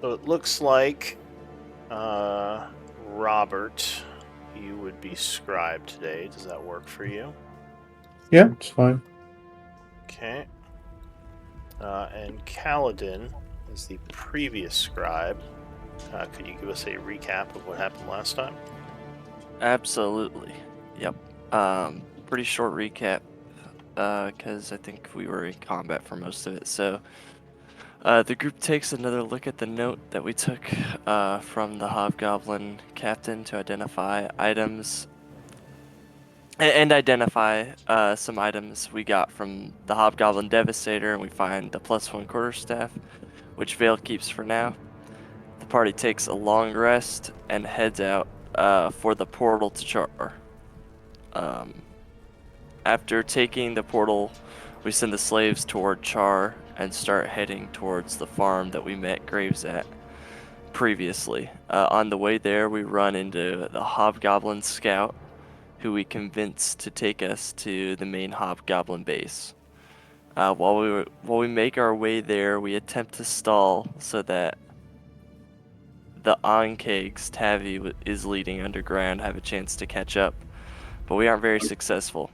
So it looks like Robert, you would be scribe today. Does that work for you? Yeah, it's fine. Okay. And Kaladin is the previous scribe. Could you give us a recap of what happened last time? Absolutely. Yep. Pretty short recap, because I think we were in combat for most of it. So, the group takes another look at the note that we took from the Hobgoblin captain to identify items and identify some items we got from the Hobgoblin Devastator, and we find the +1 quarterstaff, which Vale keeps for now. The party takes a long rest and heads out for the portal to Char. After taking the portal, we send the slaves toward Char and start heading towards the farm that we met Graves at previously. On the way there, we run into the Hobgoblin Scout, who we convince to take us to the main Hobgoblin base. While we make our way there, we attempt to stall so that the Onkegs Tavi is leading underground have a chance to catch up, but we aren't very successful.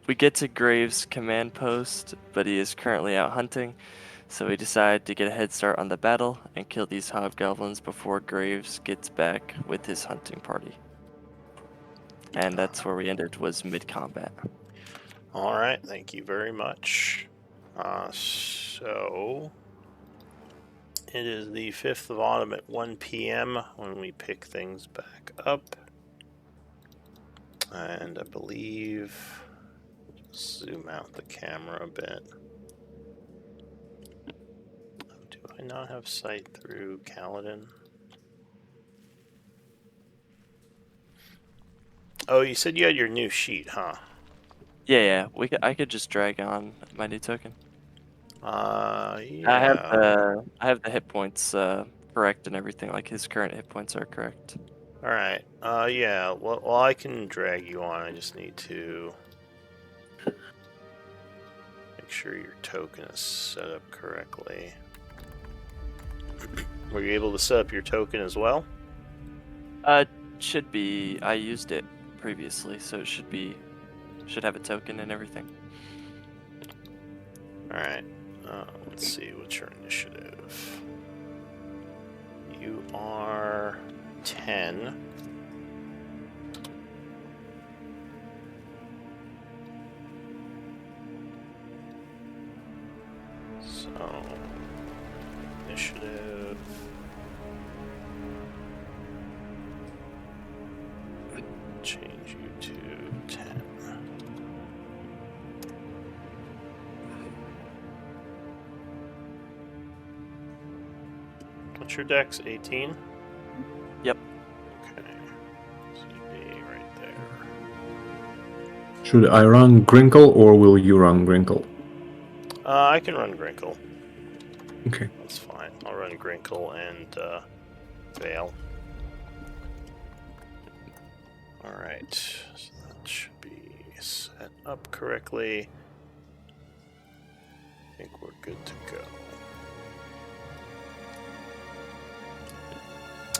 We get to Graves' command post, but he is currently out hunting, so we decide to get a head start on the battle and kill these hobgoblins before Graves gets back with his hunting party. And that's where we ended, was mid-combat. All right, thank you very much. So it is the 5th of autumn at 1 p.m. when we pick things back up. And I believe, zoom out the camera a bit. Do I not have sight through Kaladin? Oh, you said you had your new sheet, huh? Yeah. I could just drag on my new token. Yeah. I have the hit points correct and everything. Like his current hit points are correct. All right. Yeah. Well, I can drag you on. I just need to make sure your token is set up correctly. Were you able to set up your token as well? Should be. I used it previously, so it should have a token and everything. All right. Let's see. What's your initiative? You are 10. So, initiative. Change you to 10. What's your dex? 18? Yep. Okay. So you'd be right there. Should I run Grinkle or will you run Grinkle? I can run Grinkle. Okay. That's fine. I'll run Grinkle and Vale. Alright. So that should be set up correctly. I think we're good to go.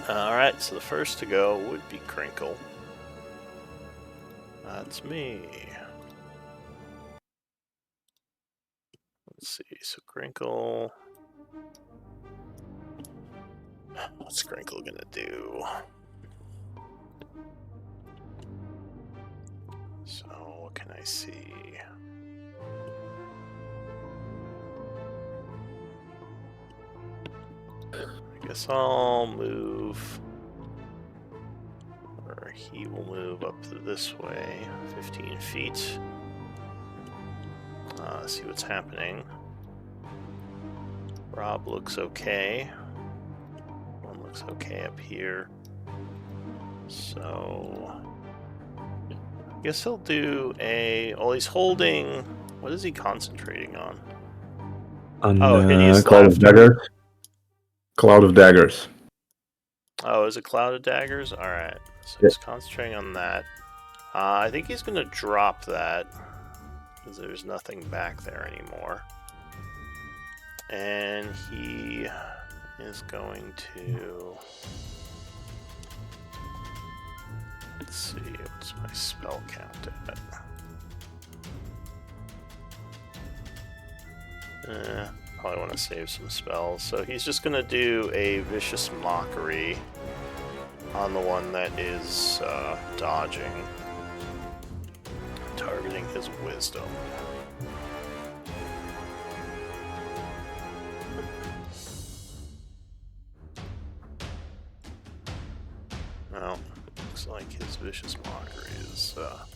Alright, so the first to go would be Crinkle. That's me. Let's see, so Crinkle. What's Crinkle gonna do? So, what can I see? I guess I'll move, or he will move up this way, 15 feet. See what's happening. Rob looks okay. One looks okay up here. So, I guess he'll do a. Well, he's holding. What is he concentrating on? On Hideous Cloud of Laughter. Daggers. Cloud of Daggers. Oh, is it Cloud of Daggers? Alright. So Yeah. he's concentrating on that. I think he's going to drop that, because there's nothing back there anymore. And he is going to... Let's see, what's my spell count at? Probably want to save some spells. So he's just going to do a Vicious Mockery on the one that is dodging, targeting his Wisdom. Well, looks like his Vicious Mockery is not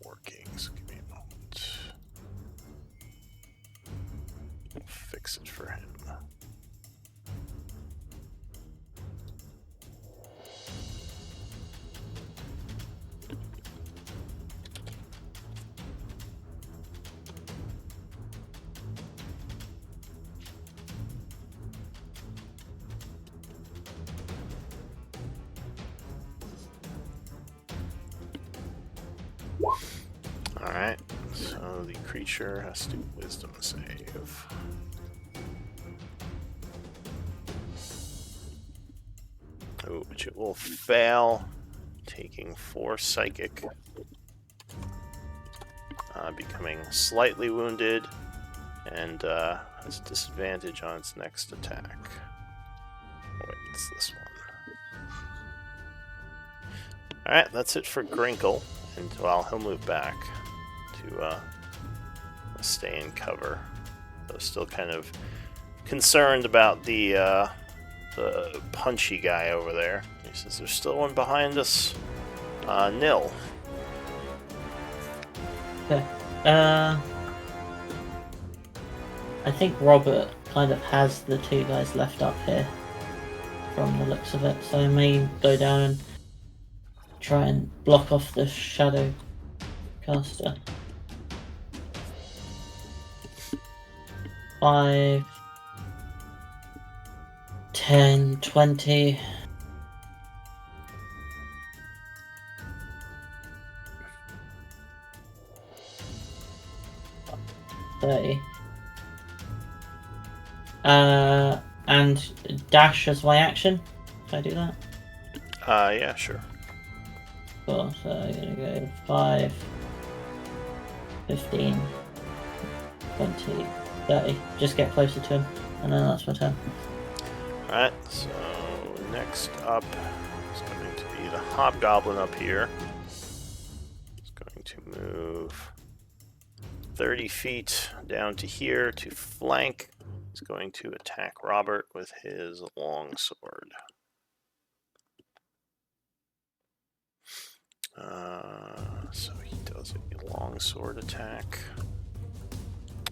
working, so give me a moment. I'll fix it for him. Alright, so the creature has to Wisdom save. Oh, which it will fail, taking 4 Psychic, becoming slightly wounded, and has disadvantage on its next attack. Oh, wait, it's this one. Alright, that's it for Grinkle, and well, he'll move back to stay in cover. So still kind of concerned about the punchy guy over there. He says there's still one behind us. Nil. Okay. I think Robert kind of has the 2 guys left up here from the looks of it, so I may go down and try and block off the shadow caster. 5, 10, 20. And dash as my action. Can I do that? Yeah, sure. Cool, so I'm gonna go 5, 15, 20, 30. Just get closer to him, and then that's my turn. Alright, so next up is going to be the Hobgoblin up here. He's going to move 30 feet down to here to flank. He's going to attack Robert with his longsword. So he does a longsword attack.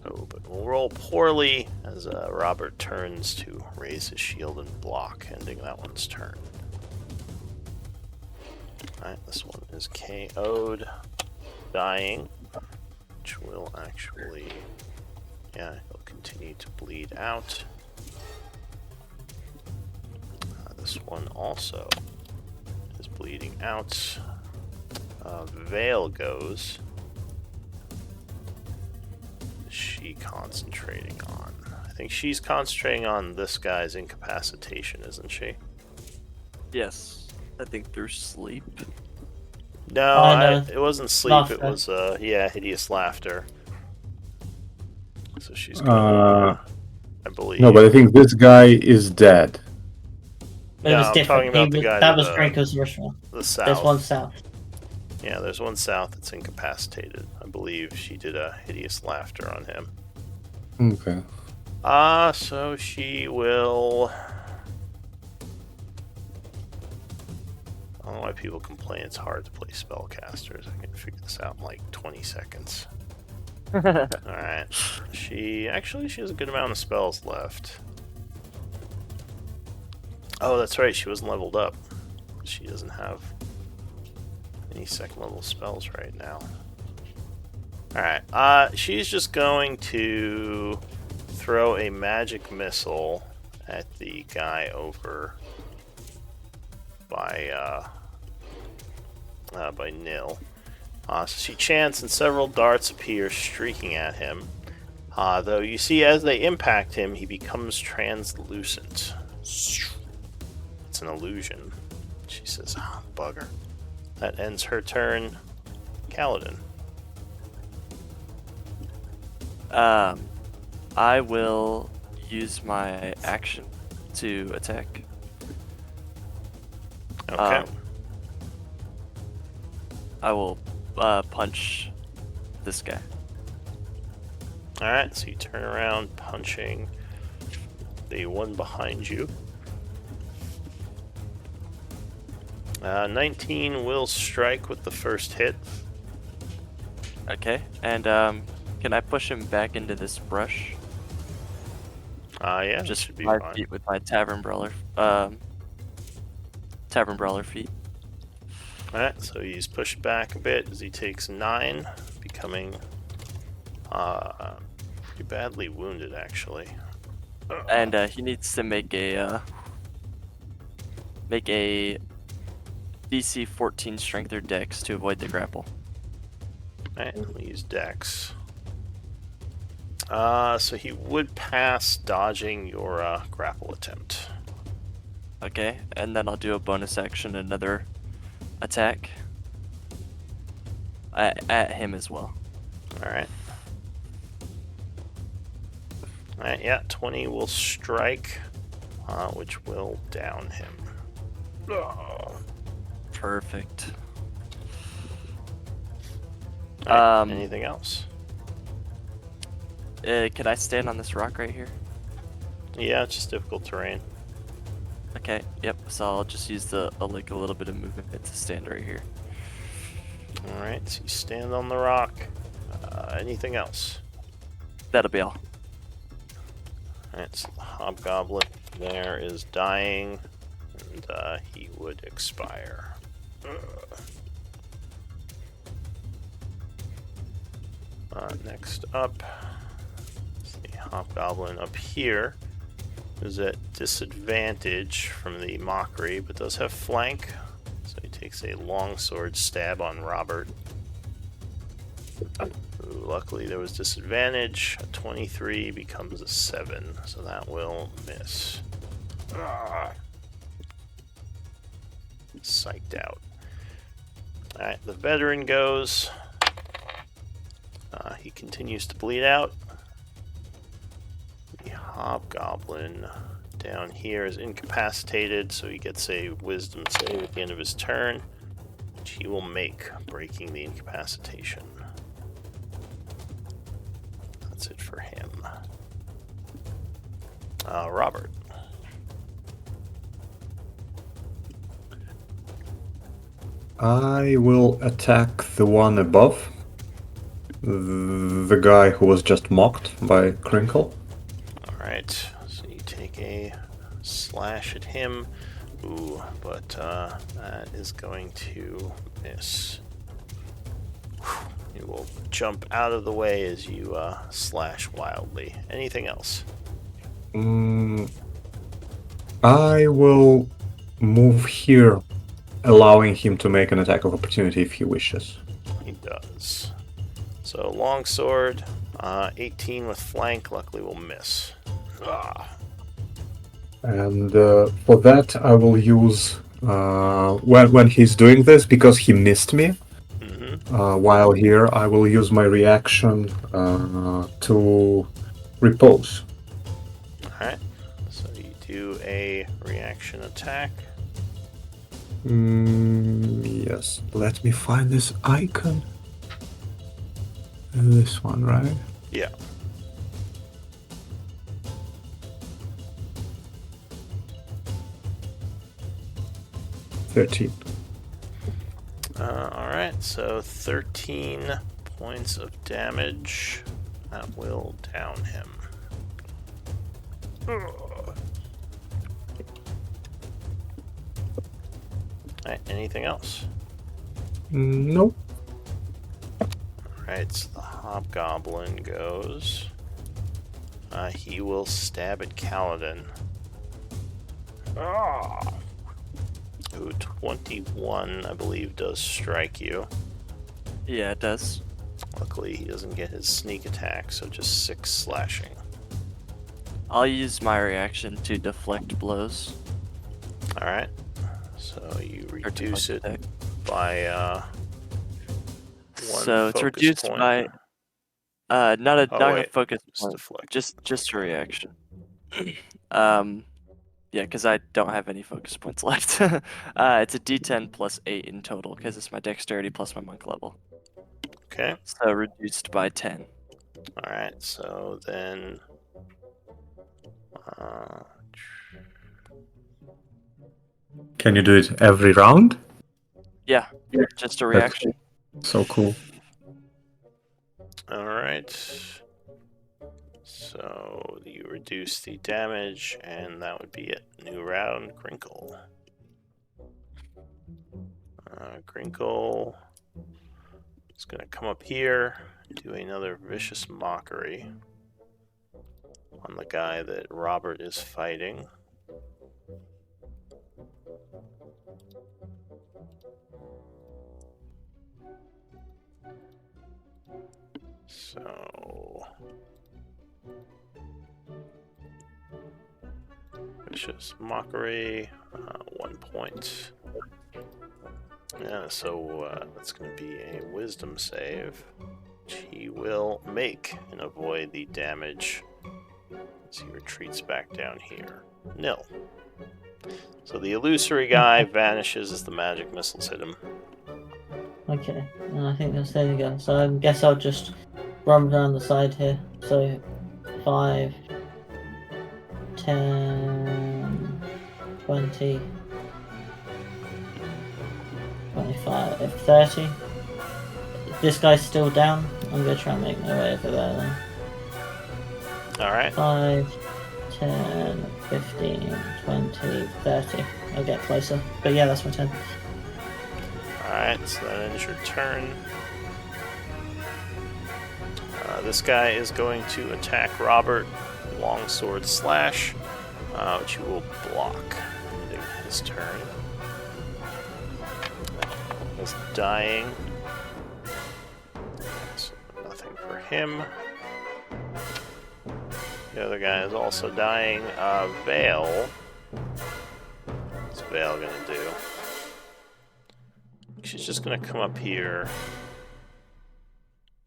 Oh, but will roll poorly as Robert turns to raise his shield and block, ending that one's turn. Alright, this one is KO'd, dying, which will actually, yeah, he'll continue to bleed out. This one also is bleeding out. Veil goes. Is she concentrating on? I think she's concentrating on this guy's incapacitation, isn't she? Yes, I think through sleep. No, it wasn't sleep. Laughter. It was yeah, hideous laughter. So she's gonna, I believe. No, but I think this guy is dead. But No, it was I'm different. talking about the guy that to was the- Drinko's original. the south. There's one south. Yeah, there's one south that's incapacitated. I believe she did a hideous laughter on him. Okay. So she will. I don't know why people complain it's hard to play spellcasters. I can figure this out in like 20 seconds. Alright. She has a good amount of spells left. Oh, that's right, she wasn't leveled up. She doesn't have any second level spells right now. Alright, she's just going to throw a magic missile at the guy over by Nil. So she chants and several darts appear streaking at him. Though you see as they impact him, he becomes translucent. It's an illusion. She says, bugger. That ends her turn. Kaladin. I will use my action to attack. Okay. I will punch this guy. Alright, so you turn around, punching the one behind you. 19 will strike with the first hit. Okay, and can I push him back into this brush? Yeah, Just should be 5 fine. feet with my tavern brawler feet. Alright, so he's pushed back a bit as he takes 9, becoming pretty badly wounded, actually. And he needs to make a DC 14 strength or dex to avoid the grapple. Alright, we'll use Dex. So he would pass dodging your grapple attempt. Okay, and then I'll do a bonus action, another attack at him as well. Alright. Alright, yeah, 20 will strike, which will down him. Perfect. Alright, anything else? Can I stand on this rock right here? Yeah, it's just difficult terrain. Okay, yep, so I'll just use a little bit of movement to stand right here. Alright, so you stand on the rock. Anything else? That'll be all. Alright, so the hobgoblin there is dying, and he would expire. Next up is the hobgoblin up here, who's at disadvantage from the mockery, but does have flank, so he takes a longsword stab on Robert. Ooh, luckily there was disadvantage. A 23 becomes a 7, so that will miss. Psyched out. Alright, the veteran goes. He continues to bleed out. The hobgoblin down here is incapacitated, so he gets a wisdom save at the end of his turn, which he will make, breaking the incapacitation. That's it for him. Robert. I will attack the one above. The guy who was just mocked by Crinkle. Alright, so you take a slash at him. Ooh, but that is going to miss. You will jump out of the way as you slash wildly. Anything else? I will move here, allowing him to make an attack of opportunity if he wishes. He does. So longsword, 18 with flank, luckily will miss. And for that, I will use when he's doing this, because he missed me. While here, I will use my reaction to repose. Alright, so you do a reaction attack. Yes, let me find this icon. This one, right? Yeah. $13. Alright, so 13 points of damage. That will down him. Alright, anything else? Nope. Alright, so the hobgoblin goes. He will stab at Kaladin. Ooh, 21, I believe, does strike you. Yeah, it does. Luckily, he doesn't get his sneak attack, so just 6 slashing. I'll use my reaction to deflect blows. Alright. So you Or reduce it deflect attack. by one So it's focus reduced point. by not a Oh, wait. focus Just point, deflect. just a reaction. Yeah, because I don't have any focus points left. It's a D10 plus 8 in total because it's my dexterity plus my monk level. Okay. So reduced by 10. Alright, so then... Can you do it every round? Yeah, just a reaction. So cool. Alright. So you reduce the damage, and that would be it. New round, Crinkle. Crinkle is going to come up here, do another vicious mockery on the guy that Robert is fighting. So... vicious mockery, 1 point. Yeah, so that's going to be a wisdom save, which he will make and avoid the damage as he retreats back down here. Nil. So the illusory guy vanishes as the magic missiles hit him. Okay, and I think that's there we go. So I guess I'll just run around the side here. So 5, 10, 20, 25, 30. This guy's still down. I'm gonna try and make my way over there then. Alright. 5, 10, 15, 20, 30. I'll get closer. But yeah, that's my turn. Alright, so that ends your turn. This guy is going to attack Robert. Longsword slash, which you will block, ending his turn. Is dying. So nothing for him. The other guy is also dying. Vale. What's Vale gonna do? She's just gonna come up here,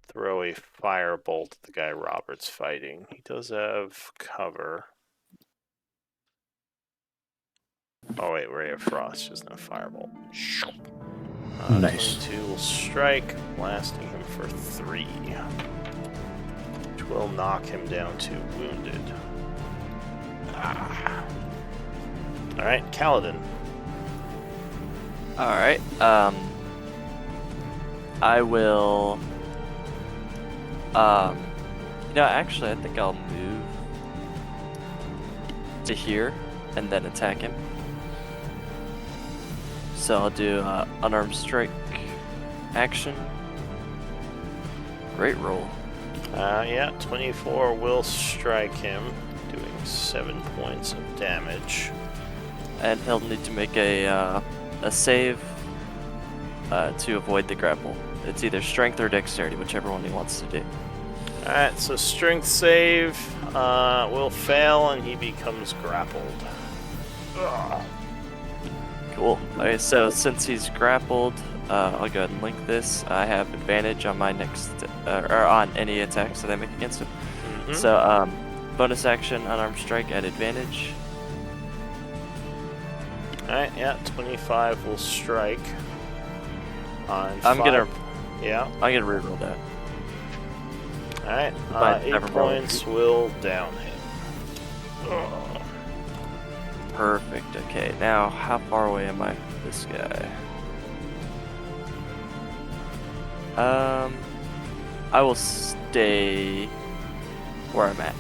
throw a firebolt at the guy Robert's fighting. He does have cover. Oh wait, Ray of Frost, just no firebolt. Nice. 22 will strike, blasting him for 3. Which will knock him down to wounded. Alright, Kaladin. Alright, I will... actually, I think I'll move to here and then attack him. So I'll do unarmed strike action. Great roll. Yeah, 24 will strike him, doing 7 points of damage. And he'll need to make a save to avoid the grapple. It's either strength or dexterity, whichever one he wants to do. Alright, so strength save will fail and he becomes grappled. Ugh. Cool. Okay, so since he's grappled, I'll go ahead and link this. I have advantage on my next, or on any attacks that I make against him. Mm-hmm. So, bonus action, unarmed strike at advantage. Alright, yeah, 25 will strike. I'm I'm gonna reroll that. Alright, But 8 never roll. points will down him. Ugh. Perfect. Okay, now how far away am I from this guy? I will stay where I'm at.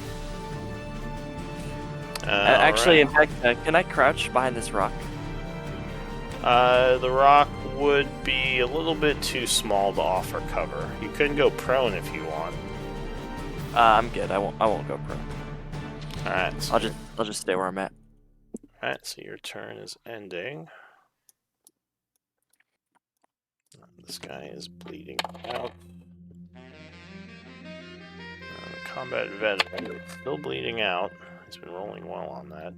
Actually, in fact, can I crouch behind this rock? The rock would be a little bit too small to offer cover. You can go prone if you want. I'm good. I won't go prone. Alright. So I'll just stay where I'm at. Alright, so your turn is ending. This guy is bleeding out. combat veteran, still bleeding out. He's been rolling well on that.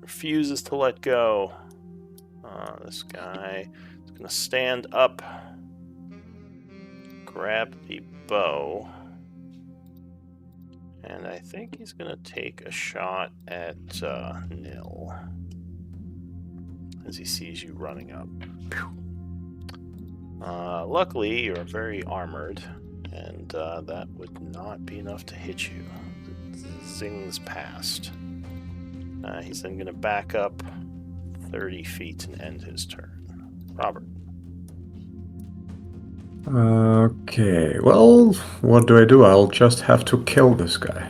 Refuses to let go. This guy is going to stand up, grab the bow, and I think he's going to take a shot at Nil as he sees you running up. Luckily, you're very armored, and that would not be enough to hit you. It zings past. He's then going to back up 30 feet and end his turn. Robert. Okay, well, what do? I'll just have to kill this guy.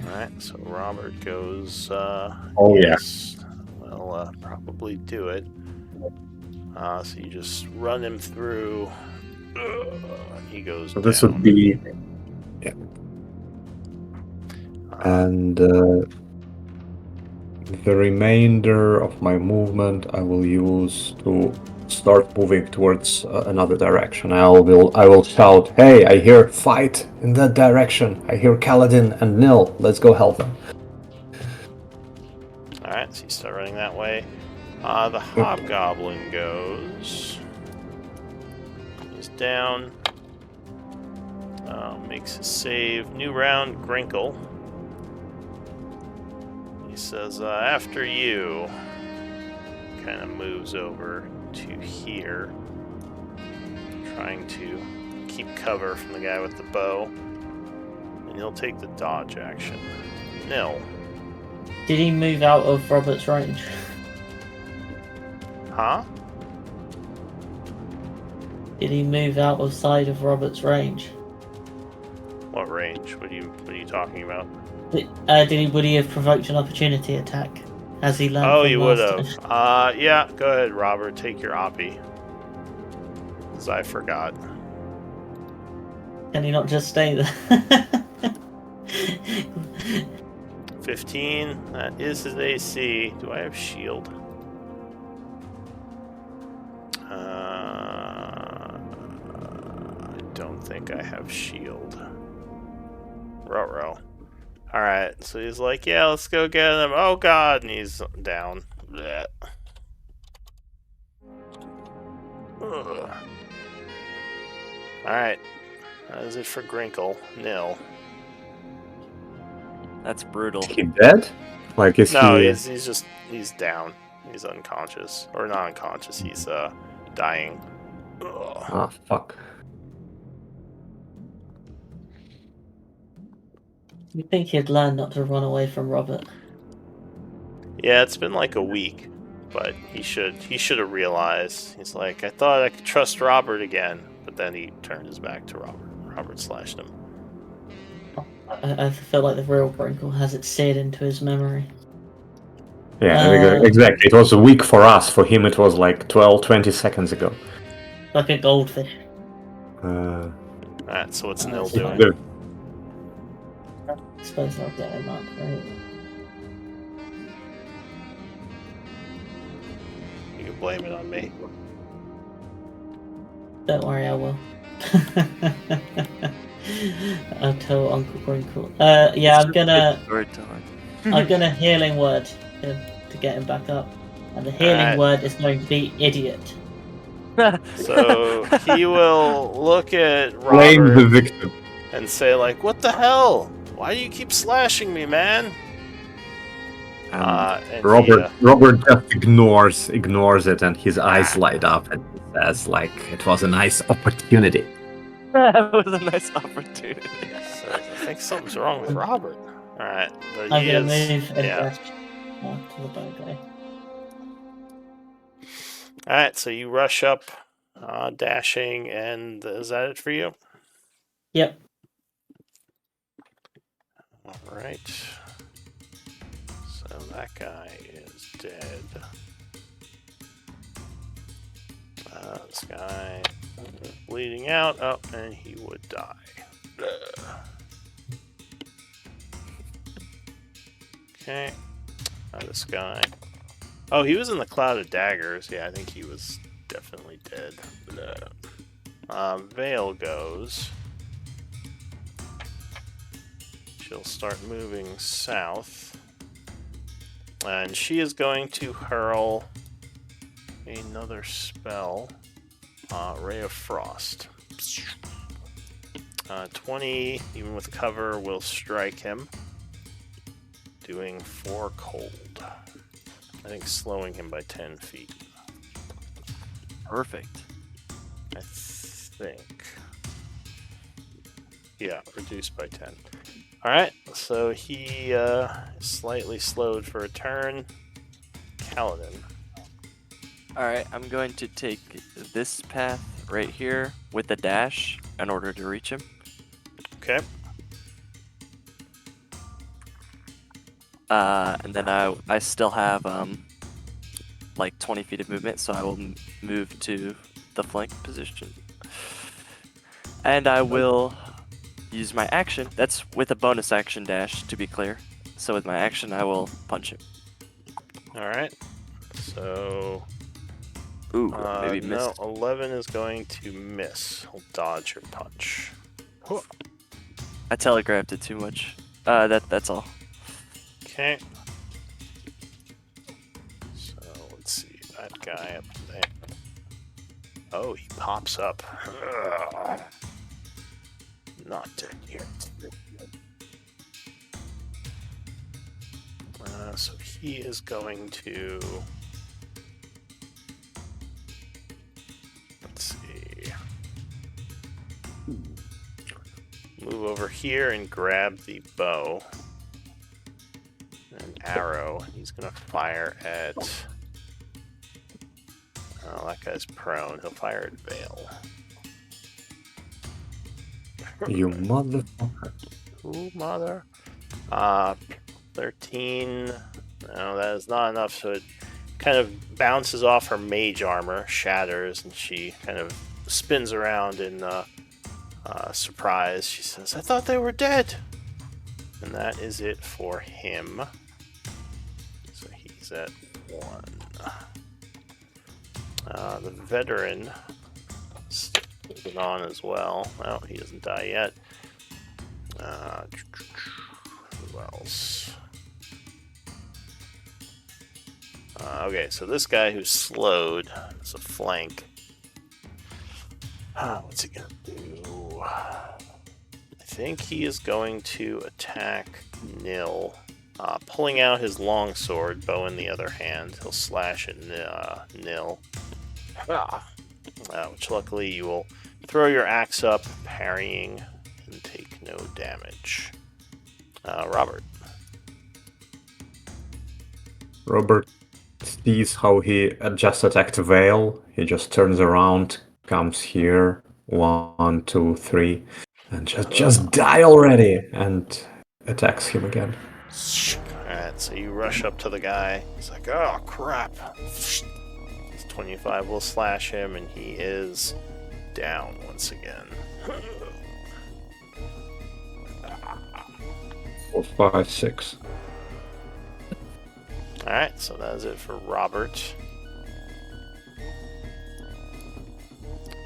Alright, so Robert goes, Oh, yes. Well, probably do it. So you just run him through, and he goes So this down. would be... Yeah. And the remainder of my movement I will use to start moving towards another direction. I will shout, "Hey, I hear fight in that direction. I hear Kaladin and Nil. Let's go help them." Alright, so you start running that way. The Hobgoblin goes. He's down. Makes his save. New round, Grinkle. He says, after you. Kind of moves over to here. Trying to keep cover from the guy with the bow. And he'll take the dodge action. Nil. Did he move out of Robert's range? Huh? Did he move out of side of Robert's range? What range? What are you talking about? Would he have provoked an opportunity attack? As he learned Oh, from you would last have. time? Yeah, go ahead, Robert. Take your Oppie. Because I forgot. Can he not just stay there? 15. That is his AC. Do I have shield? I don't think I have shield. Ruh-roh. Alright, so he's like, yeah, let's go get him. Oh god, and he's down. Blech. Alright, that is it for Grinkle. Nil. That's brutal. Is he dead? Like, is No, he... he's down. He's unconscious. Or not unconscious, he's dying. Ugh. Ah, fuck. You think he'd learn not to run away from Robert? Yeah, it's been like a week, but he should have realized. He's like, I thought I could trust Robert again, but then he turned his back to Robert. Robert slashed him. I feel like the real Brinkle has it seared into his memory. Yeah, exactly. It was a week for us. For him, it was like 20 seconds ago. Like a goldfish. Alright, so what's Nil doing? Good. I suppose I'll get him up, right? You can blame it on me. Don't worry, I will. I'll tell Uncle Brinkle. Yeah, I'm gonna healing word him to get him back up, and the healing word is going to be idiot. So he will look at Blame the Robert victim. and say like, what the hell? Why do you keep slashing me, man? And Robert just ignores it, and his eyes light up, and he says, like, it was a nice opportunity. That was a nice opportunity. So I think something's wrong with Robert. Alright, but I'm he gonna is... move and yeah. dash to the bow guy. Alright, so you rush up, dashing, and is that it for you? Yep. Alright. So that guy is dead. This guy is bleeding out. Oh, and he would die. Okay. This guy. Oh, he was in the cloud of daggers. Yeah, I think he was definitely dead. Vale goes. she'll start moving south. And she is going to hurl another spell, Ray of Frost. 20, even with cover, will strike him, doing 4 cold. I think slowing him by 10 feet. Perfect. I think. Yeah, reduced by 10. Alright, so he is slightly slowed for a turn. Kaladin. Alright, I'm going to take this path right here with a dash in order to reach him. Okay. And then I still have like 20 feet of movement, so I will move to the flank position. And I will use my action. That's with a bonus action dash, to be clear. So with my action, I will punch him. Alright. So. Ooh, maybe no, missed. 11 is going to miss. He'll dodge your punch. I telegraphed it too much. That's all. Okay. So let's see. That guy up there. Oh, he pops up. Ugh. Not dead yet. So he is going to. Let's see. Move over here and grab the bow. An arrow. He's gonna fire at. Oh, that guy's prone. He'll fire at Vale. You motherfucker. Ooh, mother. 13. No, that is not enough. So it kind of bounces off her mage armor, shatters, and she kind of spins around in surprise. She says, "I thought they were dead." And that is it for him. So he's at 1. The veteran is moving on as well. Oh, he doesn't die yet. Who else? Okay, so this guy who's slowed is a flank. What's he gonna do? I think he is going to attack Nil. Pulling out his longsword, bow in the other hand, he'll slash at Nil. Which luckily you will throw your axe up, parrying, and take no damage. Robert. Robert sees how he just attacked Vale. He just turns around, comes here, 1, 2, 3, and just die already, and attacks him again. Alright, so you rush up to the guy. He's like, "Oh, crap." 25 will slash him, and he is down once again. 4, 5, 6. Alright, so that is it for Robert.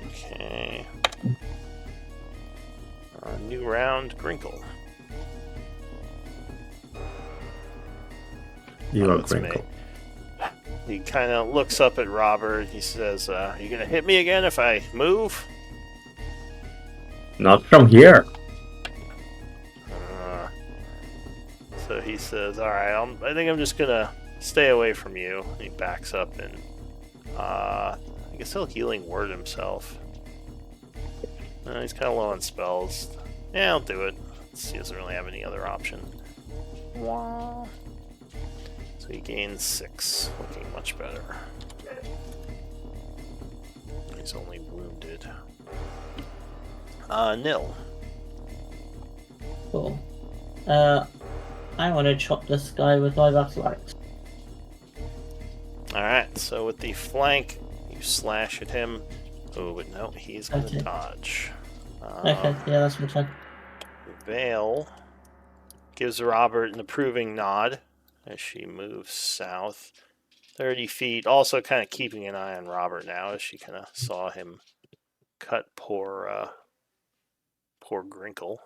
Okay. New round, Grinkle. You are it's me. Grinkle. He kind of looks up at Robert. He says, "Are you going to hit me again if I move?" Not from here. So he says, "Alright, I think I'm just going to stay away from you." He backs up and I guess he'll healing word himself. He's kind of low on spells. Yeah, I'll do it. He doesn't really have any other option. Wow. So he gains 6, looking much better. He's only wounded. Nil. Cool. I want to chop this guy with my battle axe. Alright, so with the flank, you slash at him. Oh, but no, he's going to Okay. dodge. Okay, yeah, that's my turn. Vale gives Robert an approving nod as she moves south 30 feet, also kind of keeping an eye on Robert now as she kind of saw him cut poor Grinkle.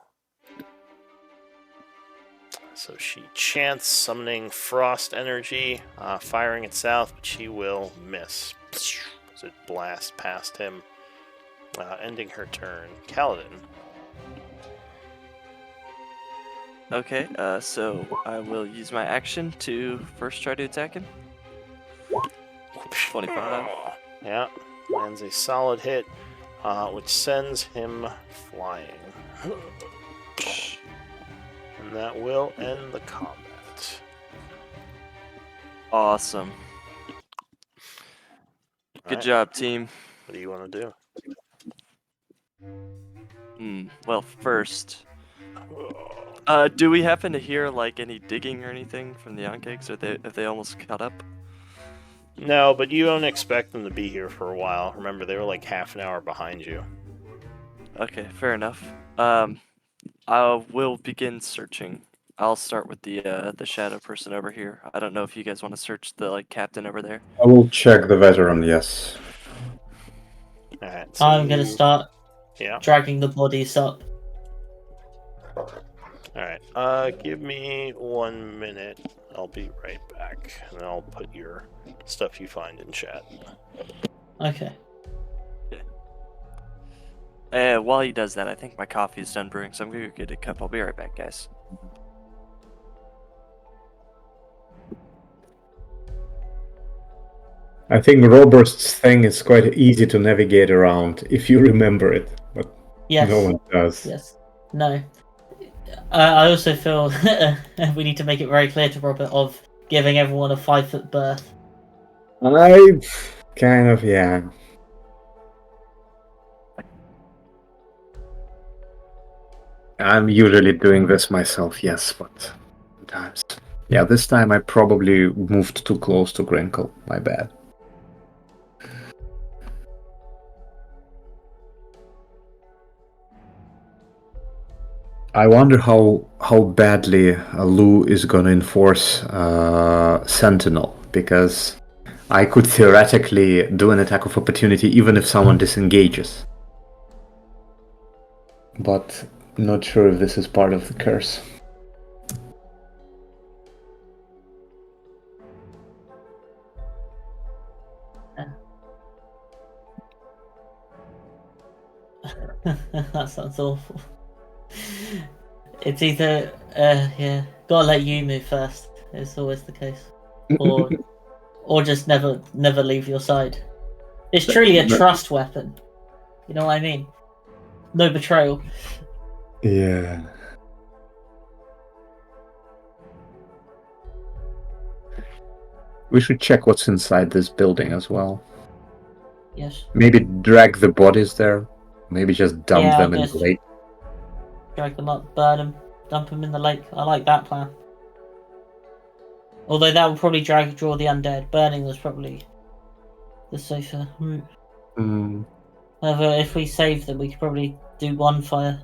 So she chants summoning frost energy, firing at South, but she will miss as it blasts past him, ending her turn. Kaladin. Okay, so I will use my action to first try to attack him. 25. Yeah, lands a solid hit, which sends him flying. And that will end the combat. Awesome. Good job, team. What do you want to do? Well, first, do we happen to hear like any digging or anything from the Ankegs? Have they almost caught up? No, but you don't expect them to be here for a while. Remember, they were like half an hour behind you. Okay, fair enough. I will begin searching. I'll start with the shadow person over here. I don't know if you guys want to search the like captain over there. I will check the veteran, yes. Alright, so I'm gonna start Yeah. dragging the bodies up. Alright, give me 1 minute. I'll be right back. And I'll put your stuff you find in chat. Okay. While he does that, I think my coffee is done brewing, so I'm gonna go get a cup. I'll be right back, guys. I think Robert's thing is quite easy to navigate around if you remember it, but Yes. no one does. Yes. No. I also feel we need to make it very clear to Robert of giving everyone a 5-foot berth. I kind of, yeah. I'm usually doing this myself, yes, but sometimes. Yeah, this time I probably moved too close to Grinkle. My bad. I wonder how badly Lou is gonna enforce Sentinel, because I could theoretically do an attack of opportunity even if someone disengages. But not sure if this is part of the curse. That sounds awful. It's either, yeah, gotta let you move first. It's always the case, or just never leave your side. It's truly a trust weapon. You know what I mean? No betrayal. Yeah. We should check what's inside this building as well. Yes. Maybe drag the bodies there. Maybe just dump Yeah, them in just the lake. drag them up, burn them, dump them in the lake. I like that plan. Although that would probably draw the undead. Burning was probably the safer route. However, if we save them, we could probably do one fire.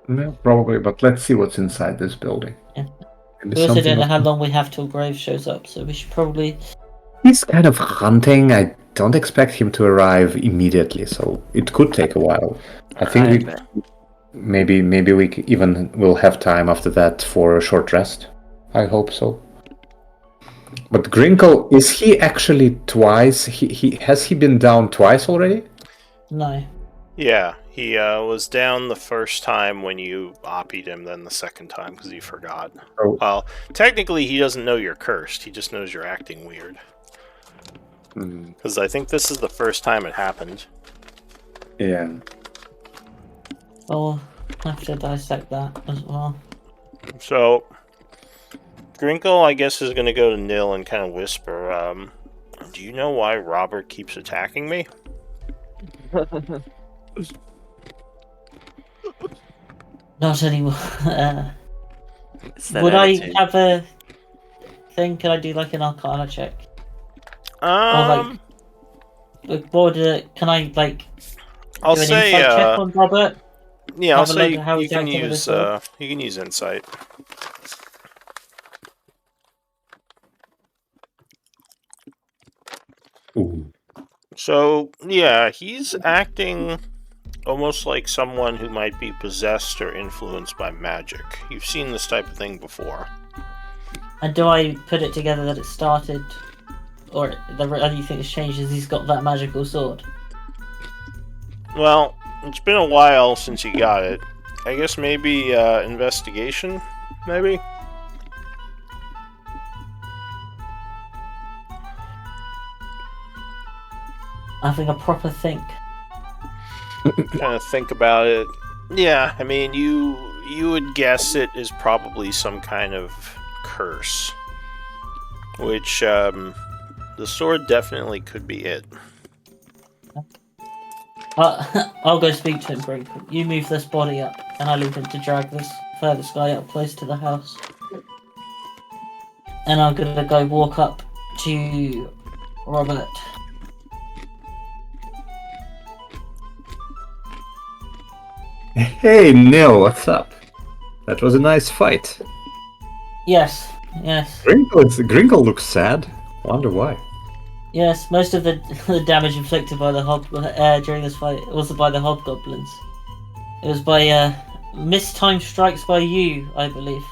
No, probably, but let's see what's inside this building. Yeah. Maybe We also something don't know else. how long we have till Graves shows up, so we should probably... He's kind of hunting. I don't expect him to arrive immediately, so it could take a while. I think maybe we even will have time after that for a short rest. I hope so. But Grinkle, is he actually twice? Has he been down twice already? No. Yeah, he was down the first time when you oppied him, then the second time because he forgot. Oh. Well, technically he doesn't know you're cursed, he just knows you're acting weird. Because I think this is the first time it happened. Yeah. I'll have to dissect that as well. So, Grinkle, I guess, is going to go to Nil and kind of whisper, do you know why Robert keeps attacking me? Not anymore. Would I have a thing? Could I do like an Arcana check? Or like, can I like? I'll do an say. insight check on Robert? Yeah, I'll say you can use. You can use insight. Ooh. So yeah, he's acting almost like someone who might be possessed or influenced by magic. You've seen this type of thing before. And do I put it together that it started, or the only thing that's changed is he's got that magical sword? Well, it's been a while since you got it. I guess maybe investigation, maybe? Having a proper think. Kind of think about it. Yeah, I mean, you would guess it is probably some kind of curse. Which, the sword definitely could be it. I'll go speak to him, Brinkle. You move this body up, and I leave him to drag this furthest guy up close to the house. And I'm gonna go walk up to Robert. Hey, Neil, what's up? That was a nice fight. Yes. Grinkle looks sad. Wonder why. Yes, most of the damage inflicted by the during this fight wasn't by the hobgoblins. It was by mistimed strikes by you, I believe.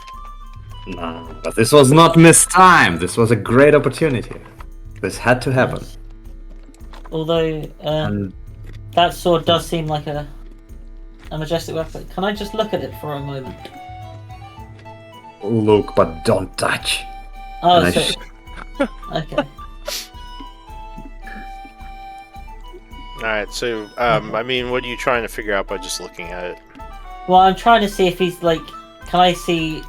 No, but this was not mistimed. This was a great opportunity. This had to happen. Yes. Although that sword does seem like a majestic weapon. Can I just look at it for a moment? Look, but don't touch. Oh, And okay. Alright, so, I mean, what are you trying to figure out by just looking at it? Well, I'm trying to see if he's like. Can I see?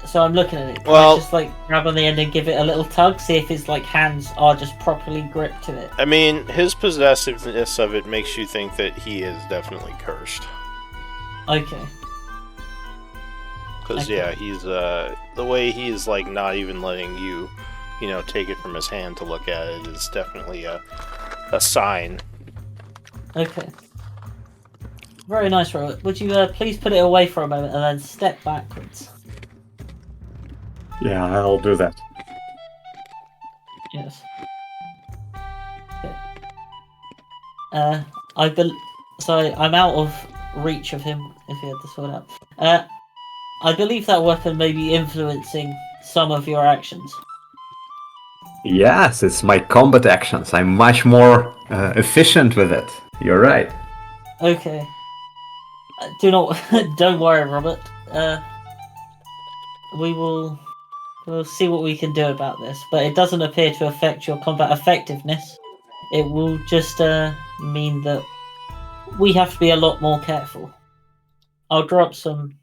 So I'm looking at it. Can Well- I just like grab on the end and give it a little tug? See if his like hands are just properly gripped to it. I mean, his possessiveness of it makes you think that he is definitely cursed. Okay. Because, Okay. yeah, he's, the way he's, like, not even letting you, take it from his hand to look at it is definitely a sign. Okay. Very nice, Robert. Would you please put it away for a moment and then step backwards? Yeah, I'll do that. Yes. Okay. So I'm out of reach of him if he had the sword out. I believe that weapon may be influencing some of your actions. Yes, it's my combat actions. I'm much more efficient with it. You're right. Okay. Don't worry, Robert. We'll see what we can do about this, but it doesn't appear to affect your combat effectiveness. It will just mean that we have to be a lot more careful. I'll drop some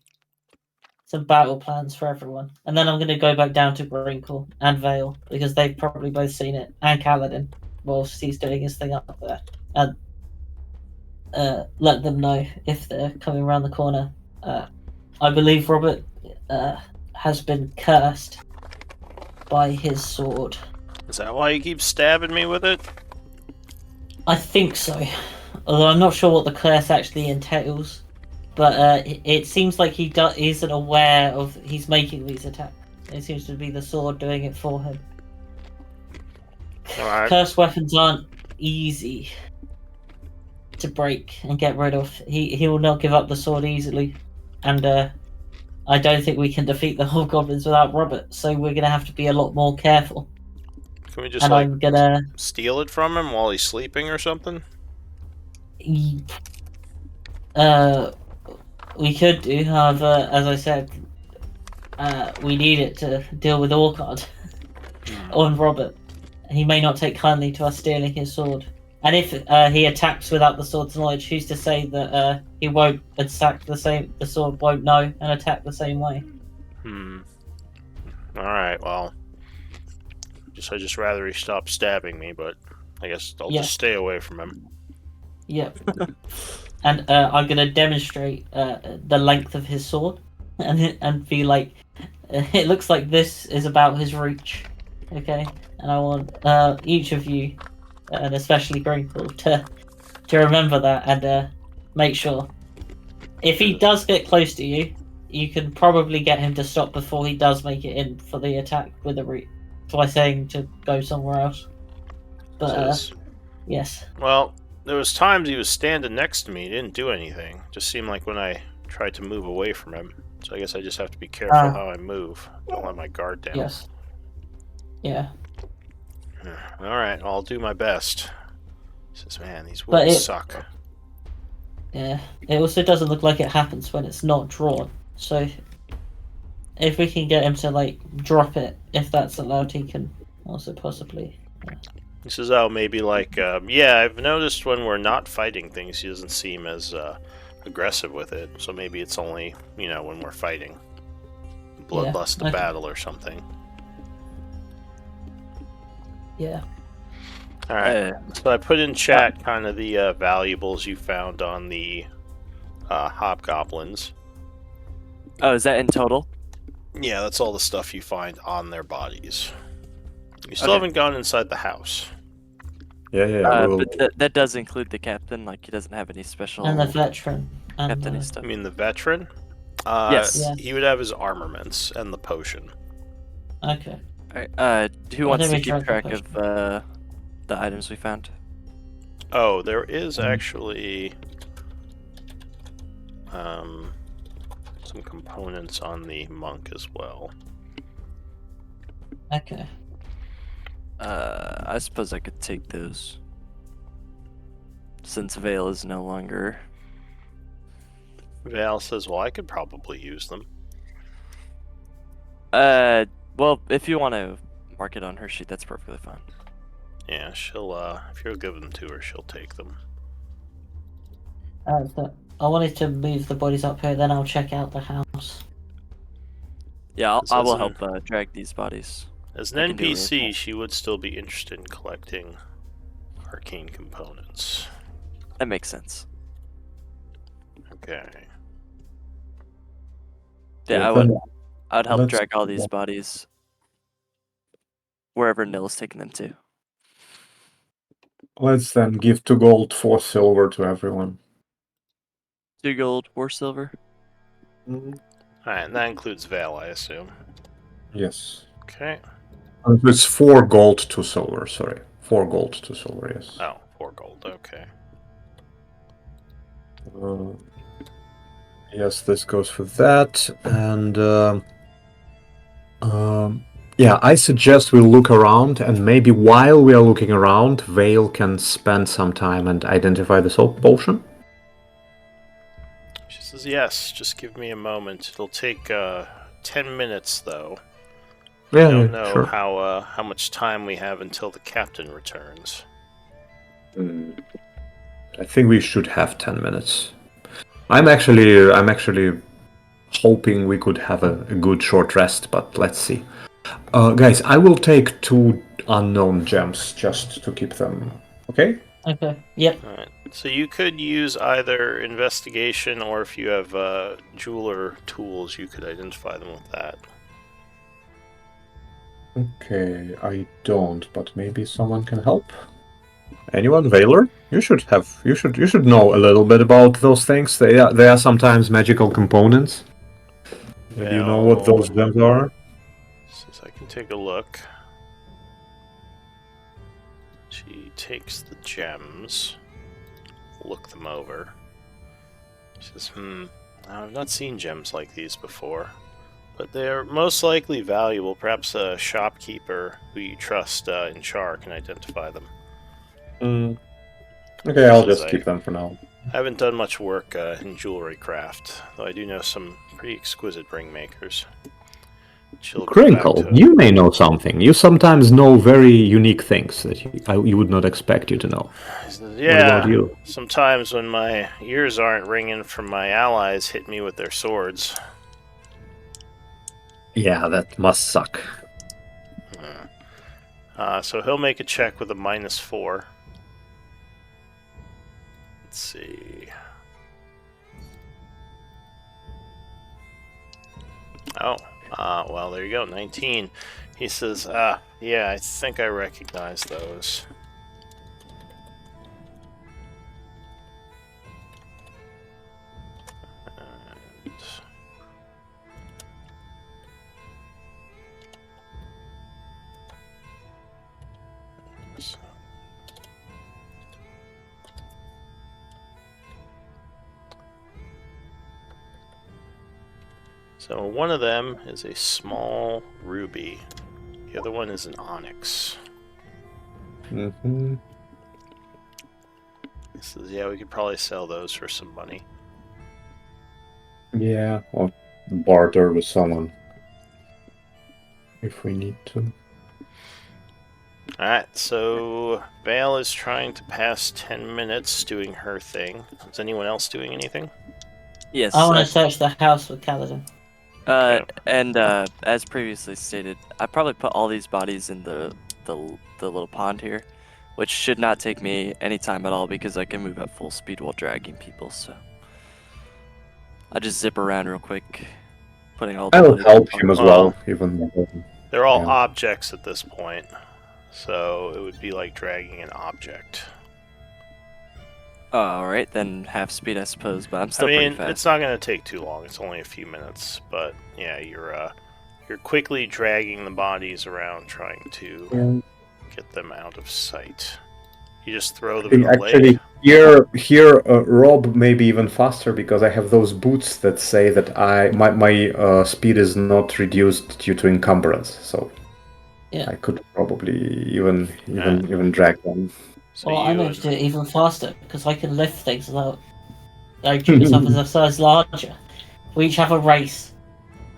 battle plans for everyone, and then I'm going to go back down to Grinkle and Vale because they've probably both seen it, and Kaladin whilst he's doing his thing up there, and let them know if they're coming around the corner. I believe Robert has been cursed by his sword. Is that why you keep stabbing me with it? I think so, although I'm not sure what the curse actually entails. But it seems like he isn't aware of he's making these attacks. It seems to be the sword doing it for him. Alright. Cursed weapons aren't easy to break and get rid of. He will not give up the sword easily, and I don't think we can defeat the hobgoblins without Robert. So we're gonna have to be a lot more careful. Can we just, And I'm gonna. steal it from him while he's sleeping or something? We could do, however, as I said, we need it to deal with Orchard on Robert. He may not take kindly to us stealing his sword. And if he attacks without the sword's knowledge, who's to say that he won't attack the sword won't know and attack the same way? Alright, well. I'd just rather he stop stabbing me, but I guess I'll just stay away from him. Yep. And I'm going to demonstrate the length of his sword and be like, it looks like this is about his reach. Okay? And I want each of you, and especially Grinkle, to remember that and make sure. If he does get close to you, you can probably get him to stop before he does make it in for the attack with the reach by saying to go somewhere else. But, yes. Well, there was times he was standing next to me, he didn't do anything. Just seemed like when I tried to move away from him. So I guess I just have to be careful how I move. Don't let my guard down. Yes. Yeah. Alright, I'll do my best. He says, man, these But wounds it- suck. Yeah. It also doesn't look like it happens when it's not drawn. So if we can get him to like drop it, if that's allowed, he can also possibly. He says, oh, maybe like, yeah, I've noticed when we're not fighting things, he doesn't seem as aggressive with it. So maybe it's only, when we're fighting. Bloodlust to okay. battle or something. Yeah. Alright, so I put in chat kind of the valuables you found on the hobgoblins. Oh, is that in total? Yeah, that's all the stuff you find on their bodies. You still Okay. haven't gone inside the house. Yeah, we will. But that does include the captain. Like he doesn't have any special And the veteran. And captain I stuff. mean, the veteran? Yes. Yeah. He would have his armaments and the potion. okay. Alright, who wants then to we keep tried the track of the items we found? Oh, there is actually some components on the monk as well. Okay. I suppose I could take those. Since Vale is no longer. Val says, well, I could probably use them. Well, if you want to mark it on her sheet, that's perfectly fine. Yeah, she'll, if you'll give them to her, she'll take them. So I wanted to move the bodies up here, then I'll check out the house. Yeah, This I will isn't- help drag these bodies. As I an can do it. NPC, she would still be interested in collecting arcane components. That makes sense. Okay. Yeah, then I'd help let's- drag all these bodies wherever Nil's taking them to. Let's then give 2 gold, 4 silver to everyone. 2 gold, 4 silver. Alright, and that includes Val, I assume. Yes. Okay. It's 4 gold, 2 silver. Sorry, 4 gold, 2 silver. Yes. Oh, 4 gold, okay. Yes, this goes for that, and yeah, I suggest we look around, and maybe while we are looking around, Vale can spend some time and identify the soap potion. She says, yes, just give me a moment. It'll take 10 minutes, though. Yeah, I don't know sure. how much time we have until the captain returns. I think we should have 10 minutes. I'm actually hoping we could have a good short rest, but let's see. Guys, I will take 2 unknown gems just to keep them. Okay? Okay. Yep. Alright, so you could use either investigation, or if you have jeweler tools, you could identify them with that. Okay, I don't, but maybe someone can help. Anyone, Valor? You should know a little bit about those things. They are sometimes magical components. Do you know what those gems are? Since I can take a look. She takes the gems, look them over. She says, I've not seen gems like these before. But they're most likely valuable. Perhaps a shopkeeper who you trust in Char can identify them. Okay, I'll Says just keep them for now. I haven't done much work in jewelry craft, though I do know some pretty exquisite ring makers. She'll go back Crinkle, to- you may know something. You sometimes know very unique things that you would not expect you to know. Yeah, What about you? sometimes when my ears aren't ringing from my allies hit me with their swords. Yeah, that must suck. So he'll make a check with a -4. Let's see. Oh, well, there you go, 19. He says, yeah, I think I recognize those. And... So one of them is a small ruby. The other one is an onyx. Mm-hmm. This is, yeah, we could probably sell those for some money. Yeah, or barter with someone if we need to. Alright, so Vale is trying to pass 10 minutes doing her thing. Is anyone else doing anything? Yes. I want to search the house with Kaladin. And as previously stated, I probably put all these bodies in the little pond here, which should not take me any time at all because I can move at full speed while dragging people. So I just zip around real quick, putting all the I'll bodies. help him as Well, well, even though. They're all Yeah. objects at this point, so it would be like dragging an object. Oh, all right, then half speed, I suppose, but I'm still I mean, pretty fast. it's not going to take too long. It's only a few minutes, but yeah, you're quickly dragging the bodies around, trying to get them out of sight. You just throw them in the Actually, lake. here, Rob may be even faster because I have those boots that say that my speed is not reduced due to encumbrance. So Yeah. I could probably even drag them. So Well, I you know would- to do it even faster because I can lift things without. I keep myself as a size larger. We each have a race.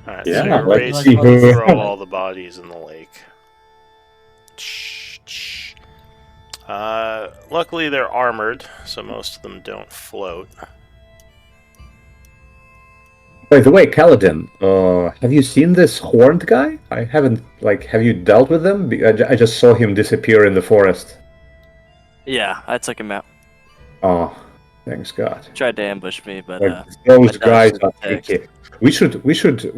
Alright, Yeah, so you're let's racing see to who- throw all the bodies in the lake. Luckily they're armored, so most of them don't float. By the way, Kaladin, have you seen this horned guy? I haven't. Have you dealt with him? I just saw him disappear in the forest. Yeah, I took him out. Oh, thanks God. Tried to ambush me, but Those I guys dodged are his attacks. tricky. We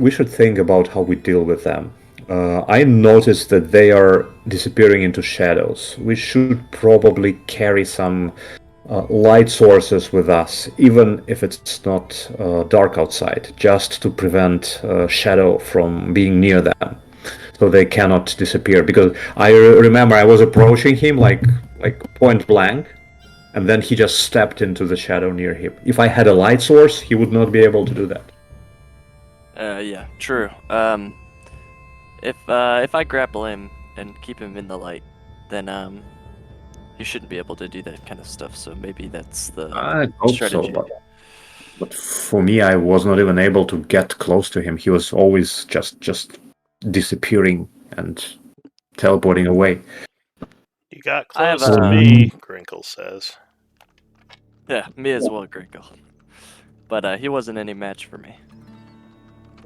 should think about how we deal with them. I noticed that they are disappearing into shadows. We should probably carry some light sources with us, even if it's not dark outside, just to prevent shadow from being near them, so they cannot disappear. Because I remember I was approaching him like point blank, and then he just stepped into the shadow near him. If I had a light source, he would not be able to do that. Yeah, true. If I grapple him and keep him in the light, then you shouldn't be able to do that kind of stuff. So maybe that's the I hope strategy. so, but for me, I was not even able to get close to him. He was always just disappearing and teleporting away. You got I have close to a- me, Grinkle says. Yeah, me as well, Gringo. But he wasn't any match for me.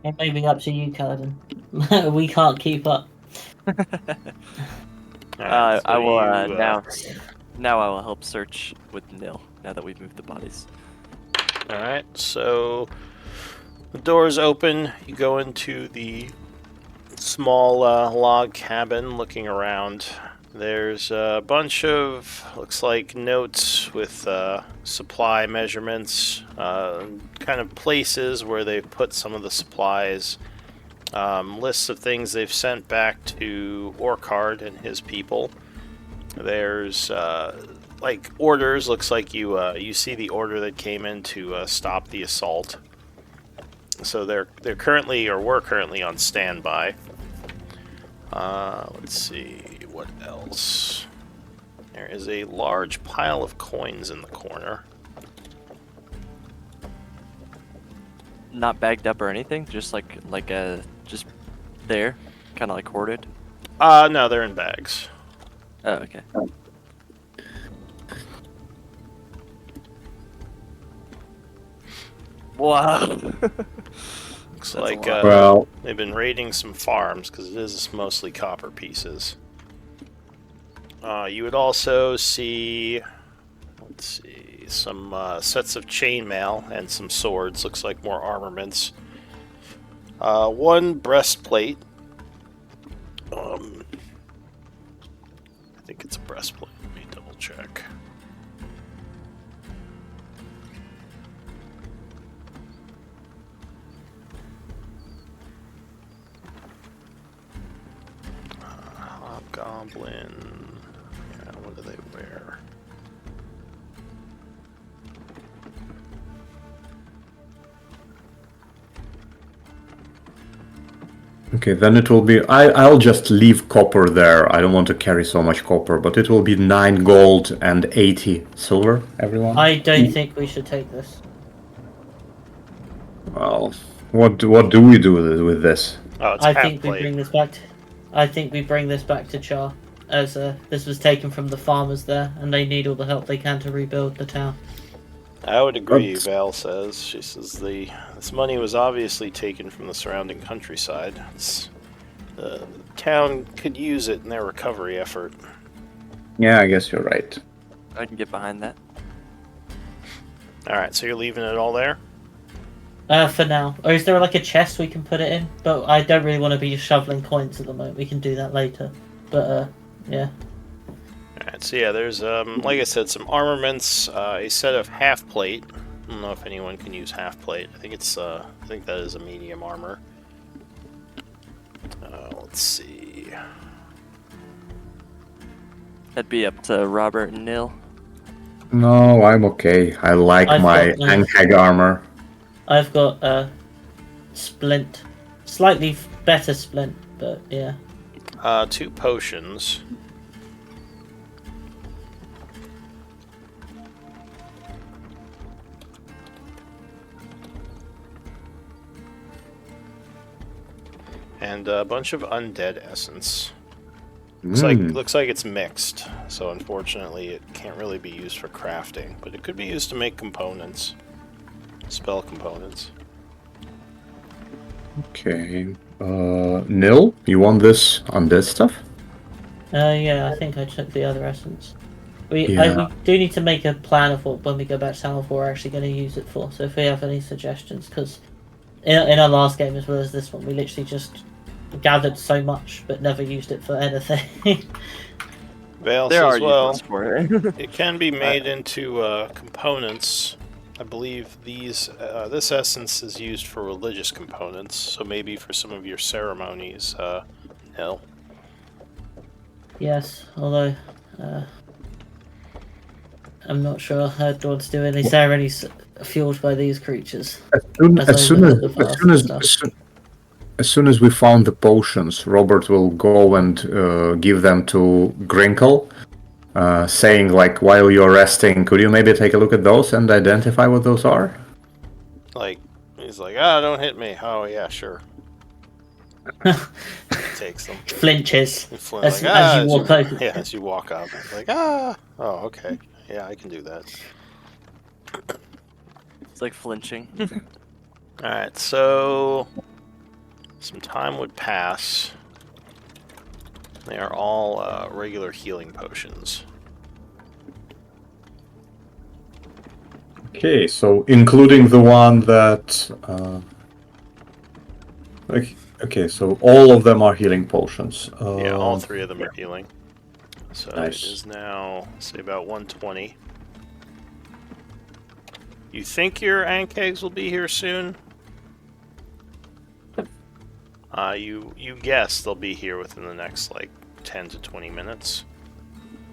It may be up to you, Kaladin. We can't keep up. Alright, I will you, now I will help search with Nil. Now that we've moved the bodies. Alright, so the doors open. You go into the small log cabin looking around. There's a bunch of, looks like, notes with supply measurements, kind of places where they've put some of the supplies, lists of things they've sent back to Orkard and his people. There's like orders. Looks like you see the order that came in to stop the assault. So they're currently, or were currently, on standby. Let's see what else. There is a large pile of coins in the corner. Not bagged up or anything, just just there, kind of like hoarded. No, they're in bags. Oh, okay. Wow. Looks That's a like lot. Well, they've been raiding some farms because it is mostly copper pieces. You would also see, let's see, some sets of chainmail and some swords. Looks like more armaments. One breastplate. I think it's a breastplate. Let me double check. Hobgoblin. Yeah, what do they wear? Okay, then it will be. I'll just leave copper there. I don't want to carry so much copper, but it will be 9 gold and 80 silver, everyone. I don't think we should take this. Well, what do we do with this? Oh, it's I half think we plate. bring this back. I think we bring this back to Char, as this was taken from the farmers there, and they need all the help they can to rebuild the town. I would agree, But- Val says. She says this money was obviously taken from the surrounding countryside. The town could use it in their recovery effort. Yeah, I guess you're right. I can get behind that. Alright, so you're leaving it all there? For now. Or is there like a chest we can put it in? But I don't really want to be shoveling coins at the moment. We can do that later. But yeah. Alright, so yeah, there's, like I said, some armaments, a set of half plate. I don't know if anyone can use half plate. I think that is a medium armor. Let's see. That'd be up to Robert and Nil. No, I'm okay. I like I've my got, Ankheg armor. I've got splint. Slightly better splint, but yeah. 2 potions. And a bunch of undead essence. Looks like it's mixed, so unfortunately it can't really be used for crafting, but it could be used to make components. Spell components. Okay. Nil, you want this undead stuff? Yeah, I think I took the other essence. We Yeah. we do need to make a plan of what when we go back to town, what we're actually going to use it for. So if we have any suggestions, because in our last game as well as this one, we literally just gathered so much but never used it for anything. Vale There are says, well, uses for it. it can be made into components. I believe this essence is used for religious components, so maybe for some of your ceremonies, Nil. Yes, although I'm not sure I'd want to do any ceremonies fueled by these creatures. As soon as we found the potions, Robert will go and give them to Grinkle, saying like, while you're resting, could you maybe take a look at those and identify what those are? Like, he's like, don't hit me. Oh, yeah, sure. Takes them. Flinches And Flynn, as, like, as you walk over. Yeah, as you walk up. Like, oh, okay. Yeah, I can do that. It's like flinching. Alright, so some time would pass. They are all regular healing potions. Okay, so including the one that... okay, so all of them are healing potions. Yeah, all 3 of them are healing. So Nice. it is now, say, about 120. You think your Ankegs will be here soon? You guess they'll be here within the next, like, 10 to 20 minutes.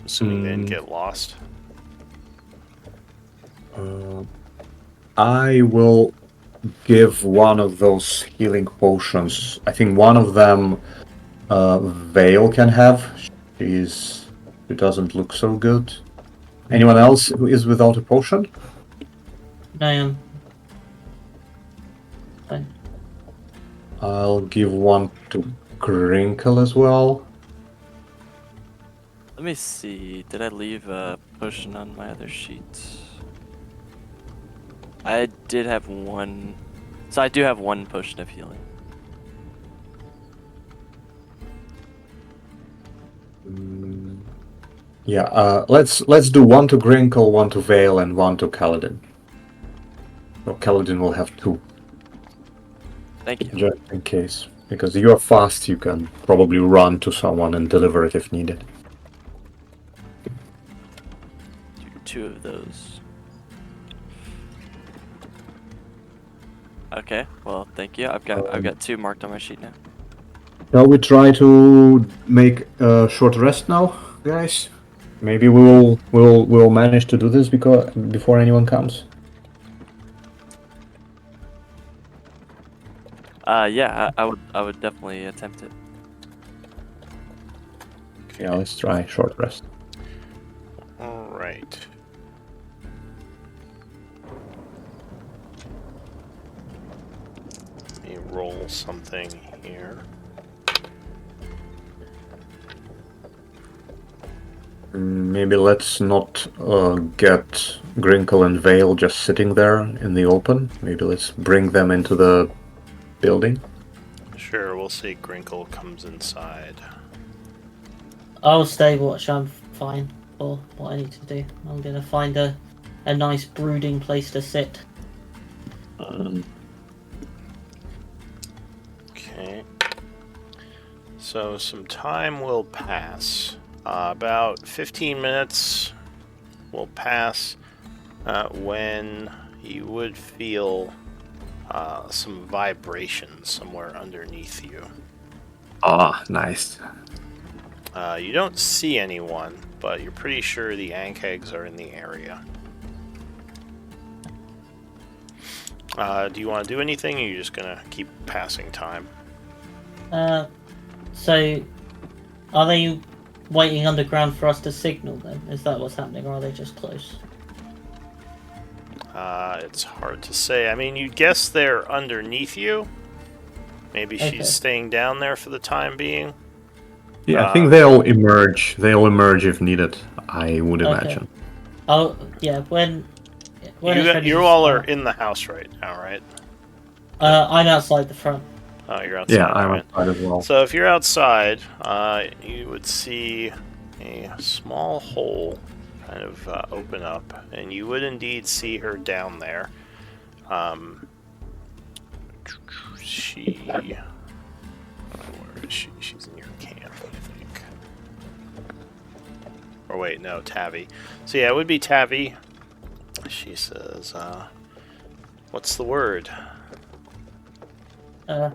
Assuming they didn't get lost. I will give one of those healing potions. I think one of them Vale can have. She doesn't look so good. Anyone else who is without a potion? I am. Fine. I'll give one to Grinkle as well. Let me see. Did I leave a potion on my other sheet? I did have one. So I do have one potion of healing. Yeah, let's do one to Grinkle, one to Vale, and one to Kaladin. So Kaladin will have 2, Thank you. just in case. Because you are fast, you can probably run to someone and deliver it if needed. Do 2 of those. Okay, well, thank you. I've got 2 marked on my sheet now. Shall we try to make a short rest now, guys? Maybe we'll manage to do this before anyone comes. Yeah, I would definitely attempt it. Yeah, let's try short rest. All right. Let me roll something here. Maybe let's not get Grinkle and Vale just sitting there in the open. Maybe let's bring them into the building. Sure, we'll see. Grinkle comes inside. I'll stay watch. I'm fine for what I need to do. I'm gonna find a nice brooding place to sit. Okay. So some time will pass. About 15 minutes will pass when you would feel some vibration somewhere underneath you. Ah, nice. You don't see anyone, but you're pretty sure the Ankhegs are in the area. Do you want to do anything, or are you just going to keep passing time? So are they waiting underground for us to signal them? Is that what's happening, or are they just close? It's hard to say. I mean, you'd guess they're underneath you. Maybe Okay. she's staying down there for the time being. Yeah, I think they'll emerge. They'll emerge if needed, I would imagine. Oh yeah, when it's ready You to all are start. in the house right now, right? I'm outside the front. Oh, you're outside. Yeah, I'm alright. outside as well. So if you're outside, you would see a small hole kind of open up, and you would indeed see her down there. Where is she? She's in your camp, I think. Or wait, no, Tavi. So yeah, it would be Tavi. She says, what's the word?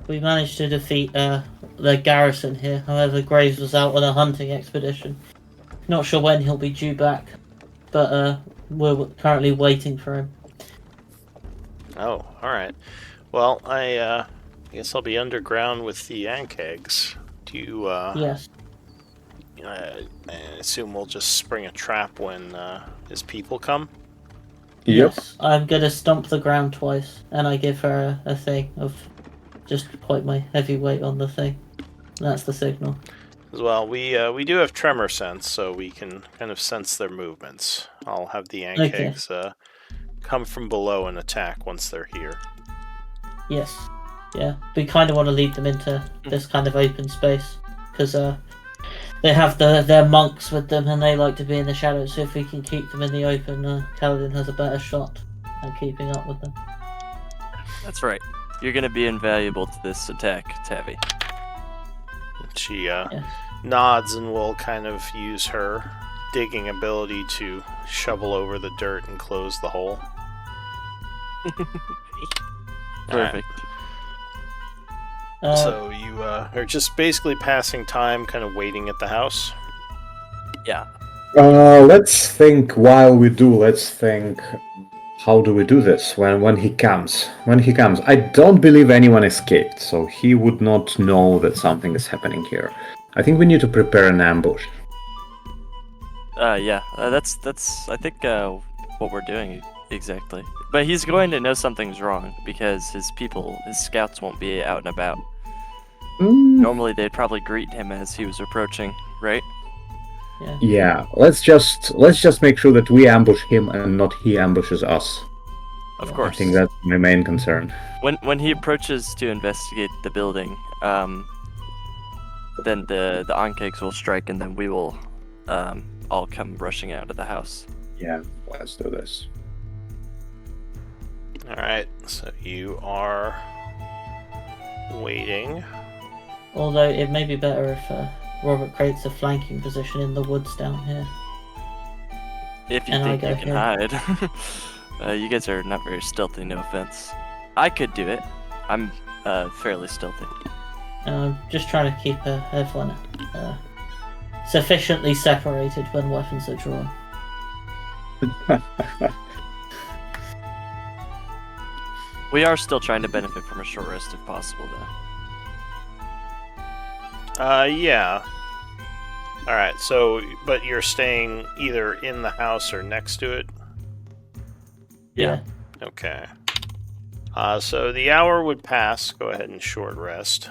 We managed to defeat the garrison here. However, Graves was out on a hunting expedition. Not sure when he'll be due back, but we're currently waiting for him. Oh, alright. Well, I guess I'll be underground with the Ankhegs. Do you, Yes. I assume we'll just spring a trap when his people come? Yep. Yes. I'm gonna stomp the ground twice, and I give her a thing of just quite my heavy weight on the thing. That's the signal. As well, we do have tremor sense, so we can kind of sense their movements. I'll have the Ankhegs come from below and attack once they're here. Yes. Yeah. We kind of want to lead them into this kind of open space because they have their monks with them, and they like to be in the shadows. So if we can keep them in the open, Kaladin has a better shot at keeping up with them. That's right. You're gonna be invaluable to this attack, Tavi. She nods and will kind of use her digging ability to shovel over the dirt and close the hole. Perfect. So you are just basically passing time, kind of waiting at the house. Yeah. Let's think while we do. Let's think. How do we do this when he comes? When he comes, I don't believe anyone escaped, so he would not know that something is happening here. I think we need to prepare an ambush. Yeah. That's I think what we're doing exactly. But he's going to know something's wrong because his scouts won't be out and about. Normally they'd probably greet him as he was approaching, right? Yeah. Let's just make sure that we ambush him and not he ambushes us. Of course. I think that's my main concern. When he approaches to investigate the building, then the Ankegs will strike, and then we will all come rushing out of the house. Yeah, let's do this. Alright, so you are waiting. Although it may be better if Robert creates a flanking position in the woods down here. If you And think I you go can hide. You guys are not very stealthy, no offense. I could do it. I'm fairly stealthy. I'm just trying to keep everyone sufficiently separated when weapons are drawn. We are still trying to benefit from a short rest if possible, though. Yeah. Alright, so, but you're staying either in the house or next to it? Yeah. Okay. So the hour would pass. Go ahead and short rest.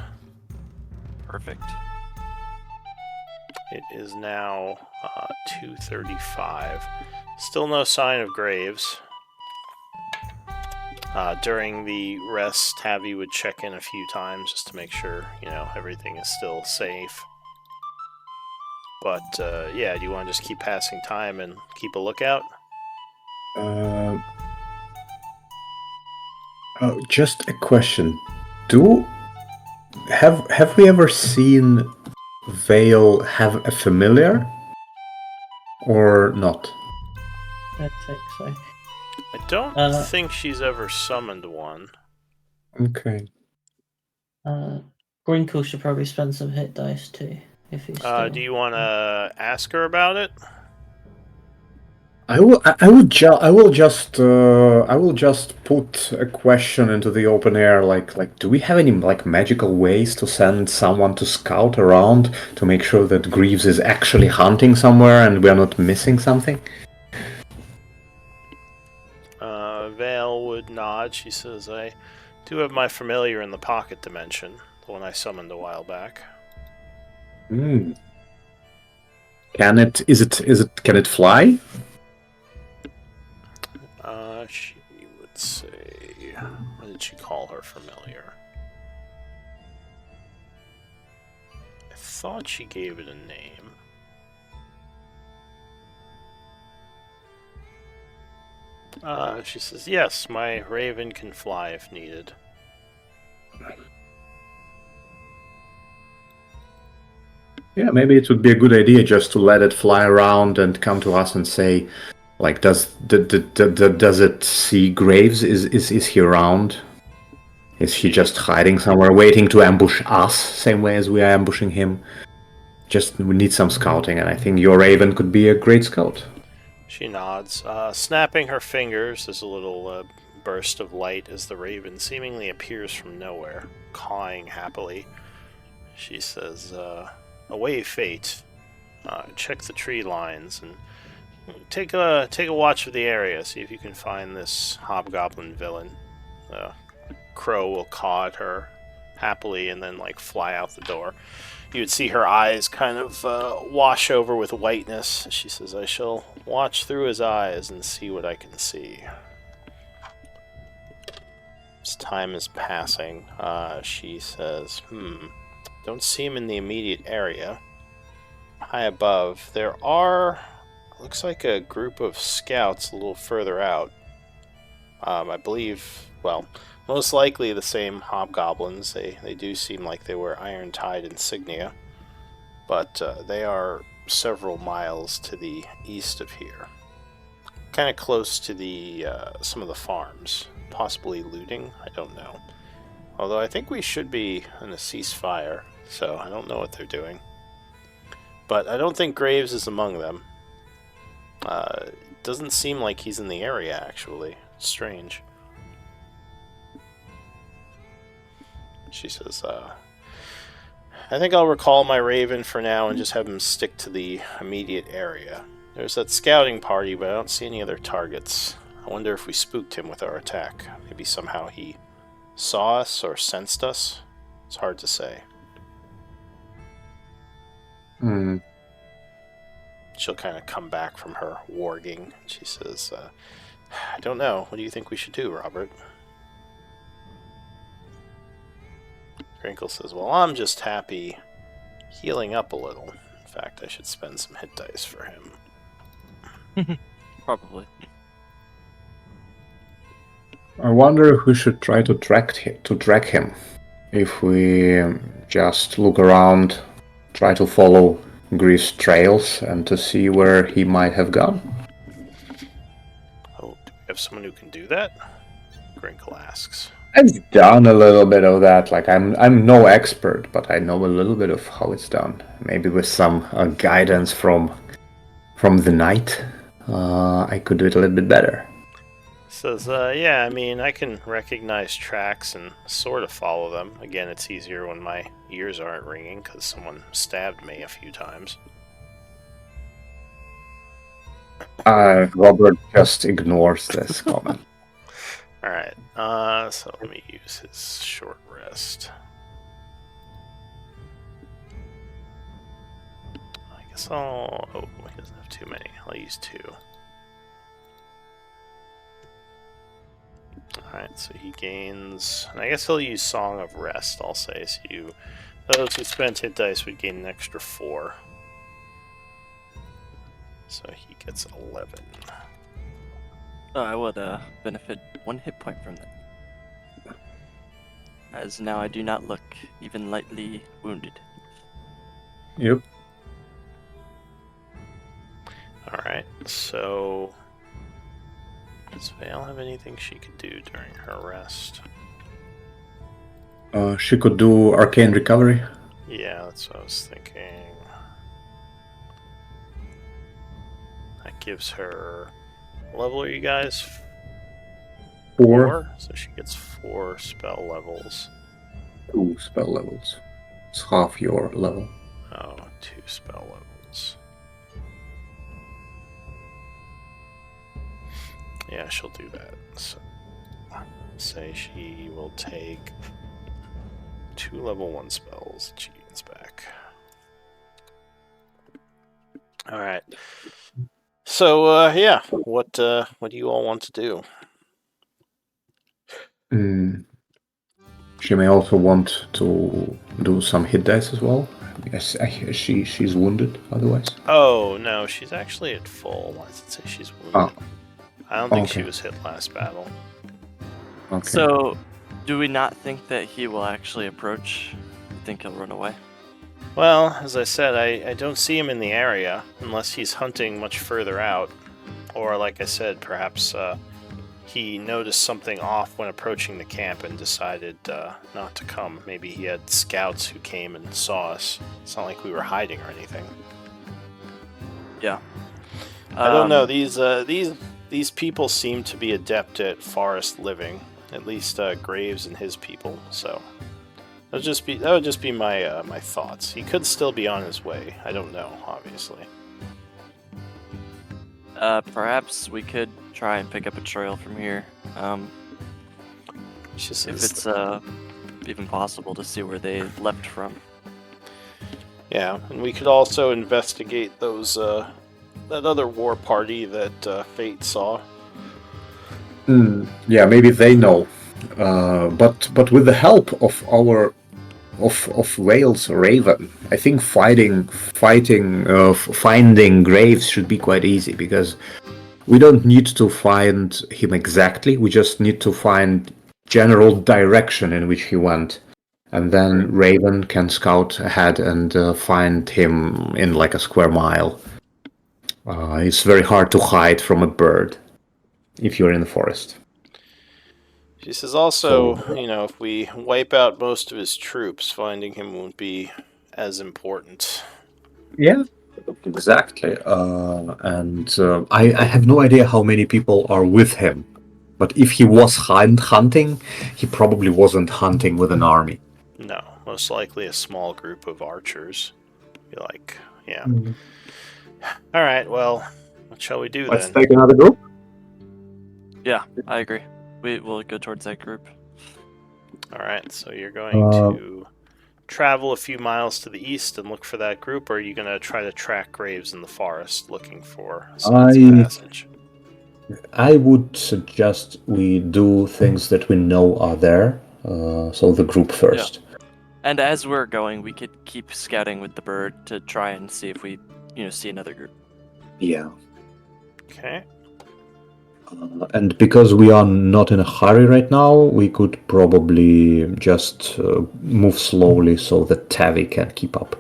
Perfect. It is now 2:35. Still no sign of Graves. During the rest, Tabby would check in a few times just to make sure, everything is still safe. But, yeah, do you want to just keep passing time and keep a lookout? Just a question. Have we ever seen Vale have a familiar? Or not? I think so. I don't think she's ever summoned one. Okay. Grinkle should probably spend some hit dice too, if he's still... Do you want to ask her about it? I will just put a question into the open air, like, do we have any magical ways to send someone to scout around to make sure that Greaves is actually hunting somewhere and we are not missing something? Vale would nod. She says, I do have my familiar in the pocket dimension, the one I summoned a while back. Can it fly? She would say, what did she call her familiar? I thought she gave it a name. She says, yes, my raven can fly if needed. Yeah, maybe it would be a good idea just to let it fly around and come to us and say, like, does it see Graves? Is he around? Is he just hiding somewhere, waiting to ambush us, same way as we are ambushing him? Just, we need some scouting, and I think your raven could be a great scout. She nods, snapping her fingers as a little burst of light as the raven seemingly appears from nowhere, cawing happily. She says, away, fate. Check the tree lines and take a watch of the area. See if you can find this hobgoblin villain. Crow will caw at her happily and then fly out the door. You would see her eyes kind of wash over with whiteness. She says, I shall watch through his eyes and see what I can see. As time is passing, she says, don't see him in the immediate area. High above, there are, looks like a group of scouts a little further out. I believe, most likely the same hobgoblins. They do seem like they wear iron-tide insignia, but they are several miles to the east of here. Kind of close to the some of the farms. Possibly looting, I don't know. Although I think we should be in a ceasefire, so I don't know what they're doing. But I don't think Graves is among them. Doesn't seem like he's in the area, actually. Strange. She says, I think I'll recall my raven for now and just have him stick to the immediate area. There's that scouting party, but I don't see any other targets. I wonder if we spooked him with our attack. Maybe somehow he saw us or sensed us. It's hard to say. She'll kind of come back from her warging. She says, I don't know. What do you think we should do, Robert? Crinkle says, well, I'm just happy healing up a little. In fact, I should spend some hit dice for him. Probably. I wonder if we should try to track him. If we just look around, try to follow Greaves' trails and to see where he might have gone. Oh, do we have someone who can do that? Crinkle asks. I've done a little bit of that. I'm no expert, but I know a little bit of how it's done. Maybe with some guidance from the knight, I could do it a little bit better. Says, yeah, I mean, I can recognize tracks and sort of follow them. Again, it's easier when my ears aren't ringing because someone stabbed me a few times. Robert just ignores this comment. Alright, so let me use his short rest. I guess I'll... Oh, he doesn't have too many. I'll use 2. Alright, so he gains... And I guess he'll use Song of Rest, I'll say. So those who spent hit dice would gain an extra 4. So he gets 11. I would benefit 1 hit point from that. As now I do not look even lightly wounded. Yep. Alright, so... Does Vale have anything she could do during her rest? She could do Arcane Recovery. Yeah, that's what I was thinking. That gives her... What level are you guys? 4. So she gets 4 spell levels. 2 spell levels. It's half your level. Oh, 2 spell levels. Yeah, she'll do that. So, say she will take 2 level 1 spells that she gets back. Alright. So, yeah, what do you all want to do? She may also want to do some hit dice as well. Yes, she's wounded otherwise. Oh, no, she's actually at full. Why does it say she's wounded? I don't think she was hit last battle. Okay. So, do we not think that he will actually approach? I think he'll run away. Well, as I said, I don't see him in the area unless he's hunting much further out. Or, like I said, perhaps he noticed something off when approaching the camp and decided not to come. Maybe he had scouts who came and saw us. It's not like we were hiding or anything. Yeah. I don't know. These people seem to be adept at forest living. At least Graves and his people. So that would just be my my thoughts. He could still be on his way. I don't know, obviously. Perhaps we could try and pick up a trail from here. If it's even possible to see where they left from. Yeah, and we could also investigate those that other war party that Fate saw. Yeah, maybe they know. But with the help of of Wales Raven, I think finding Graves should be quite easy, because we don't need to find him exactly. We just need to find general direction in which he went, and then Raven can scout ahead and find him in like a square mile. It's very hard to hide from a bird if you're in the forest. She says also, if we wipe out most of his troops, finding him won't be as important. Yeah, exactly. And I have no idea how many people are with him. But if he was hunting, he probably wasn't hunting with an army. No, most likely a small group of archers. Be like, yeah. All right, well, what shall we do Let's then? take another group. Yeah, I agree. We'll go towards that group. All right, so you're going to travel a few miles to the east and look for that group, or are you going to try to track Graves in the forest looking for signs of passage? I would suggest we do things that we know are there. So the group first. Yeah. And as we're going, we could keep scouting with the bird to try and see if we, see another group. Yeah. Okay. And because we are not in a hurry right now, we could probably just move slowly so that Tavi can keep up.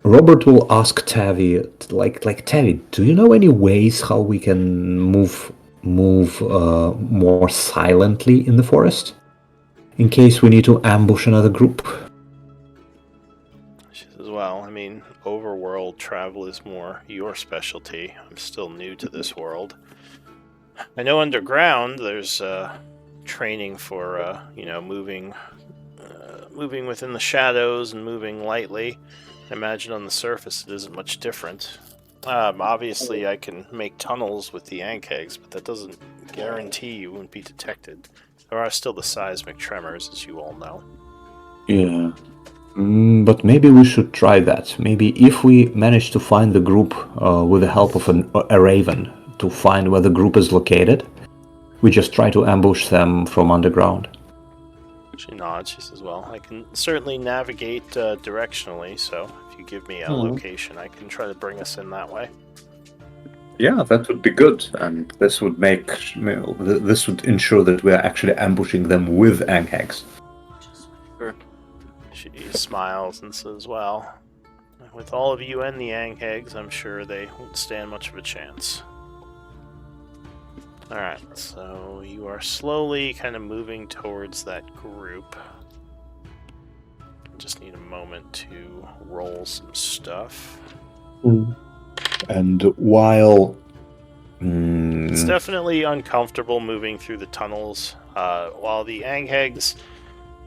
Robert will ask Tavi, like Tavi, do you know any ways how we can move more silently in the forest, in case we need to ambush another group? She says, well, I mean, overworld travel is more your specialty. I'm still new to this world. I know underground there's training for moving within the shadows and moving lightly. I imagine on the surface it isn't much different. Obviously, I can make tunnels with the ankegs, but that doesn't guarantee you won't be detected. There are still the seismic tremors, as you all know. Yeah. But maybe we should try that. Maybe if we manage to find the group with the help of a raven to find where the group is located, we just try to ambush them from underground. She nods. She says, well, I can certainly navigate directionally, so if you give me a location, I can try to bring us in that way. Yeah, that would be good, and this would ensure that we are actually ambushing them with anghags. Sure. She smiles and says, well, with all of you and the anghags, I'm sure they won't stand much of a chance. Alright, so you are slowly kind of moving towards that group. I just need a moment to roll some stuff. And while... It's definitely uncomfortable moving through the tunnels. While the anghags...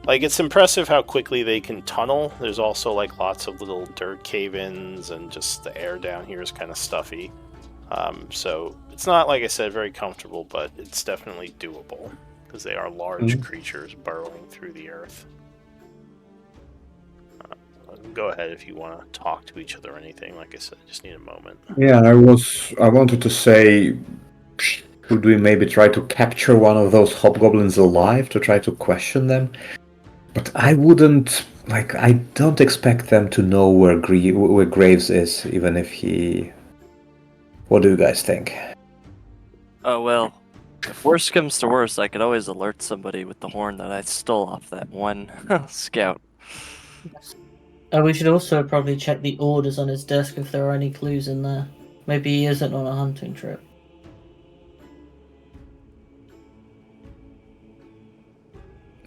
it's impressive how quickly they can tunnel. There's also, lots of little dirt cave-ins, and just the air down here is kind of stuffy. So it's not, like I said, very comfortable, but it's definitely doable, because they are large creatures burrowing through the earth. Go ahead if you want to talk to each other or anything. Like I said, I just need a moment. Yeah, I wanted to say, should we maybe try to capture one of those hobgoblins alive to try to question them? But I wouldn't, I don't expect them to know where Graves is, even if he... What do you guys think? Oh, well, if worst comes to worst, I could always alert somebody with the horn that I stole off that one scout. We should also probably check the orders on his desk if there are any clues in there. Maybe he isn't on a hunting trip.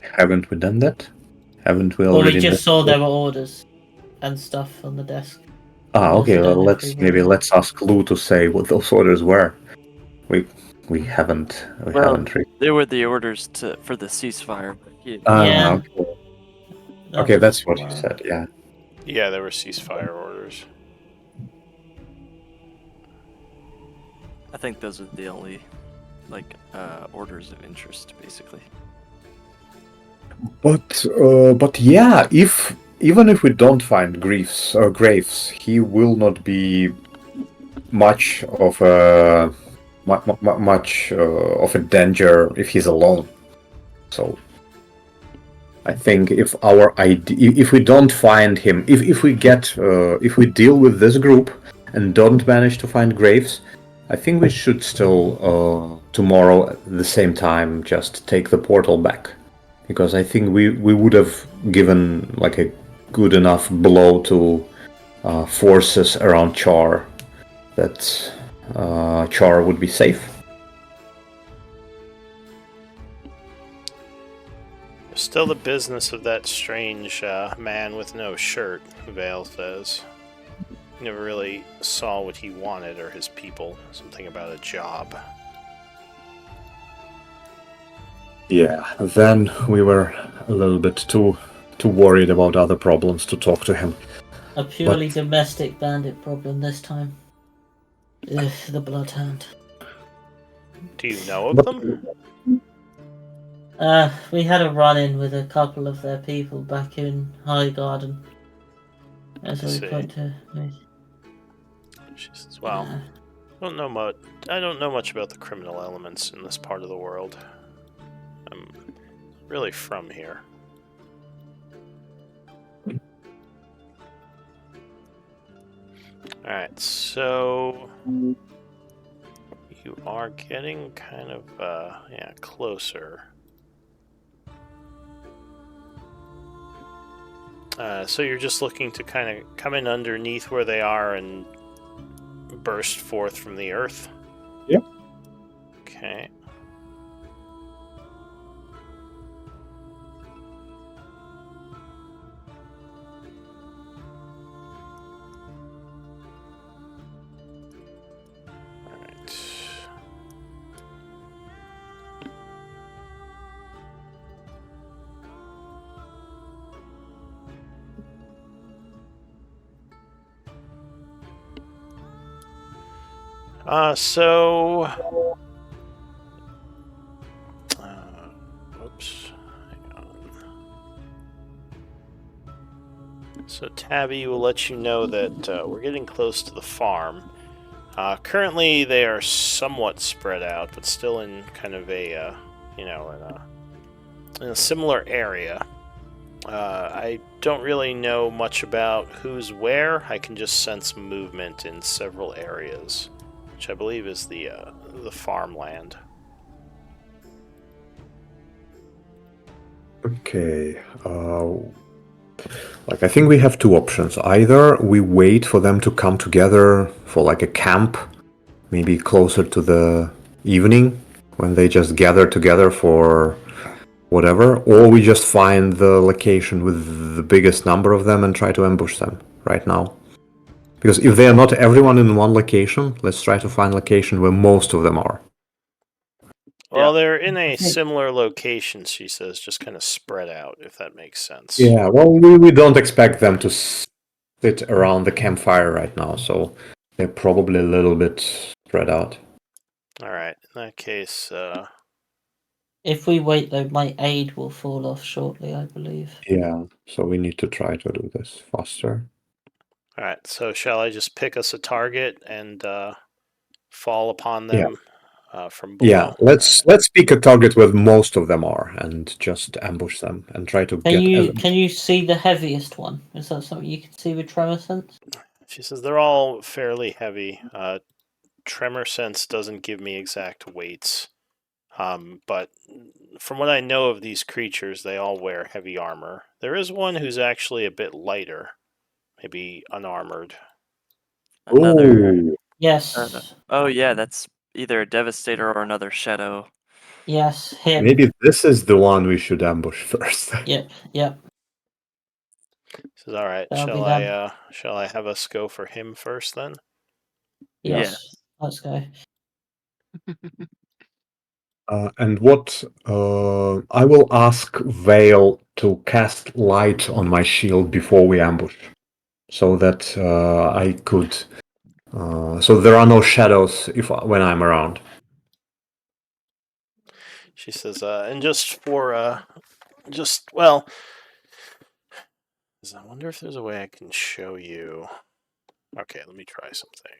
Haven't we done that? Haven't we Well, already... we just saw there were orders and stuff on the desk. Okay, well, let's let's ask Lou to say what those orders were. We haven't really... They were the orders for the ceasefire. Yeah. Okay, that's what you said, yeah. Yeah, there were ceasefire orders. I think those are the only, orders of interest, basically. But yeah, even if we don't find Graves, he will not be much of a danger if he's alone. So I think if we don't find him, if we deal with this group and don't manage to find Graves, I think we should still tomorrow at the same time just take the portal back. Because I think we would have given a good enough blow to forces around Char that Char would be safe. There's still the business of that strange man with no shirt, Vale says. He never really saw what he wanted or his people. Something about a job. Yeah, then we were a little bit too worried about other problems to talk to him. A purely domestic bandit problem this time. Ugh, the Bloodhound. Do you know of them? We had a run-in with a couple of their people back in High Garden. As we point to. She says, well, I don't know much about the criminal elements in this part of the world. I'm really from here. Alright, so you are getting kind of, closer. So you're just looking to kind of come in underneath where they are and burst forth from the earth? Yep. Okay. So. Whoops. Hang on. So Tabby will let you know that we're getting close to the farm. Currently, they are somewhat spread out, but still in kind of a, in a similar area. I don't really know much about who's where. I can just sense movement in several areas, which I believe is the farmland. Okay. I think we have two options. Either we wait for them to come together for like a camp, maybe closer to the evening, when they just gather together for whatever, or we just find the location with the biggest number of them and try to ambush them right now. Because if they are not everyone in one location, let's try to find location where most of them are. Well, they're in a similar location, she says, just kind of spread out, if that makes sense. Yeah, well, we don't expect them to sit around the campfire right now, so they're probably a little bit spread out. Alright, in that case, If we wait, though, my aid will fall off shortly, I believe. Yeah, so we need to try to do this faster. alright, so shall I just pick us a target and fall upon them from below? Yeah, let's pick a target where most of them are and just ambush them and try to Can you see the heaviest one? Is that something you can see with tremor sense? She says they're all fairly heavy. Tremor sense doesn't give me exact weights, but from what I know of these creatures, they all wear heavy armor. There is one who's actually a bit lighter, maybe unarmored. Another. Ooh. Yes. Oh yeah, that's either a Devastator or another Shadow. Yes, him. Maybe this is the one we should ambush first. Yep. Says, all right, shall I have us go for him first then? Yes. Let's go. And what I will ask Vale to cast light on my shield before we ambush, so that I could. So there are no shadows when I'm around. She says, and just for I wonder if there's a way I can show you. Okay, let me try something.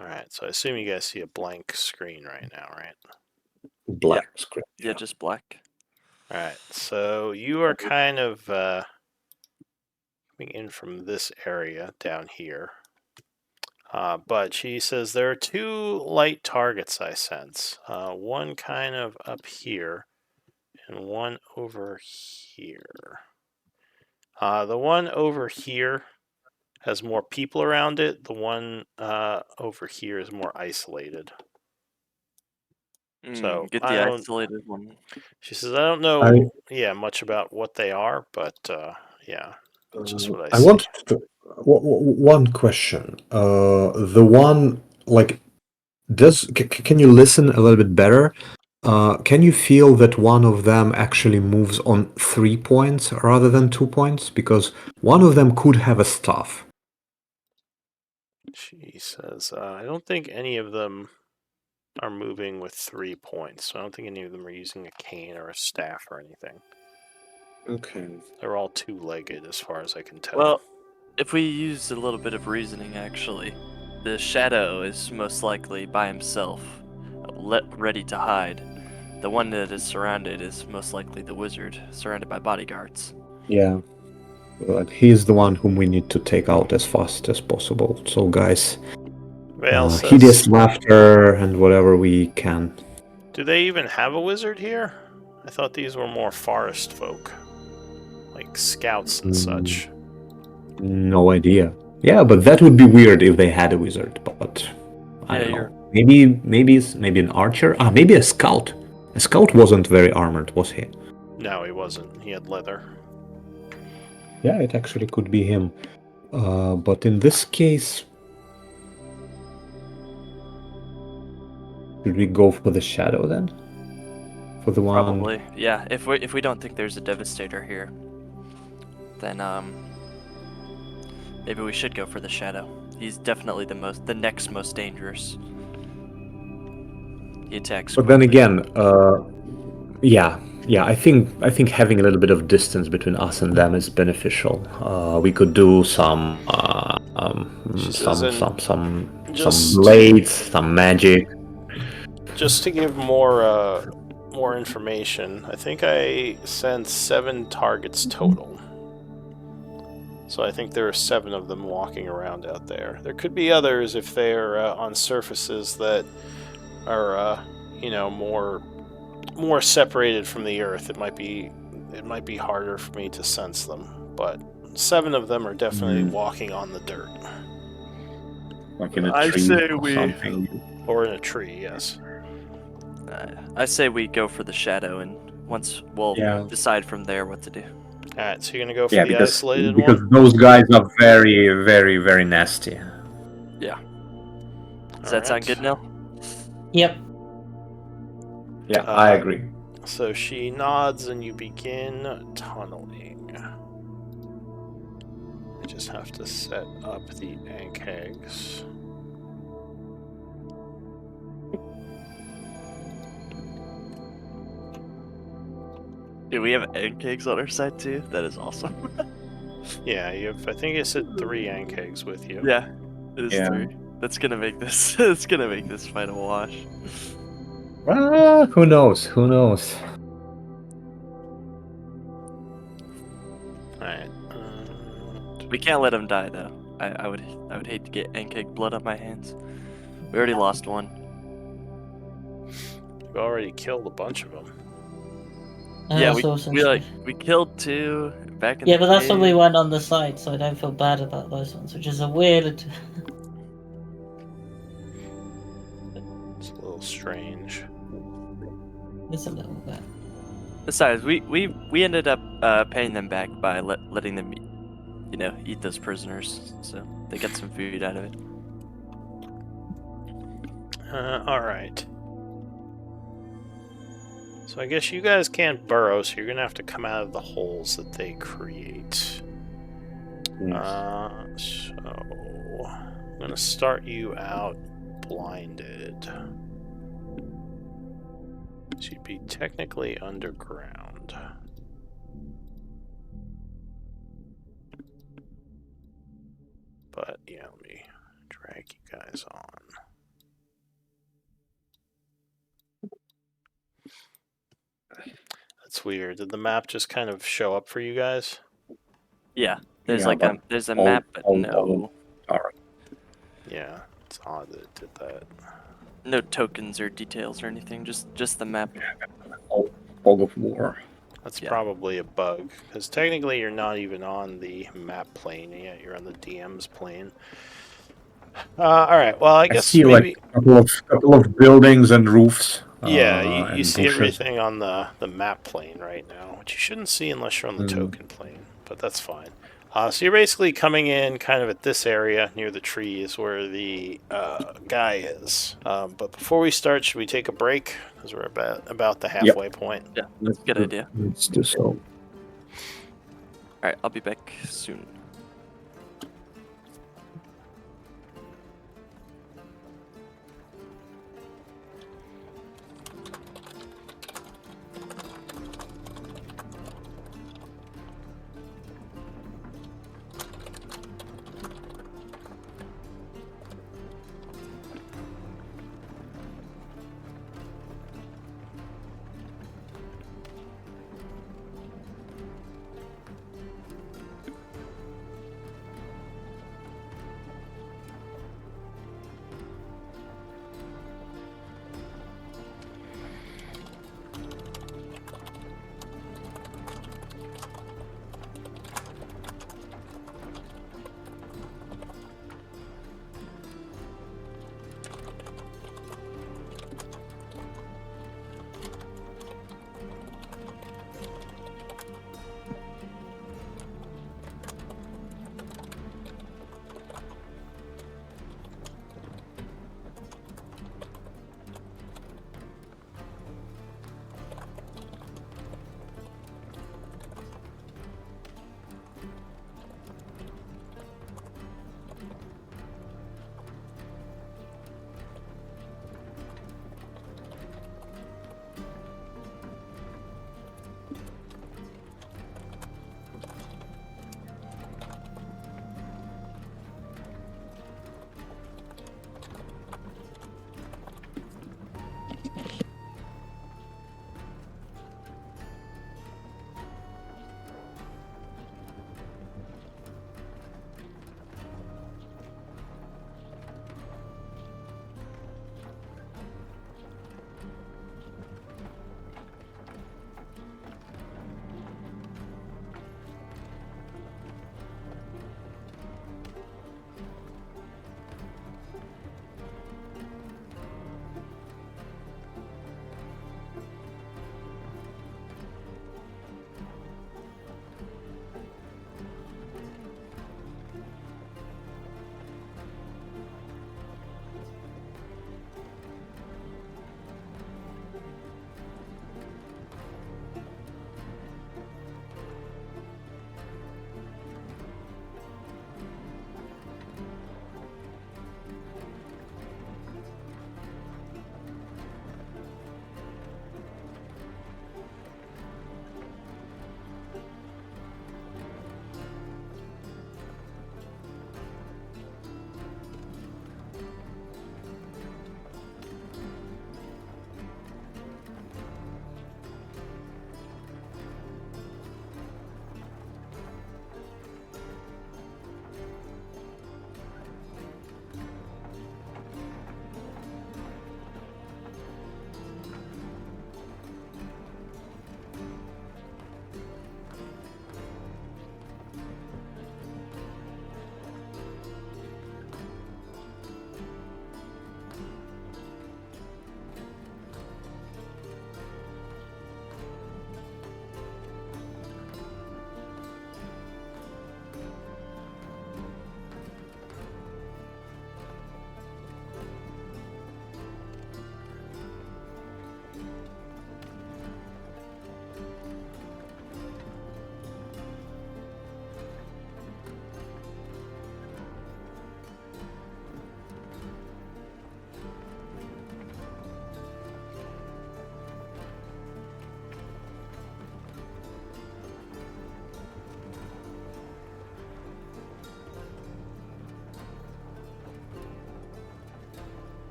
Alright, so I assume you guys see a blank screen right now, right? Black screen. Yeah, just black. Alright, so you are kind of coming in from this area down here. But she says there are two light targets I sense. One kind of up here, and one over here. The one over here has more people around it. The one over here is more isolated. So Get I the don't. isolated one. She says I don't know. Much about what they are, but yeah, that's just what I see. want one question. The one can you listen a little bit better? Can you feel that one of them actually moves on 3 points rather than 2 points? Because one of them could have a staff. She says I don't think any of them are moving with 3 points. So I don't think any of them are using a cane or a staff or anything. Okay. They're all two-legged as far as I can tell. Well, if we use a little bit of reasoning, actually, the Shadow is most likely by himself, ready to hide. The one that is surrounded is most likely the Wizard, surrounded by bodyguards. Yeah. But he's the one whom we need to take out as fast as possible. So, guys, Vale says, hideous laughter and whatever we can. do they even have a wizard here? I thought these were more forest folk, like scouts and such. No idea. Yeah, but that would be weird if they had a wizard. But I don't know. Maybe an archer. Maybe a scout. A scout wasn't very armored, was he? No, he wasn't. He had leather. Yeah, it actually could be him. But in this case, should we go for the shadow then? For the one. Probably, yeah. If we don't think there's a Devastator here. then maybe we should go for the Shadow. He's definitely the next most dangerous. He attacks. But then quickly. again, yeah. I think having a little bit of distance between us and them is beneficial. We could do some She some doesn't- some just blades, some magic. Just to give more information, I think I sent 7 targets total. So I think there are 7 of them walking around out there. There could be others if they're on surfaces that are, more separated from the earth. It might be harder for me to sense them, but 7 of them are definitely walking on the dirt. Like in a I tree say or we- something. Or in a tree, yes. I say we go for the Shadow, and once we'll decide from there what to do. Alright, so you're gonna go for the isolated because one? those guys are very, very, very nasty. Yeah. Does that sound good, Nil? Yep. Yeah, I agree. So she nods and you begin tunneling. I just have to set up the ant kegs. Do we have egg cakes on our side too? That is awesome. Yeah, I think you said 3 ant kegs with you. Yeah, it is Yeah. 3. That's gonna make this. It's gonna make this fight a wash. Who knows? Who knows? Alright. We can't let him die though. I would hate to get egg cake blood on my hands. We already lost one. You've already killed a bunch of them. Yeah, That's also we killed 2 back in. Yeah, the but that's when we cave. went on the side, so I don't feel bad about those ones, which is a weird. It's a little strange. It's a little bit. Besides, we ended up paying them back by letting them, eat those prisoners. So they got some food out of it. Alright. So I guess you guys can't burrow, so you're gonna have to come out of the holes that they create. So I'm gonna start you out blinded. So you'd be technically underground. But yeah, let me drag you guys on. That's weird. Did the map just kind of show up for you guys? Yeah, there's Yeah, there's a all- map, but all- no Alright. Yeah, it's odd that it did that. no tokens or details or anything. Just the map. Fog of War. That's Yeah. probably a bug, because technically you're not even on the map plane yet. You're on the DM's plane. All right. Well, I guess see maybe. like a couple of buildings and roofs. Yeah, and you see bushes. everything on the map plane right now, which you shouldn't see unless you're on the token plane, but that's fine. So you're basically coming in kind of at this area near the trees where the guy is. But before we start, should we take a break? Because we're about the halfway point. Yeah, that's a good idea. Let's do so. All right, I'll be back soon.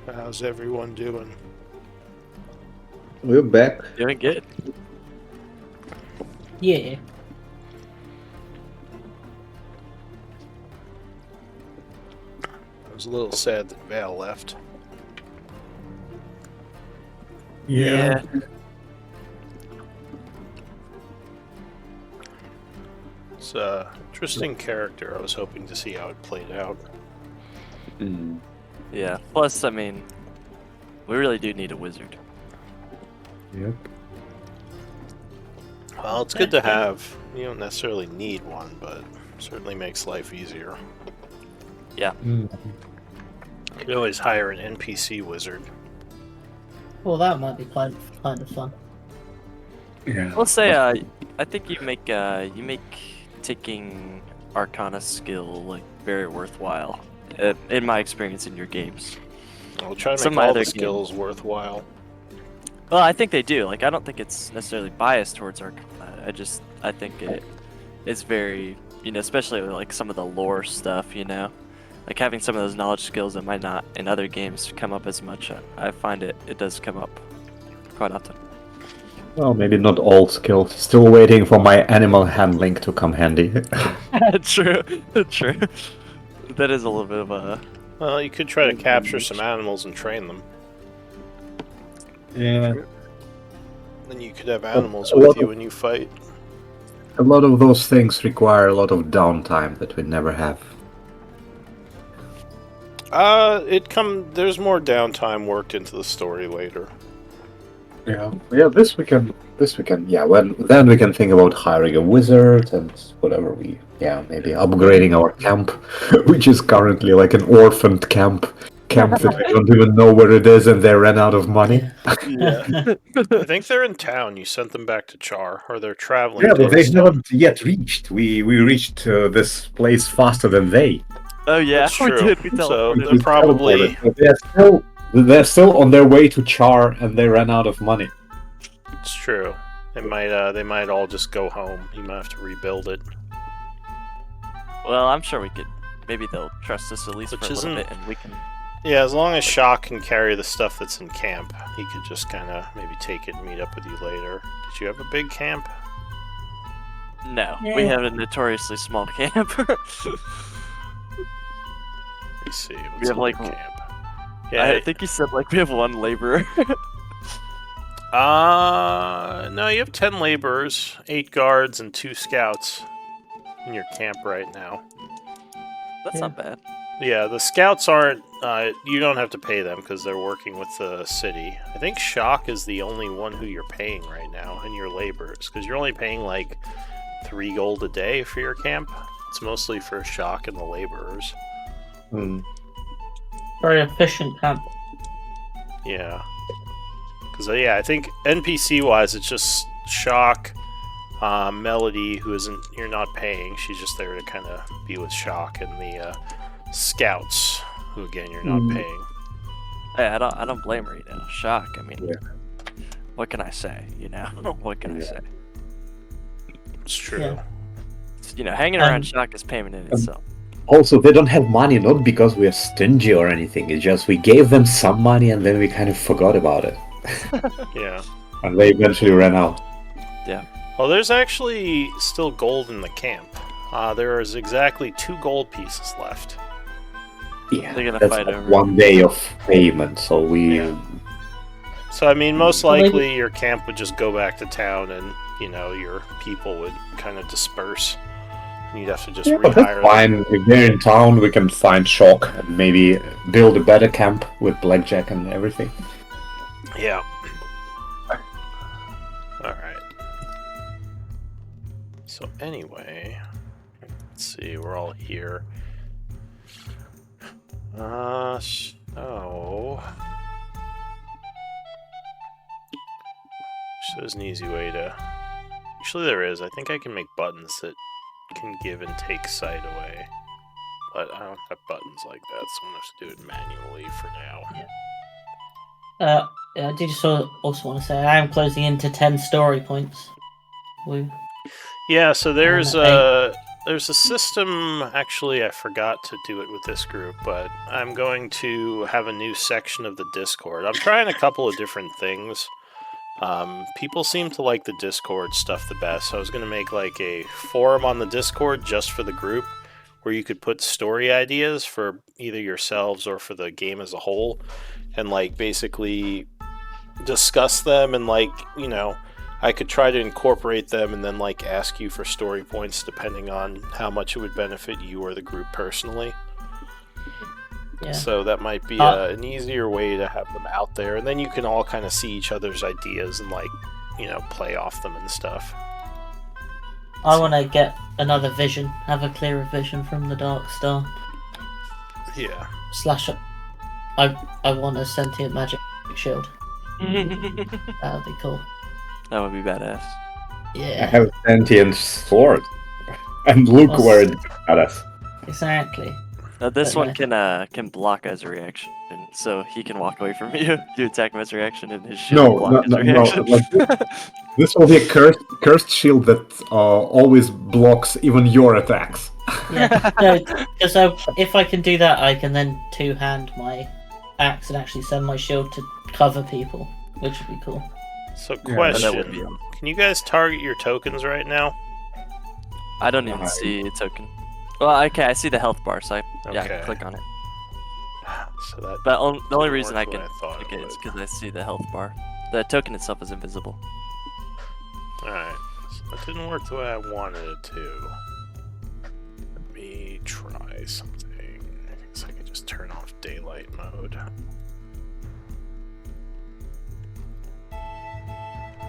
How's everyone doing? We're back. Doing good. Yeah. I was a little sad that Val left. Yeah. It's an interesting character. I was hoping to see how it played out. Mm. Yeah. Plus, I mean, we really do need a wizard. Yep. Well, it's good to have. You don't necessarily need one, but certainly makes life easier. Mm. You can always hire an NPC wizard. Well, that might be kind of fun. Yeah. Let's say, I think you make taking Arcana skill like very worthwhile. In my experience in your games. I'll try to Some make all other the game. skills worthwhile. Well, I think they do. Like, I don't think it's necessarily biased towards Arcana. I think it's very, especially with like some of the lore stuff, like having some of those knowledge skills that might not in other games come up as much. I find it does come up quite often. Well, maybe not all skills. Still waiting for my animal handling to come handy. True. That is a little bit of a. Well, you could try to capture some animals and train them. Yeah. Then you could have animals a with lot you of- when you fight. A lot of those things require a lot of downtime that we never have. There's more downtime worked into the story later. Yeah. This we can. Yeah. Then we can think about hiring a wizard and whatever maybe upgrading our camp, which is currently like an orphaned camp that we don't even know where it is, and they ran out of money. Yeah. I think they're in town. You sent them back to Char, or they're traveling Yeah, to but they Easttown. haven't yet reached. We reached this place faster than they. Oh yeah, That's we true. did. We So teleported. they're probably They're still on their way to Char, and they ran out of money. it's true. They might all just go home. You might have to rebuild it. Well, I'm sure we could. Maybe they'll trust us at least Which for a little isn't- bit, and we can. Yeah, as long as Shock can carry the stuff that's in camp, he could just kind of maybe take it and meet up with you later. Did you have a big camp? No, Yeah. we have a notoriously small camp. Let me see. What's We have, a like, big camp? I Yeah. think you said like we have one laborer. No, you have 10 laborers, 8 guards, and 2 scouts in your camp right now. That's Yeah. not bad. Yeah, the scouts aren't. You don't have to pay them because they're working with the city. I think Shock is the only one who you're paying right now in your laborers because you're only paying like 3 gold a day for your camp. It's mostly for Shock and the laborers. Very efficient camp. Yeah. Because, I think NPC-wise, it's just Shock, Melody, who you're not paying. She's just there to kind of be with Shock, and the scouts, who, again, you're not paying. Hey, I don't blame her. Shock. I mean, Yeah. what can I say? What can I say? It's true. Yeah. Hanging around Shock is payment in itself. Also, they don't have money not because we are stingy or anything. It's just we gave them some money and then we kind of forgot about it, Yeah. and they eventually ran out. Well, there's actually still gold in the camp. There is exactly 2 gold pieces left. Yeah, They're gonna that's fight like over. 1 day of payment, so we. Yeah. So, I mean, most Well, maybe- likely your camp would just go back to town and, your people would kind of disperse. And you'd have to just But that's rehire them. fine. If they're in town, we can find Shock and maybe build a better camp with blackjack and everything. Yeah. Alright. So, anyway, let's see, we're all here. So. There's an easy way to. Actually, there is. I think I can make buttons that can give and take sight away. But I don't have buttons like that, so I'm going to have to do it manually for now. I did just also want to say I am closing into 10 story points. Yeah, so there's Eight. there's a system. Actually, I forgot to do it with this group, but I'm going to have a new section of the Discord. I'm trying a couple of different things. People seem to like the Discord stuff the best, so I was going to make like a forum on the Discord just for the group, where you could put story ideas for either yourselves or for the game as a whole, and like basically discuss them, and like, you know, I could try to incorporate them and then like ask you for story points depending on how much it would benefit you or the group personally. Yeah. So that might be an easier way to have them out there, and then you can all kind of see each other's ideas and like, you know, play off them and stuff. I want to get another vision, have a clearer vision from the Dark Star. Yeah. I want a sentient magic shield. That would be cool. That would be badass. I Yeah, have a sentient sword. And look where it's at us. exactly. This But one can block as a reaction, so he can walk away from you. You attack him as a reaction, and his shield will block as a reaction. Like, this will be a cursed shield that always blocks even your attacks. Yeah, no, because if I can do that, I can then two-hand my axe and actually send my shield to cover people, which would be cool. So Yeah, question, that would be- can you guys target your tokens right now? I don't even see a token. Well, okay, I see the health bar, so I Okay. click on it. So that But the only didn't reason work I the can way I thought click it it is would. because I see the health bar. The token itself is invisible. Alright, so that didn't work the way I wanted it to. Let me try something. I guess I could just turn off daylight mode.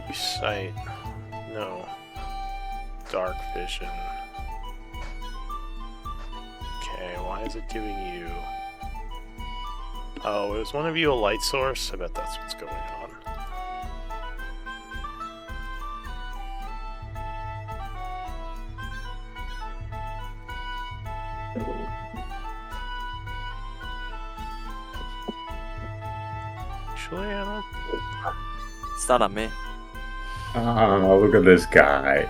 View sight. No. Dark vision. Okay, why is it giving you... Oh, is one of you a light source? I bet that's what's going on. Actually, I don't... It's not on me. Oh, look at this guy.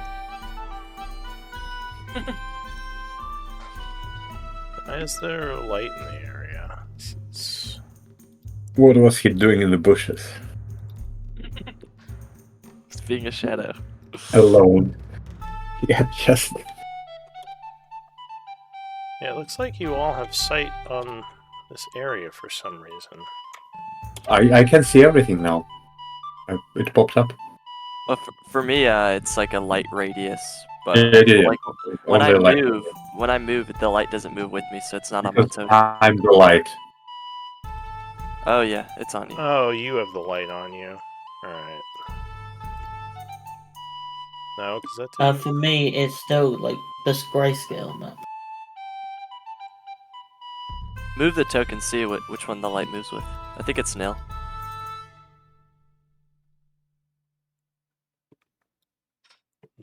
Why is there a light in the area? It's... What was he doing in the bushes? It's being a shadow. Alone. Yeah, just... Yeah, it looks like you all have sight on this area for some reason. I can see everything now. It popped up. Well, for me, it's like a light radius. But Yeah. like when I Only light. move, the light doesn't move with me, so it's not on my Because token. I'm the light. Oh yeah, it's on you. Oh, you have the light on you. Alright. No, because that didn't... For me, it's still like this grayscale map. Move the token, see which one the light moves with. I think it's nil.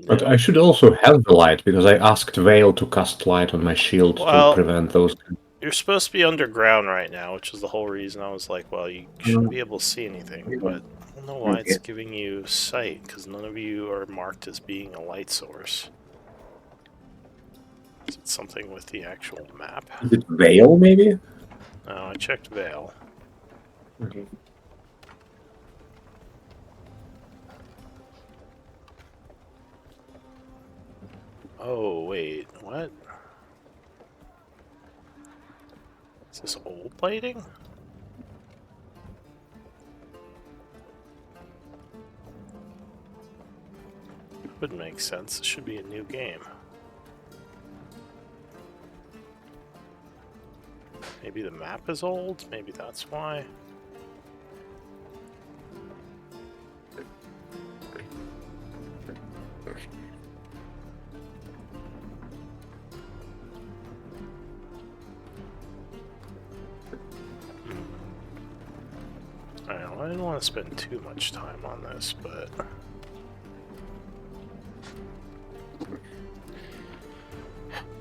But No. I should also have the light, because I asked Vale to cast light on my shield Well- to prevent those. You're supposed to be underground right now, which is the whole reason I was like, well, you shouldn't be able to see anything, but I don't know why it's giving you sight, because none of you are marked as being a light source. Is it something with the actual map? Is it Vale, maybe? No, I checked Vale. Oh, wait, what? Is this old lighting? Would make sense. It should be a new game. Maybe the map is old? Maybe that's why? Alright, well, I didn't want to spend too much time on this, but...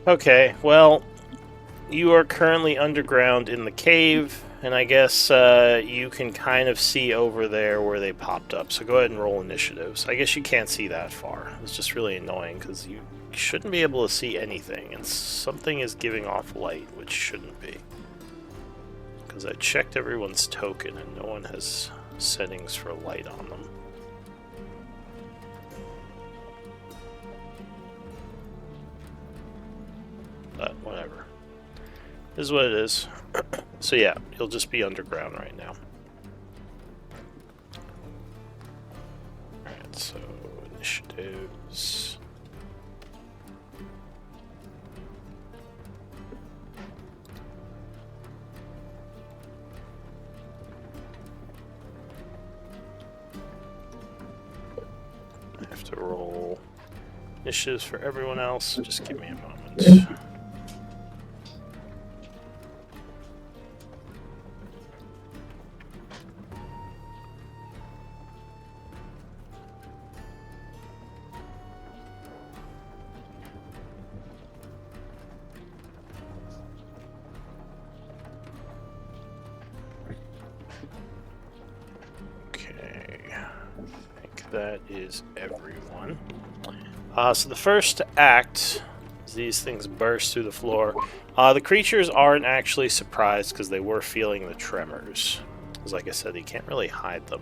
Okay, well, you are currently underground in the cave, and I guess you can kind of see over there where they popped up, so go ahead and roll initiatives. I guess you can't see that far. It's just really annoying, because shouldn't be able to see anything, and something is giving off light, which shouldn't be. Because I checked everyone's token, and no one has settings for light on them. But whatever. This is what it is. So yeah, you'll just be underground right now. Alright, so initiatives. I have to roll initiatives for everyone else. Just give me a moment. That is everyone. So the first act is these things burst through the floor. The creatures aren't actually surprised because they were feeling the tremors. Because like I said, you can't really hide them.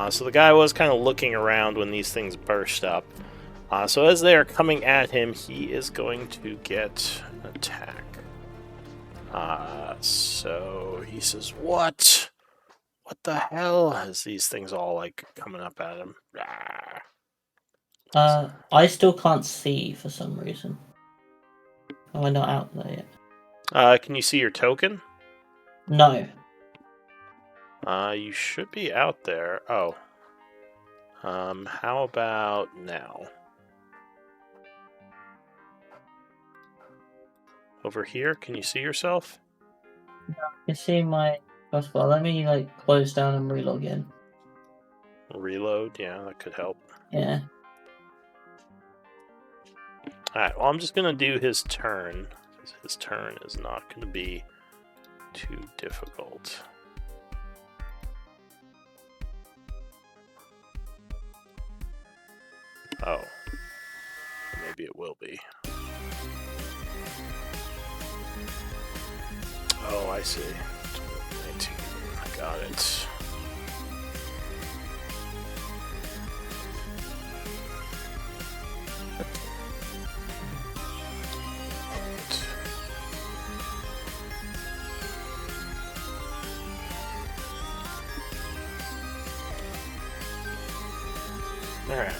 So the guy was kind of looking around when these things burst up. So as they are coming at him, he is going to get an attack. So he says, "What? What the hell?" As these things all like coming up at him. I still can't see for some reason. Am I not out there yet? Can you see your token? No. You should be out there. Oh. How about now? Over here, can you see yourself? I can see my crossbar. Let me like close down and relog in. Reload, yeah, that could help. Yeah. Alright, well, I'm just gonna do his turn. His turn is not gonna be too difficult. Oh. Maybe it will be. Oh, I see. 19. I got it. Alright.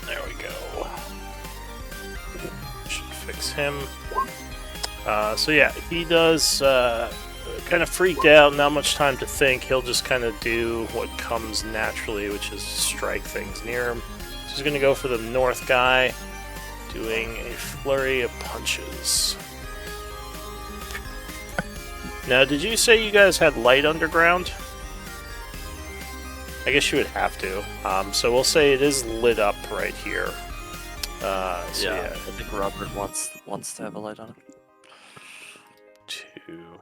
There we go. Should fix him. So yeah, he does kind of freaked out, not much time to think. He'll just kind of do what comes naturally, which is strike things near him. So he's going to go for the north guy, doing a flurry of punches. Now, did you say you guys had light underground? I guess you would have to. So we'll say it is lit up right here. Yeah, I think Robert wants to have a light on him. 2,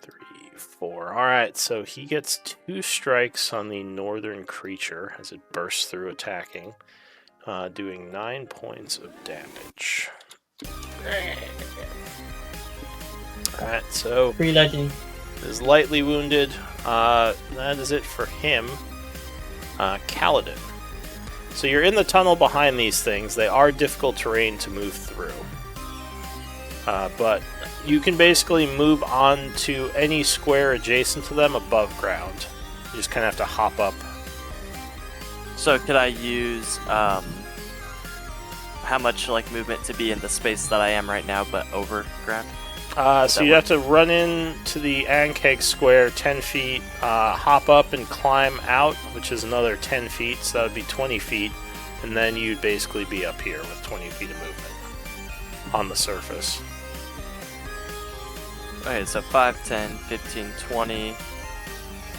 3, 4. Alright, so he gets 2 strikes on the northern creature as it bursts through attacking, doing 9 points of damage. Alright, so Reloading. is lightly wounded. That is it for him. Kaladin. So you're in the tunnel behind these things. They are difficult terrain to move through. But you can basically move on to any square adjacent to them above ground. You just kind of have to hop up. So could I use how much like movement to be in the space that I am right now, but over ground? So you have to run into the Ankeg square 10 feet, hop up and climb out, which is another 10 feet, so that would be 20 feet, and then you'd basically be up here with 20 feet of movement on the surface. Okay, so 5, 10, 15, 20,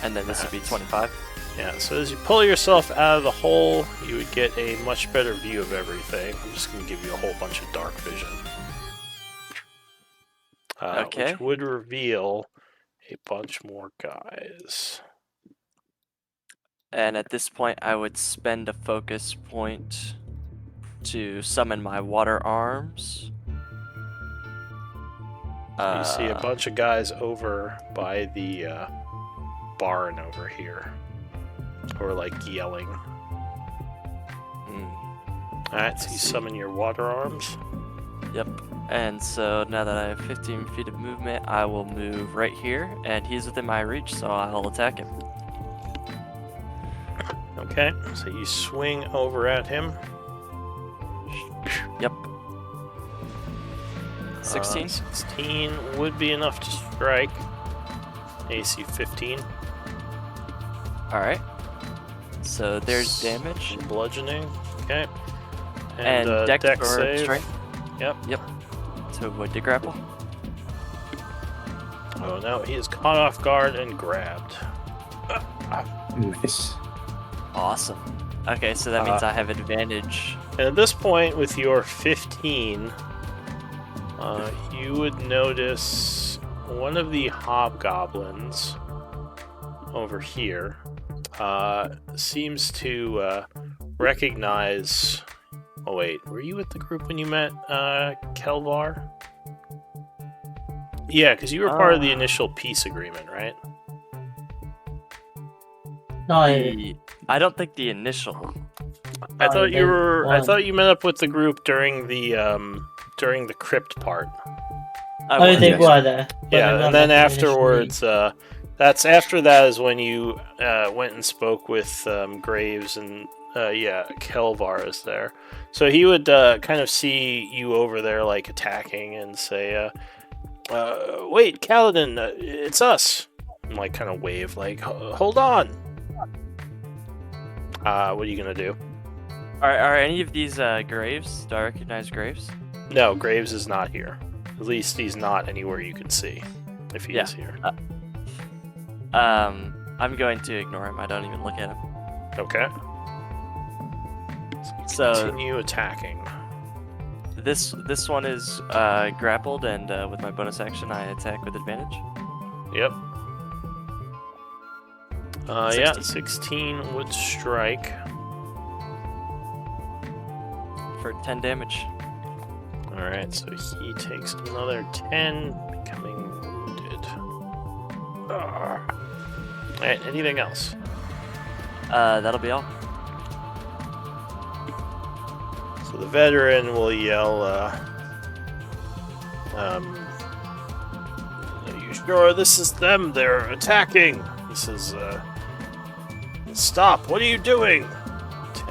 and then this would be 25. Yeah, so as you pull yourself out of the hole, you would get a much better view of everything. I'm just going to give you a whole bunch of dark vision. Okay. Which would reveal a bunch more guys. And at this point, I would spend a focus point to summon my water arms. You see a bunch of guys over by the barn over here, who are like yelling. Alright, so you summon your water arms. Yep. And so now that I have 15 feet of movement, I will move right here, and he's within my reach, so I'll attack him. Okay, so you swing over at him. Yep. 16? 16 would be enough to strike. AC 15. Alright. So there's damage. Bludgeoning. Okay. And dex or save. strength. Yep. Yep. To avoid the grapple. Oh no, he is caught off guard and grabbed. Nice. Awesome. Okay, so that means I have advantage. And at this point, with your 15, you would notice one of the hobgoblins over here seems to recognize... Oh wait, were you with the group when you met Kelvar? Yeah, because you were part of the initial peace agreement, right? No, I don't think the initial. I thought you were. I one. thought you met up with the group during the crypt part. I they was were there. but they Yeah, weren't and then there initially. afterwards, that's after that is when you went and spoke with Graves and Kelvar is there. So he would kind of see you over there like attacking and say, "Wait, Kaladin, it's us," and like kind of wave like, "Hold on." What are you gonna do? Are any of these graves? Do I recognize graves? No, Graves is not here. At least he's not anywhere you can see. If he is here. I'm going to ignore him. I don't even look at him. Okay. So Continue attacking. this one is grappled, and with my bonus action, I attack with advantage. Yep. 16. 16 would strike. For 10 damage. Alright, so he takes another 10, becoming wounded. Alright, anything else? That'll be all. So the veteran will yell, are you sure this is them? They're attacking! He says, stop, what are you doing? 10,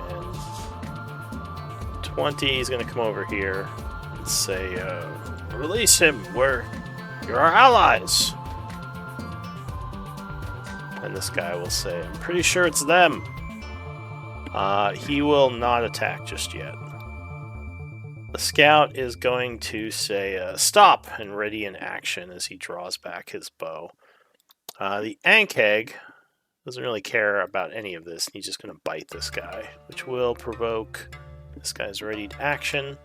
20, he's gonna come over here and say, release him, you're our allies! And this guy will say, I'm pretty sure it's them. He will not attack just yet. The scout is going to say, stop, and ready in action as he draws back his bow. The Ankeg doesn't really care about any of this. He's just going to bite this guy, which will provoke... This guy's ready to action.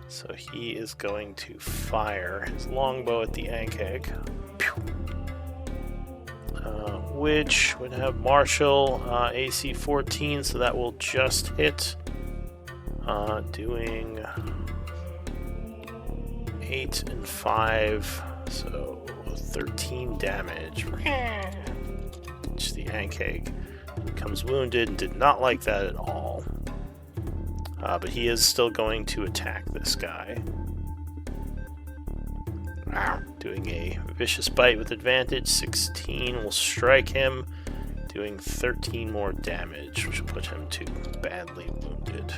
So he is going to fire his longbow at the Ankeg. Which would have Marshall AC 14, so that will just hit. Doing 8 and 5, so 13 damage. Which the Ankeg becomes wounded and did not like that at all. But he is still going to attack this guy. Doing a vicious bite with advantage. 16 will strike him, doing 13 more damage, which will put him to badly wounded.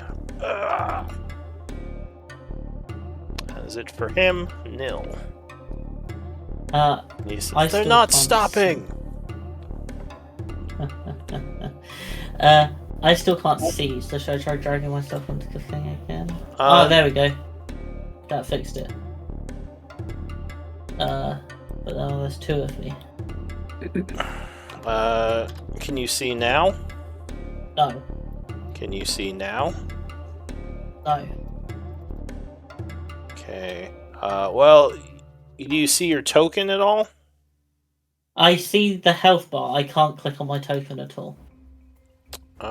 That is it for him. Nil. He says, I they're still not can't stopping! I still can't see, so should I try dragging myself onto the thing again? Uh, Oh, there we go. That fixed it. But now there's two of me. Can you see now? No, Can you see now? no. Okay. Well, do you see your token at all? I see the health bar. I can't click on my token at all. All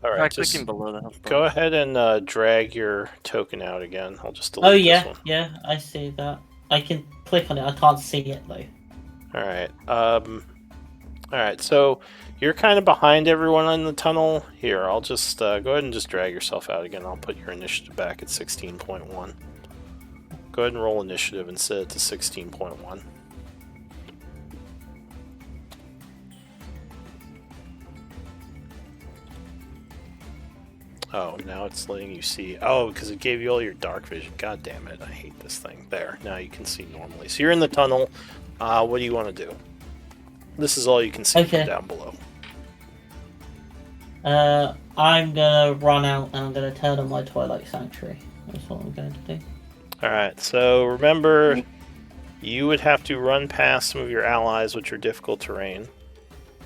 Try right, clicking just below the health bar. go ahead and drag your token out again. I'll just delete Oh this yeah, one. yeah, I see that. I can click on it. I can't see it though. All right. All right. So you're kind of behind everyone in the tunnel. Here, I'll just go ahead and just drag yourself out again. I'll put your initiative back at 16.1. Go ahead and roll initiative and set it to 16.1. Oh, now it's letting you see. Oh, because it gave you all your dark vision. God damn it. I hate this thing. There. Now you can see normally. So you're in the tunnel. What do you want to do? This is all you can see Okay. from down below. I'm gonna run out and I'm gonna turn on my Twilight Sanctuary. That's what I'm going to do. Alright, so remember, you would have to run past some of your allies, which are difficult terrain.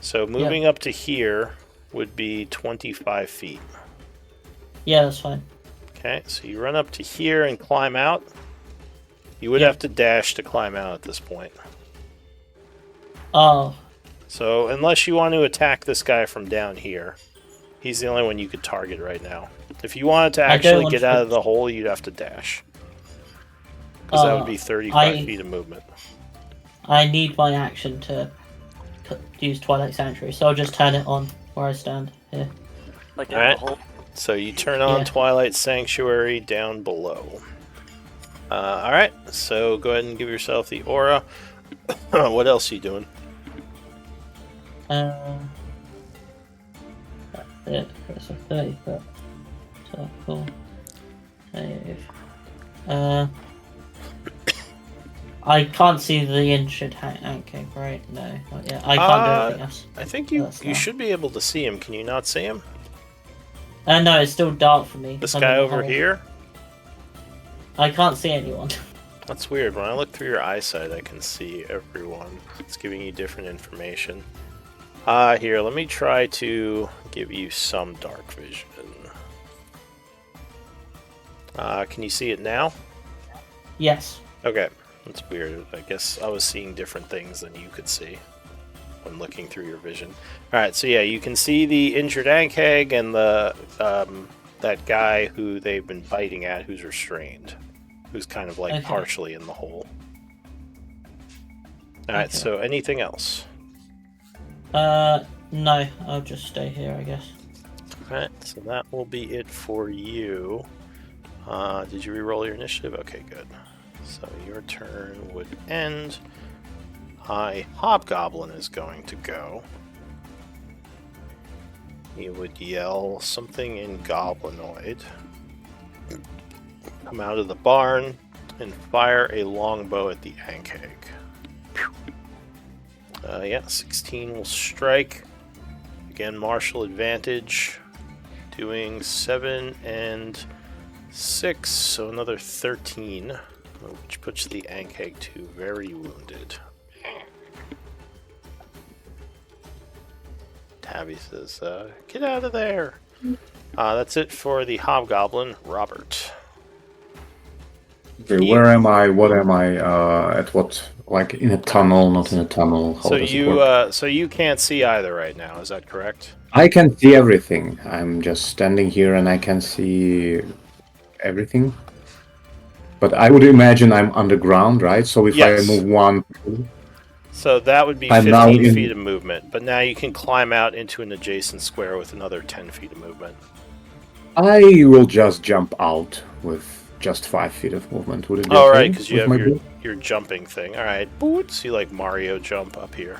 So moving up to here would be 25 feet. Yeah, that's fine. Okay, so you run up to here and climb out. You would Yep. have to dash to climb out at this point. Oh, So unless you want to attack this guy from down here, he's the only one you could target right now. If you wanted to I don't actually want get to- out of the hole, you'd have to dash. Because that would be 35 feet of movement. I need my action to use Twilight Sanctuary, so I'll just turn it on where I stand here. Like in Alright. the hole. So you turn on Yeah. Twilight Sanctuary down below. Alright, so go ahead and give yourself the aura. What else are you doing? That's it. It's a 30 foot. So cool. Save. I can't see the injured anchor, right? No, not yet. I can't do anything else. I think you That's you not- should be able to see him. Can you not see him? No, it's still dark for me. This I'm guy in the over hole. here? I can't see anyone. That's weird. When I look through your eyesight, I can see everyone. It's giving you different information. Here, let me try to give you some dark vision. Can you see it now? Yes. Okay, that's weird. I guess I was seeing different things than you could see when looking through your vision. Alright, so yeah, you can see the injured Ankheg and the that guy who they've been biting at who's restrained. Who's kind of like Okay. partially in the hole. Alright, Okay. so anything else? No, I'll just stay here, I guess. Alright, so that will be it for you. Did you re-roll your initiative? Okay, good. So your turn would end. Hobgoblin is going to go. He would yell something in Goblinoid. Come out of the barn and fire a longbow at the Ankheg. Yeah, 16 will strike. Again, martial advantage. Doing 7 and 6, so another 13, which puts the Ankheg to very wounded. Tabby says, get out of there! That's it for the Hobgoblin. Robert. Okay, where am I? What am I? At what? Like in a tunnel, not in a tunnel? How So does it work? you can't see either right now, is that correct? I can see everything. I'm just standing here and I can see everything. But I would imagine I'm underground, right? So if Yes. I move one, So that would be I'm now 15 in- feet of movement, but now you can climb out into an adjacent square with another 10 feet of movement. I will just jump out with just 5 feet of movement. Would it be Oh, okay right, because you with have my your, boot? your jumping thing. Alright, boots. You like Mario jump up here.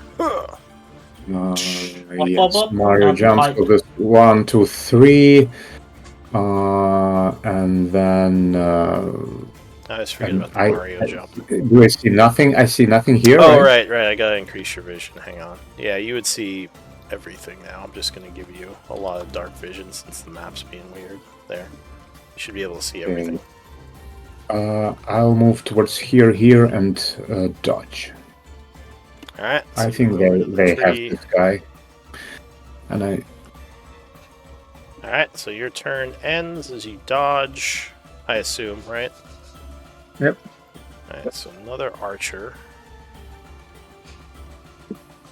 Yes, Bob? Mario I'm jumps hide- for this 1, 2, 3, and then I always forget and about the Mario jump. do I see nothing? I see nothing here. Oh, right? right. I gotta increase your vision. Hang on. Yeah, you would see everything now. I'm just gonna give you a lot of dark vision since the map's being weird. There. You should be able to see everything. I'll move towards here, and dodge. Alright. so I you think move over to the they have tree. this guy, and I. Alright, so your turn ends as you dodge, I assume, right? Yep. Alright, so another archer.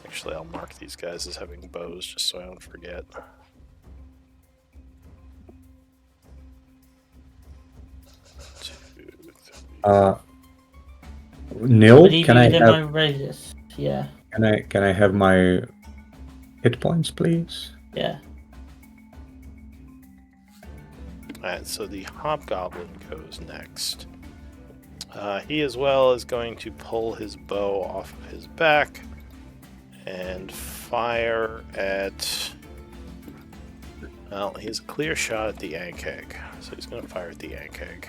Actually, I'll mark these guys as having bows just so I don't forget. Nil, Would he can be I within have my radius? Yeah, can I have my hit points, please? yeah. Alright, so the Hobgoblin goes next. He as well is going to pull his bow off of his back and fire at... Well, he has a clear shot at the Ankeg, so he's going to fire at the Ankeg.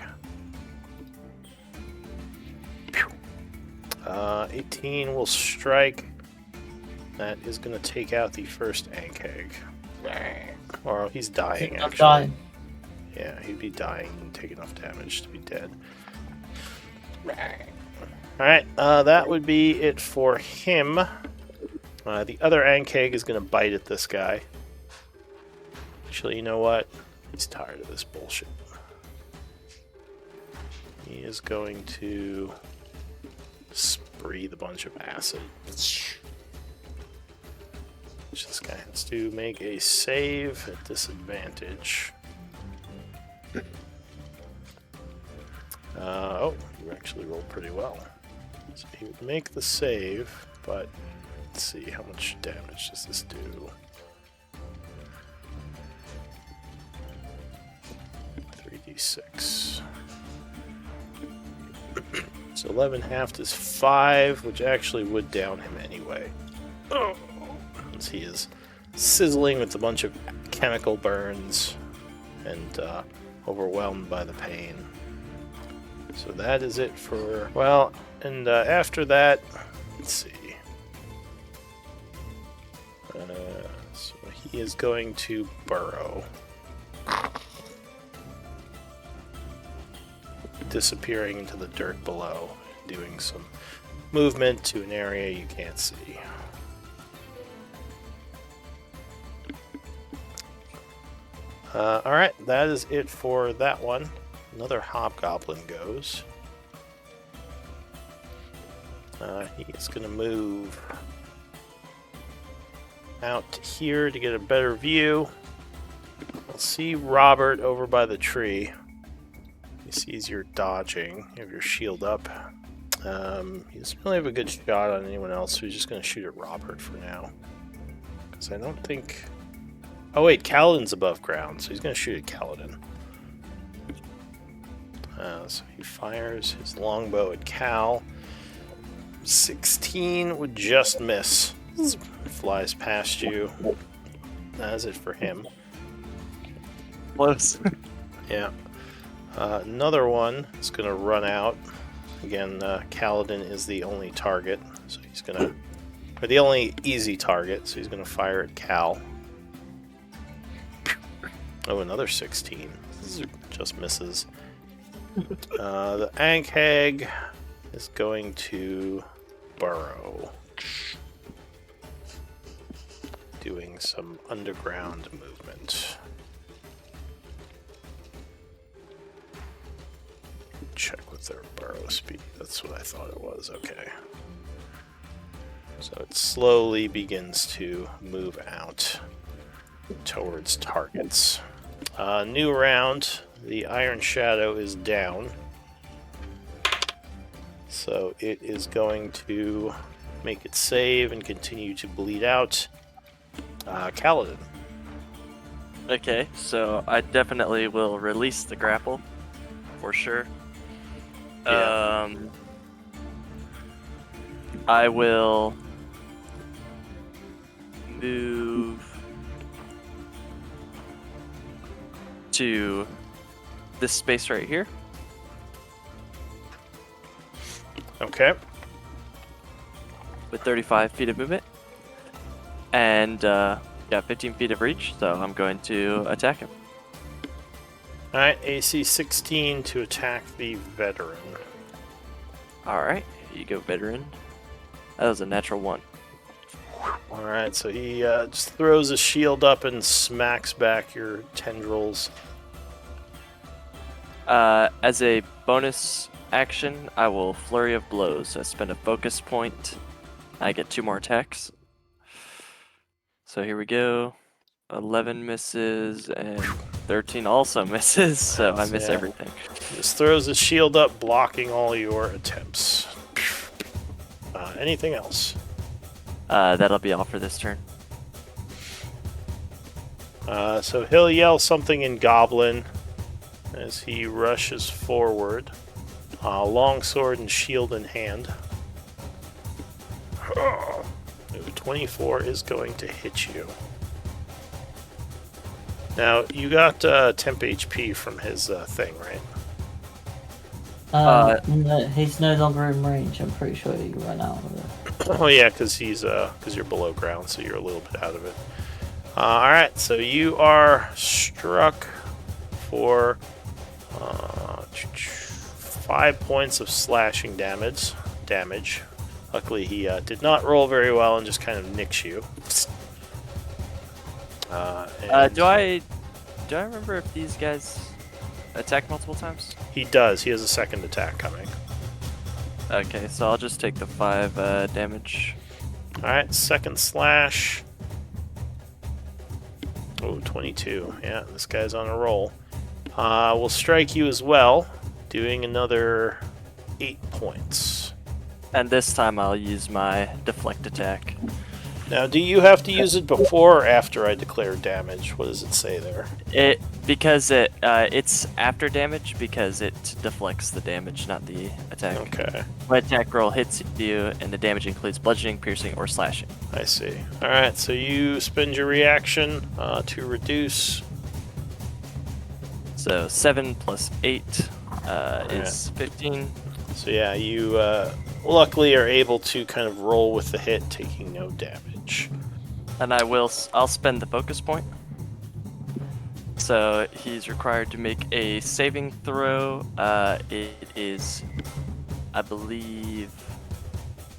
18 will strike. That is going to take out the first Ankeg. Or he's dying, I'm actually. dying. Yeah, he'd be dying and take enough damage to be dead. Alright, that would be it for him. The other Ankeg is going to bite at this guy. Actually, you know what? He's tired of this bullshit. He is going to breathe a bunch of acid. Which this guy has to make a save at disadvantage. Oh, you actually rolled pretty well. So he would make the save, but let's see, how much damage does this do? 3d6. So 11 halved is 5, which actually would down him anyway. Oh, as he is sizzling with a bunch of chemical burns and overwhelmed by the pain. So that is it for... Well, and after that, let's see. So he is going to burrow. Disappearing into the dirt below, doing some movement to an area you can't see. Alright, that is it for that one. Another Hobgoblin goes. He's going to move out here to get a better view. We'll see Robert over by the tree. He sees you're dodging. You have your shield up. He doesn't really have a good shot on anyone else, so he's just going to shoot at Robert for now. Because I don't think... Oh wait, Kaladin's above ground, so he's going to shoot at Kaladin. So he fires his longbow at Cal. 16 would just miss. Flies past you. That is it for him. Close. Yeah. Another one is going to run out. Again, Kaladin is the only target, so he's going to... Or the only easy target, so he's going to fire at Cal. Oh, another 16. This just misses. The Ankeg is going to burrow. Doing some underground movement. Check with their burrow speed. That's what I thought it was. Okay. So it slowly begins to move out towards targets. New round. The Iron Shadow is down. So it is going to make it save and continue to bleed out. Kaladin. Okay, so I definitely will release the grapple, for sure. Yeah. I will move to this space right here. Okay. With 35 feet of movement. And got 15 feet of reach, so I'm going to attack him. Alright, AC 16 to attack the veteran. Alright, here you go, veteran. That was a natural 1. Alright, so he just throws his shield up and smacks back your tendrils. As a bonus action, I will Flurry of Blows. I spend a focus point. I get 2 more attacks. So here we go. 11 misses and 13 also misses, so I miss Yeah. everything. Just throws his shield up, blocking all your attempts. Anything else? That'll be all for this turn. So he'll yell something in Goblin as he rushes forward. Longsword and shield in hand. 24 is going to hit you. Now, you got temp HP from his thing, right? No, he's no longer in range. I'm pretty sure you ran out of it. Oh yeah, because you're below ground, so you're a little bit out of it. All right, so you are struck for 5 points of slashing damage. Luckily, he did not roll very well and just kind of nicks you. Do I remember if these guys attack multiple times? He does. He has a second attack coming. Okay, so I'll just take the 5 damage. Alright, second slash. Oh, 22. Yeah, this guy's on a roll. We'll strike you as well, doing another 8 points. And this time I'll use my deflect attack. Now, do you have to use it before or after I declare damage? What does it say there? It's after damage because it deflects the damage, not the attack. Okay, My attack roll hits you, and the damage includes bludgeoning, piercing, or slashing. I see. Alright, so you spend your reaction to reduce. So 7 plus 8 is 15. So yeah, you luckily are able to kind of roll with the hit, taking no damage. And I'll spend the focus point. So he's required to make a saving throw. It is, I believe,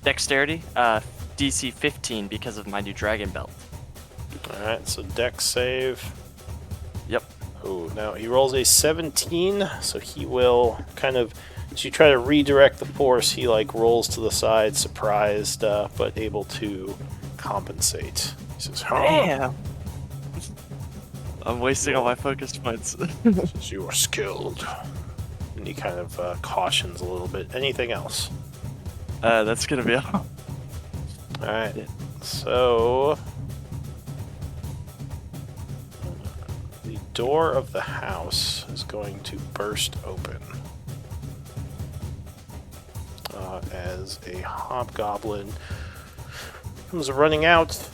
dexterity, DC 15 because of my new dragon belt. Alright, so dex save. Yep. Oh, now he rolls a 17, so he will kind of, as you try to redirect the force, he like rolls to the side, surprised, but able to compensate. He says, Damn! I'm wasting all my focus points. says, you are skilled. And he kind of cautions a little bit. Anything else? That's gonna be all. Alright, Yeah. so the door of the house is going to burst open as a hobgoblin comes running out.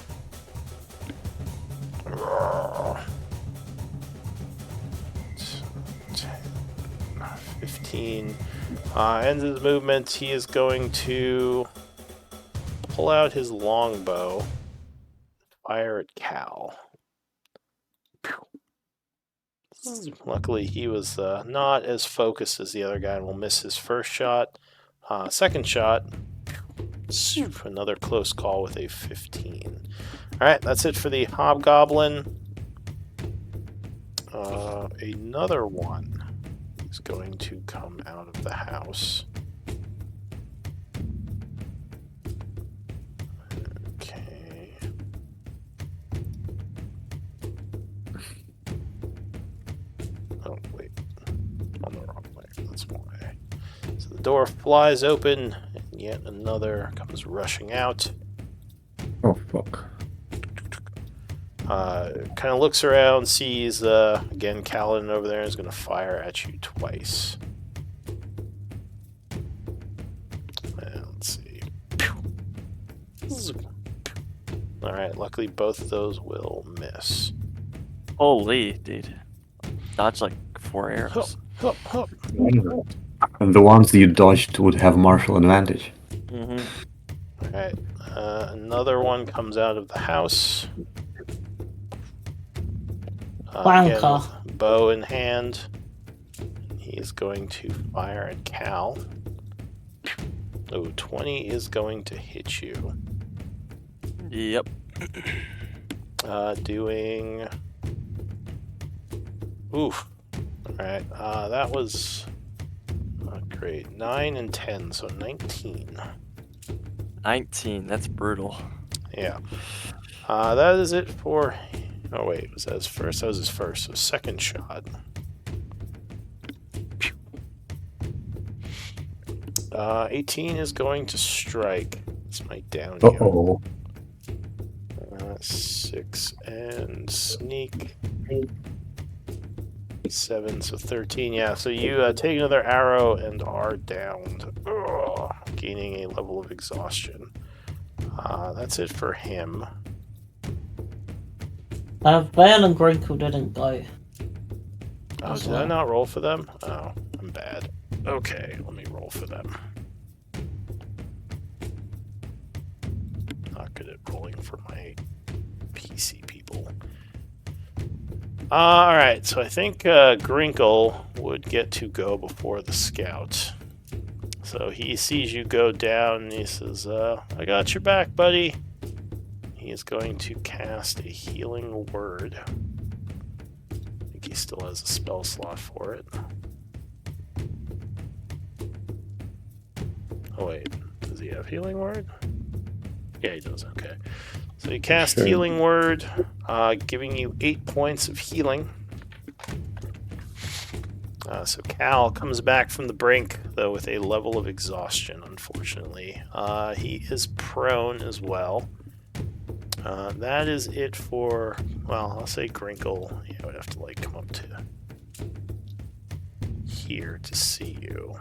15. Ends his movement. He is going to pull out his longbow, fire at Cal. Luckily, he was not as focused as the other guy and will miss his first shot. Second shot, another close call with a 15. Alright, that's it for the hobgoblin. Another one is going to come out of the house. Okay. Oh, wait. On the wrong way. That's why. So the door flies open, and yet another comes rushing out. Oh, fuck. Kind of looks around, sees, again, Kaladin over there, and is going to fire at you twice. And let's see. Alright, luckily both of those will miss. Holy, dude. Dodged like 4 arrows. Hup, hup. And the ones you dodged would have martial advantage. Mm-hmm. Alright, another one comes out of the house. Again, Wanker. with bow in hand. He is going to fire at Cal. Oh, 20 is going to hit you. Yep. Doing... Oof. Alright, that was not great. 9 and 10, so 19. 19, that's brutal. Yeah. That is it for Oh wait, was that his first? That was his first. So second shot. 18 is going to strike. It's my down heal. 6 and sneak. 7, so 13. Yeah, so you take another arrow and are downed, gaining a level of exhaustion. That's it for him. Vale and Grinkle didn't go. Oh, did I not roll for them? Oh, I'm bad. Okay, let me roll for them. Not good at rolling for my PC people. Alright, so I think Grinkle would get to go before the scout. So he sees you go down and he says, I got your back, buddy. He is going to cast a healing word. I think he still has a spell slot for it. Oh wait, does he have healing word? Yeah, he does, okay. So he casts healing word, giving you 8 points of healing. So Cal comes back from the brink, though, with a level of exhaustion, unfortunately. He is prone as well. That is it for, well, I'll say Grinkle. Yeah, I would have to, like, come up to here to see you.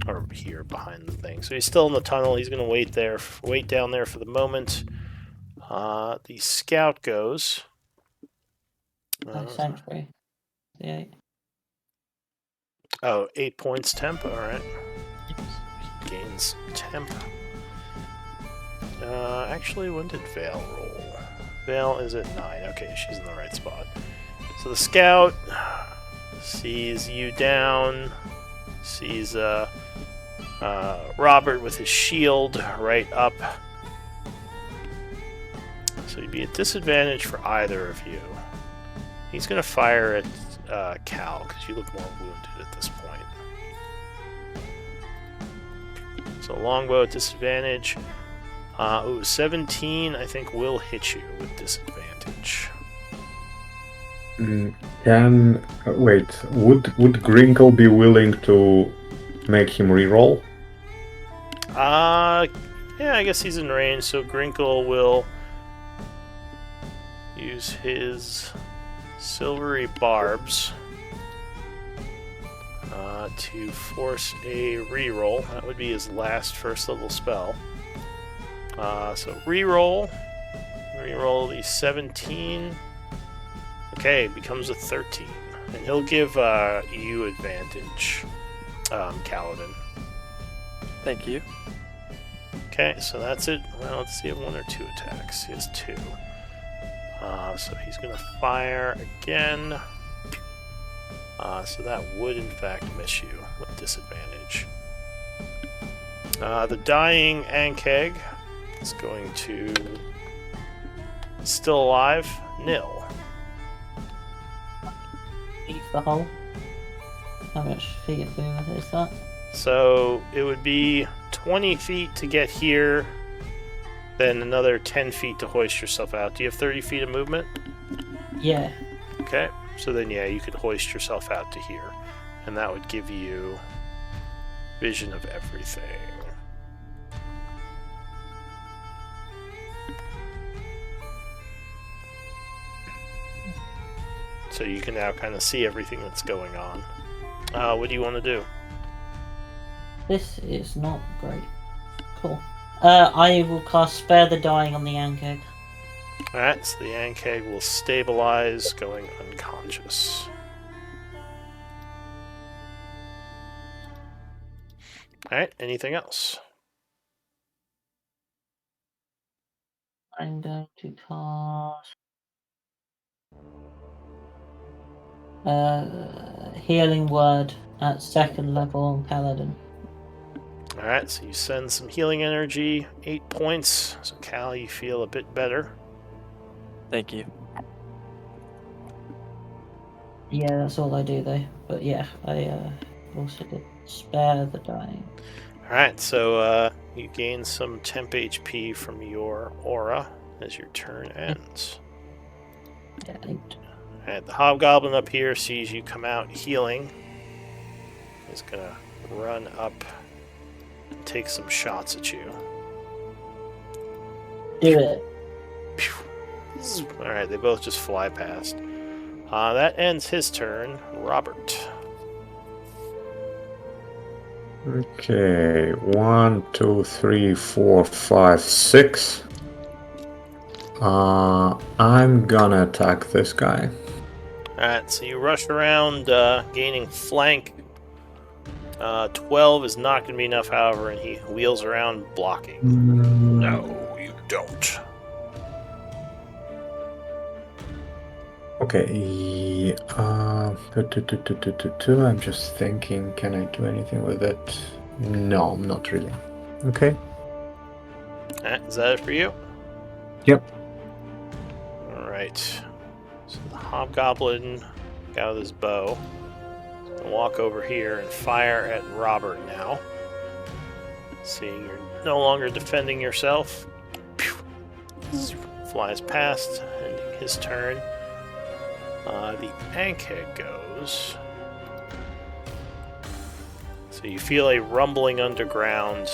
Or here behind the thing. So he's still in the tunnel. He's going to wait down there for the moment. The scout goes. Sanctuary. Yeah. Oh, 8 points temp. All right. Gains temp. Actually, when did Vale roll? Vale is at 9. Okay, she's in the right spot. So the scout sees you down. Sees Robert with his shield right up. So he'd be at disadvantage for either of you. He's going to fire at Cal, because you look more wounded at this point. So longbow at disadvantage. 17, I think, will hit you with disadvantage. Wait, would Grinkle be willing to make him reroll? Yeah, I guess he's in range, so Grinkle will use his silvery barbs to force a reroll. That would be his last first level spell. So reroll the 17. Okay, becomes a 13, and he'll give you advantage, Kaladin. Thank you. Okay, so that's it. Well, let's see if 1 or 2 attacks. He has 2. So he's going to fire again. So that would, in fact, miss you with disadvantage. The dying Ankeg is going to... Still alive? Nil. Eat the hole. How much feet of movement is that? So it would be 20 feet to get here, then another 10 feet to hoist yourself out. Do you have 30 feet of movement? Yeah. Okay, so then yeah, you could hoist yourself out to here, and that would give you vision of everything. So you can now kind of see everything that's going on. What do you want to do? This is not great. Cool. I will cast Spare the Dying on the Ankeg. Alright, so the Ankeg will stabilize, going unconscious. Alright, anything else? I'm going to cast Healing Word at 2nd level on Kaladin. Alright, so you send some healing energy, 8 points. So Cal, you feel a bit better. Thank you. Yeah, that's all I do though. But yeah, I also did Spare the Dying. Alright, so you gain some temp HP from your aura. as your turn ends. Yeah, Alright, the hobgoblin up here sees you come out healing. He's gonna run up and take some shots at you. do it. Alright, they both just fly past. That ends his turn. Robert. Okay, 1, 2, 3, 4, 5, 6. I'm gonna attack this guy. Alright, so you rush around, gaining flank. 12 is not going to be enough, however, and he wheels around blocking. No, you don't. Okay, I'm just thinking, can I do anything with it? No, not really. Okay. Alright, is that it for you? Yep. Alright. So the hobgoblin got with his bow. Gonna walk over here and fire at Robert now. Seeing you're no longer defending yourself. Pew! Flies past, ending his turn. The Ankhead goes. So you feel a rumbling underground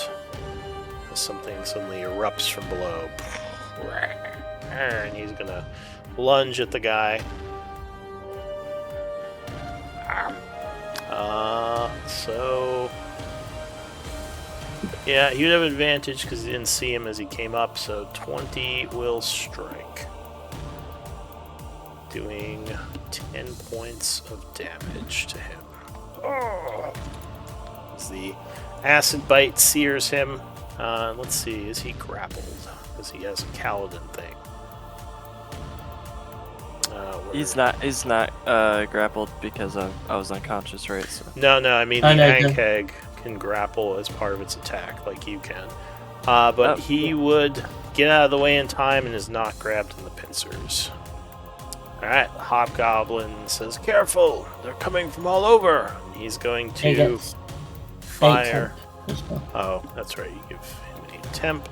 as something suddenly erupts from below. And he's gonna lunge at the guy. So yeah, you'd have advantage because you didn't see him as he came up, so 20 will strike. Doing 10 points of damage to him. Oh. As the acid bite sears him. Let's see, is he grappled? Because he has a Kaladin thing. He's not grappled because I was unconscious, right? So. No, I mean the Ankeg can grapple as part of its attack, like you can. But he would get out of the way in time and is not grabbed in the pincers. Alright, the Hobgoblin says, "Careful! They're coming from all over!" He's going to fire. Oh, that's right, you give him a temp.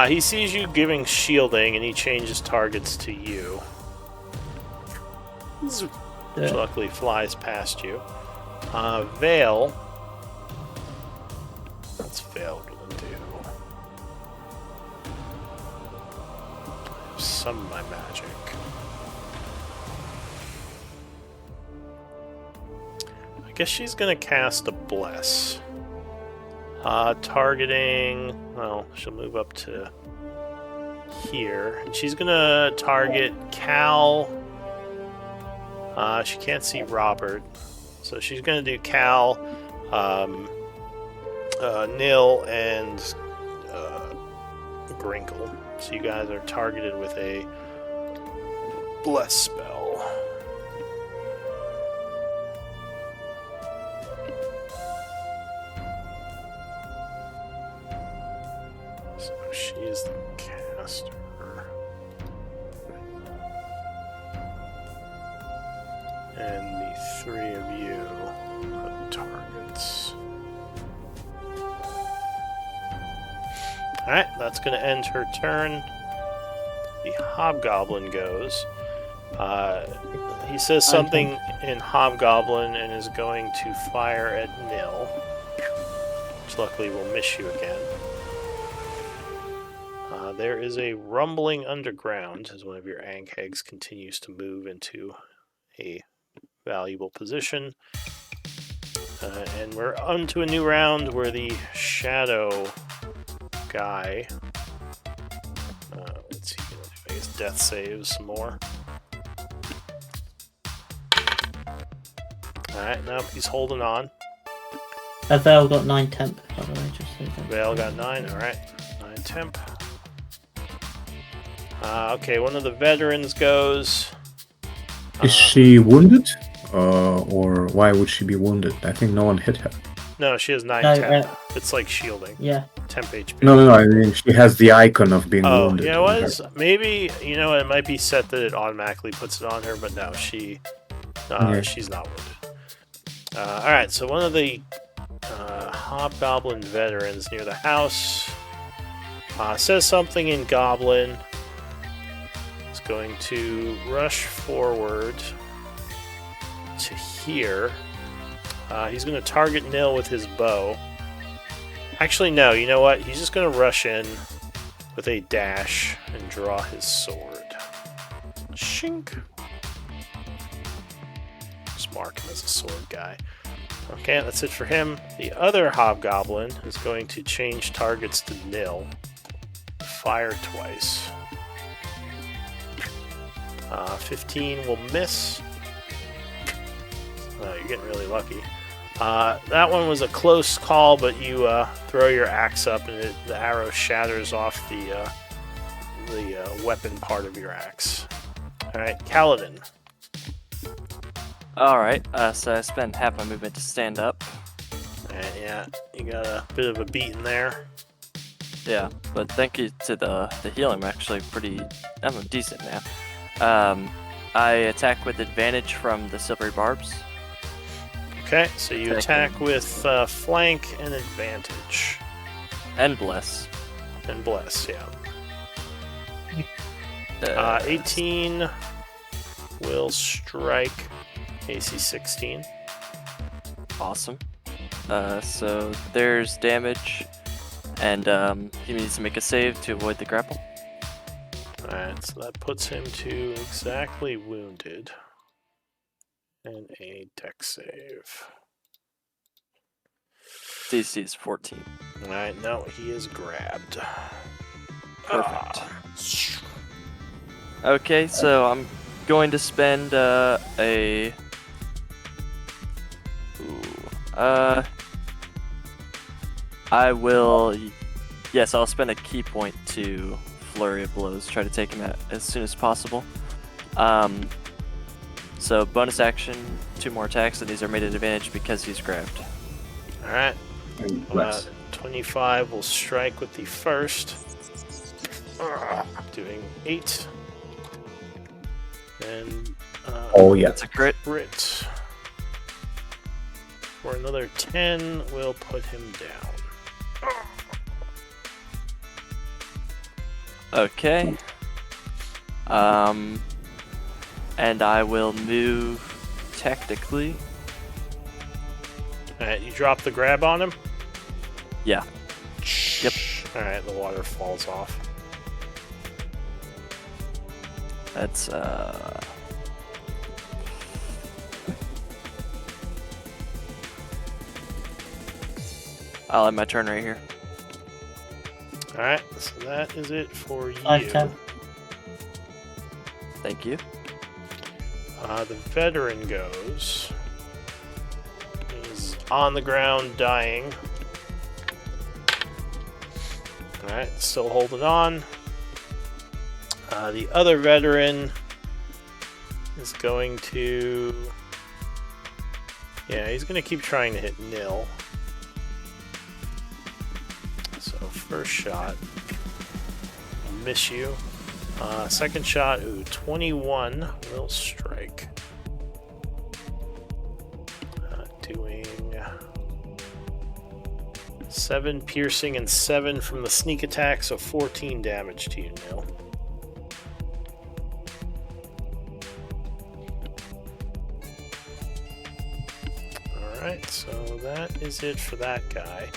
He sees you giving shielding and he changes targets to you. Which luckily flies past you. Veil. What's Veil gonna do? Some of my magic. I guess she's gonna cast a Bless. Targeting. Well, she'll move up to here. And she's gonna target Cal. She can't see Robert. So she's gonna do Cal, Nil, and Grinkle. So you guys are targeted with a Bless spell. So she's the caster. And the three of you are targets. Alright, that's going to end her turn. The Hobgoblin goes. He says something in Hobgoblin and is going to fire at Nil. Which luckily will miss you again. There is a rumbling underground as one of your Ankhegs continues to move into a valuable position. And we're on to a new round where the Shadow guy, let's see, I guess death saves some more. Alright, nope, he's holding on. Veil got 9 temp, by the way, just so you know. Veil got 9, alright. 9 temp. Okay, one of the veterans goes. Is she wounded? Or why would she be wounded? I think no one hit her. No, she has 9 No, temp. It's like shielding. Yeah. Temp HP. No, I mean, she has the icon of being wounded. Yeah, it was. Maybe, it might be set that it automatically puts it on her, but no, she's not wounded. Alright, so one of the Hobgoblin veterans near the house Says something in Goblin. It's going to rush forward to here. He's going to target Nil with his bow. Actually, no, you know what? He's just going to rush in with a dash and draw his sword. Shink. Just mark him as a sword guy. Okay, that's it for him. The other Hobgoblin is going to change targets to Nil. Fire twice. 15 will miss. Oh, you're getting really lucky. That one was a close call, but you throw your axe up and the arrow shatters off the weapon part of your axe. Alright, Kaladin. Alright, so I spend half my movement to stand up. And yeah, you got a bit of a beating there. Yeah, but thank you to the healing, I'm decent now. I attack with advantage from the silvery barbs. Okay, so you attack with flank and advantage. And bless. And bless, yeah. 18 will strike AC 16. Awesome. So there's damage, and he needs to make a save to avoid the grapple. Alright, so that puts him to exactly wounded. And a dex save. DC is 14. Alright, no, he is grabbed. Perfect. Okay, so I'm going to spend I'll spend a key point to Flurry of Blows, try to take him out as soon as possible. So bonus action, 2 more attacks, and these are made at advantage because he's grabbed. Alright. 25 will strike with the first. Doing 8. And oh yeah, that's a crit. Crit. For another 10, we'll put him down. Okay. And I will move tactically. Alright, you drop the grab on him? Yeah. Yep. Alright, the water falls off. That's I'll end my turn right here. Alright, so that is it for you. 5-10. Thank you. The veteran goes. He's on the ground dying. Alright, still holding on. The other veteran is going to... Yeah, he's going to keep trying to hit Nil. So, first shot. I'll miss you. Second shot, 21 will strike. Doing 7 piercing and 7 from the sneak attack, so 14 damage to you, Nil. Alright, so that is it for that guy.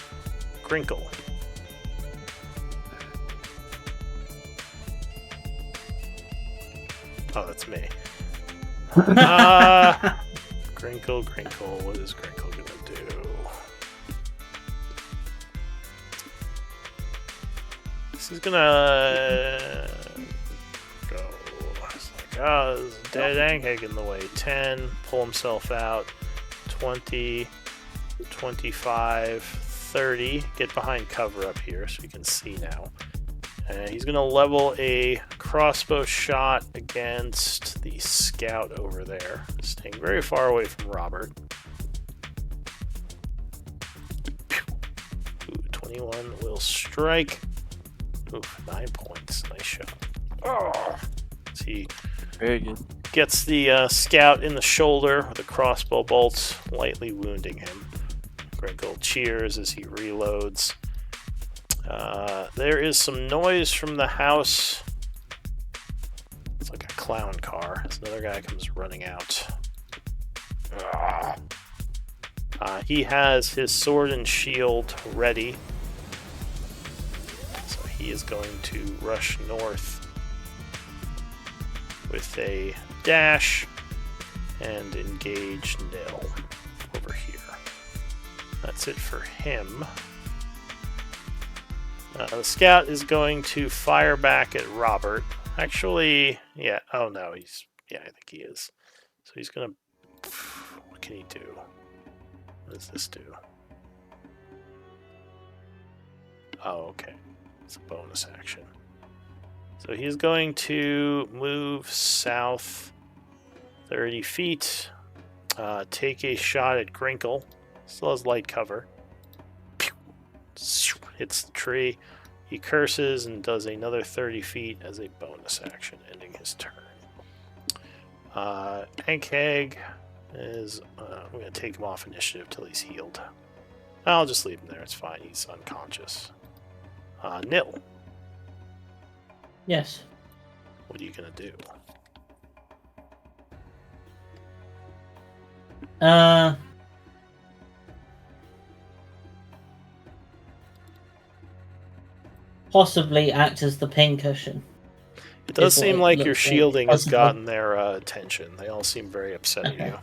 Crinkle. Oh, that's me. Crinkle. What is Crinkle gonna do? He's gonna go. It's like, there's a dead Angheg in the way. 10, pull himself out. 20, 25, 30. Get behind cover up here so we can see now. He's going to level a crossbow shot against the scout over there, staying very far away from Robert. Ooh, 21 will strike. Ooh, 9 points. Nice shot. Oh, he Very good. gets the scout in the shoulder with a crossbow bolt, lightly wounding him. Grinkle cheers as he reloads. There is some noise from the house. It's like a clown car. As another guy comes running out. He has his sword and shield ready. So he is going to rush north with a dash and engage Nil over here. That's it for him. The scout is going to fire back at Robert. Actually, yeah. Oh no, he's. Yeah, I think he is. So he's gonna. What can he do? What does this do? Oh, okay. It's a bonus action. So he's going to move south 30 feet. Take a shot at Grinkle. Still has light cover. Hits the tree. He curses and does another 30 feet as a bonus action, ending his turn. Egghead is... I'm going to take him off initiative till he's healed. I'll just leave him there. It's fine. He's unconscious. Nil. Yes. What are you going to do? Possibly act as the pincushion. It does seem like your shielding has Possibly. gotten their attention. They all seem very upset at you.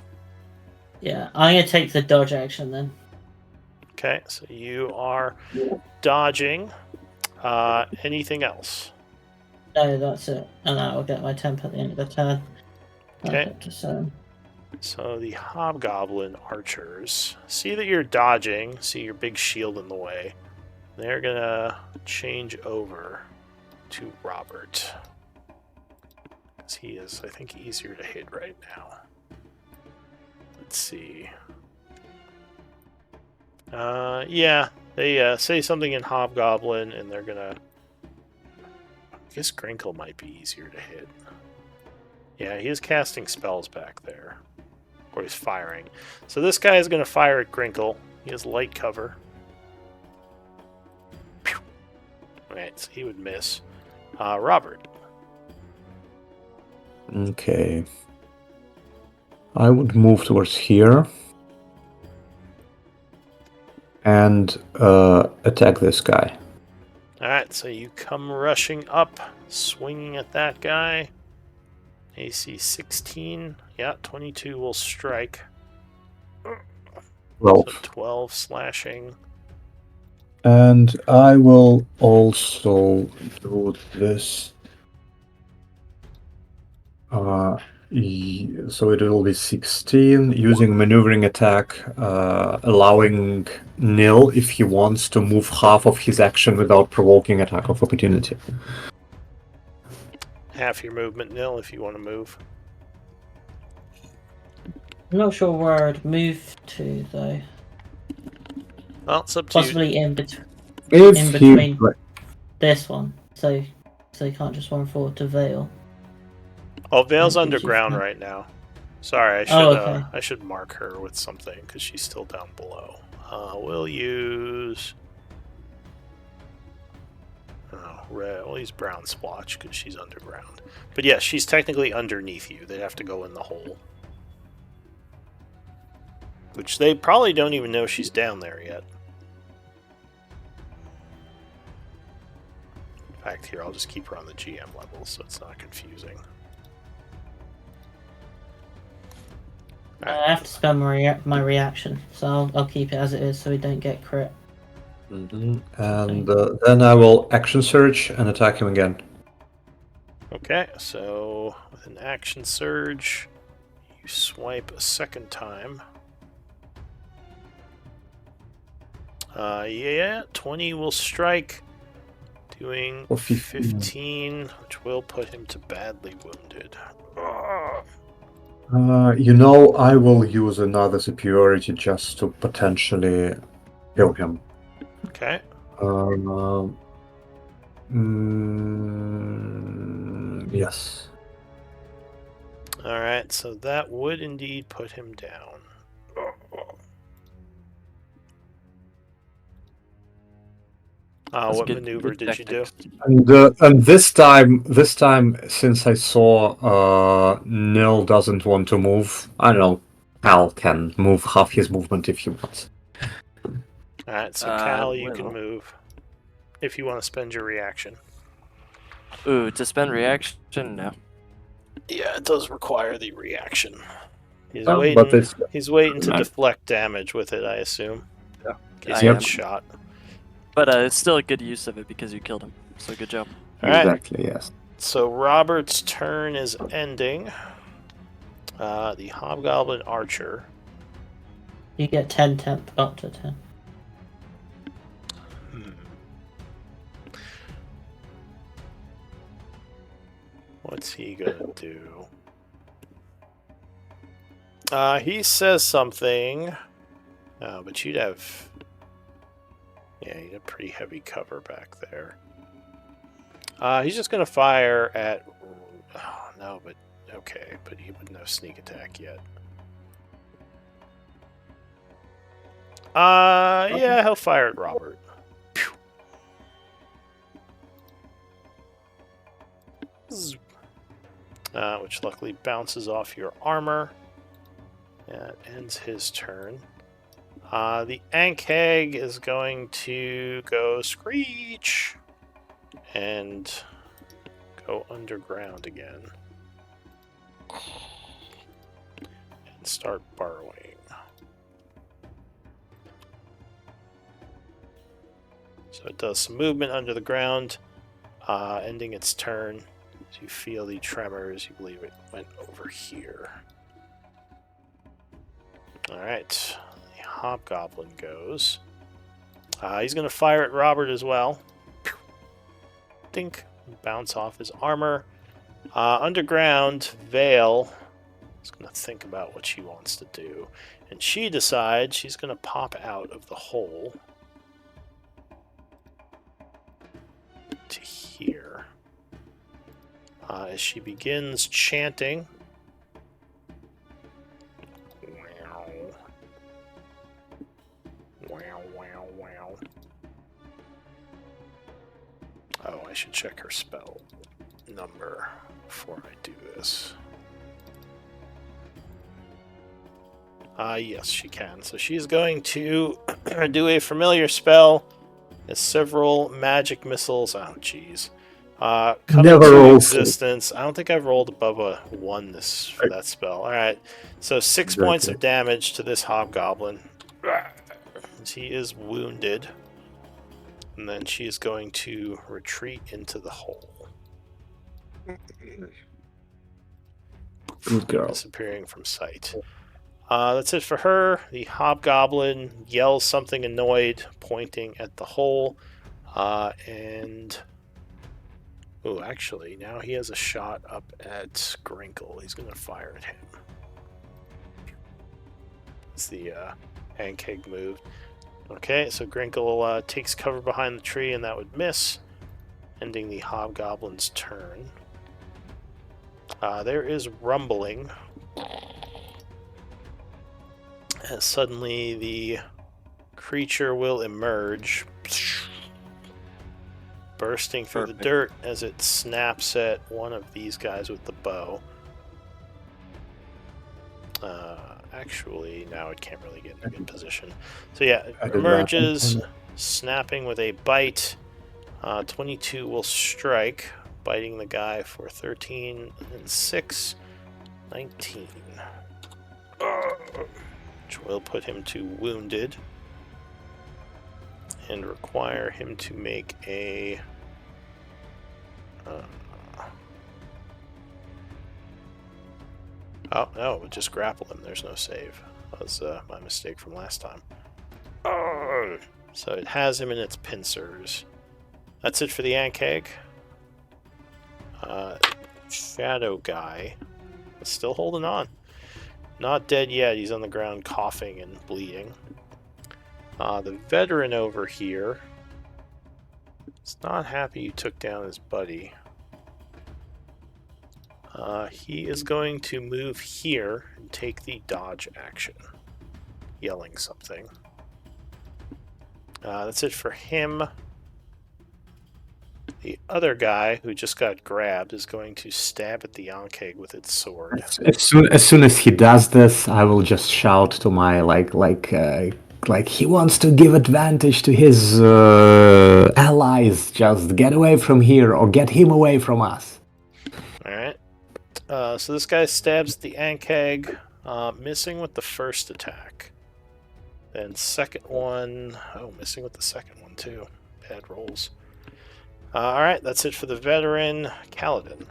Yeah, I'm going to take the dodge action then. Okay, so you are dodging. Anything else? No, that's it. And I'll get my temp at the end of the turn. Okay. So the hobgoblin archers see that you're dodging, see your big shield in the way. They're gonna change over to Robert. Because he is, I think, easier to hit right now. Let's see. Yeah, they say something in hobgoblin, and they're gonna... I guess Grinkle might be easier to hit. Yeah, he is casting spells back there. Or he's firing. So this guy is going to fire at Grinkle. He has light cover. Pew. Right, so he would miss. Robert. Okay. I would move towards here. And attack this guy. Alright, so you come rushing up, swinging at that guy. AC 16. Yeah, 22 will strike. 12. So 12 slashing. And I will also do this. So it will be 16, using maneuvering attack, allowing Nil, if he wants, to move half of his action without provoking attack of opportunity. Half your movement, Nil, if you want to move. I'm not sure where I'd move to, though. Well, it's up to Possibly you. in between this one. So you can't just run forward to Vale. Oh, Vale's Yeah, underground she's right now. Sorry, okay. I should mark her with something because she's still down below. We'll use... Oh, red. We'll use brown splotch because she's underground. But yes, she's technically underneath you. They'd have to go in the hole. Which they probably don't even know she's down there yet. In fact, here, I'll just keep her on the GM level so it's not confusing. I have to spend my reaction, so I'll keep it as it is so we don't get crit. And then I will action surge and attack him again. Okay, so with an action surge, you swipe a second time. Yeah, 20 will strike, doing 15, which will put him to badly wounded. I will use another superiority just to potentially kill him. Okay. Yes. Alright, so that would indeed put him down. That's What good- maneuver good did you do? tactics. And this time, since I saw Nil doesn't want to move, I don't know. Hal can move half his movement if he wants. Alright, so I Cal, you can will. move if you want to spend your reaction. Ooh, to spend reaction? No. Yeah, it does require the reaction. He's Oh, waiting. but it's He's waiting to no. deflect damage with it, I assume. Yeah, In case I he am. gets shot. But it's still a good use of it because you killed him. So good job. Alright, Exactly, yes. so Robert's turn is ending. The Hobgoblin Archer. You get 10 temp up to 10. What's he gonna do? He says something. But you'd have... Yeah, you'd have pretty heavy cover back there. He's just gonna fire at... Oh, no, but... Okay, but he wouldn't have sneak attack yet. Yeah, he'll fire at Robert. Pew. Zzz. Which luckily bounces off your armor. That ends his turn. The Ankheg is going to go Screech and go underground again and start burrowing. So it does some movement under the ground, ending its turn. As you feel the tremors, you believe it went over here. Alright, the Hobgoblin goes. He's going to fire at Robert as well. Dink. Bounce off his armor. Underground, Vale is going to think about what she wants to do. And she decides she's going to pop out of the hole to here. As she begins chanting. Wow. Oh, I should check her spell number before I do this. Yes, she can. So she's going to do a familiar spell. As several magic missiles. Oh, jeez. Come Never into rolls. existence. I don't think I've rolled above a 1 for that spell. Alright. So 6 points of damage to this Hobgoblin. He is wounded. And then she is going to retreat into the hole. Good girl. Disappearing from sight. That's it for her. The Hobgoblin yells something annoyed, pointing at the hole. And... Oh, actually, now he has a shot up at Grinkle. He's going to fire at him. It's the Ankheg move. Okay, so Grinkle takes cover behind the tree, and that would miss, ending the Hobgoblin's turn. There is rumbling. As suddenly the creature will emerge, bursting through the dirt as it snaps at one of these guys with the bow. Actually, now it can't really get in a good position. So yeah, it emerges, snapping with a bite. 22 will strike, biting the guy for 13 and 6, 19. Which will put him to wounded and require him to make a... Oh, no, it would just grapple him. There's no save. That was my mistake from last time. So it has him in its pincers. That's it for the Ankheg. Shadow guy is still holding on. Not dead yet. He's on the ground coughing and bleeding. The veteran over here is not happy you took down his buddy. He is going to move here and take the dodge action, yelling something. That's it for him. The other guy who just got grabbed is going to stab at the Ankeg with its sword. As soon as he does this, I will just shout to my like he wants to give advantage to his allies. Just get away from here, or get him away from us. Alright. So this guy stabs the Ankeg, missing with the first attack. Then second one... Oh, missing with the second one too. Bad rolls. Alright, that's it for the veteran, Kaladin.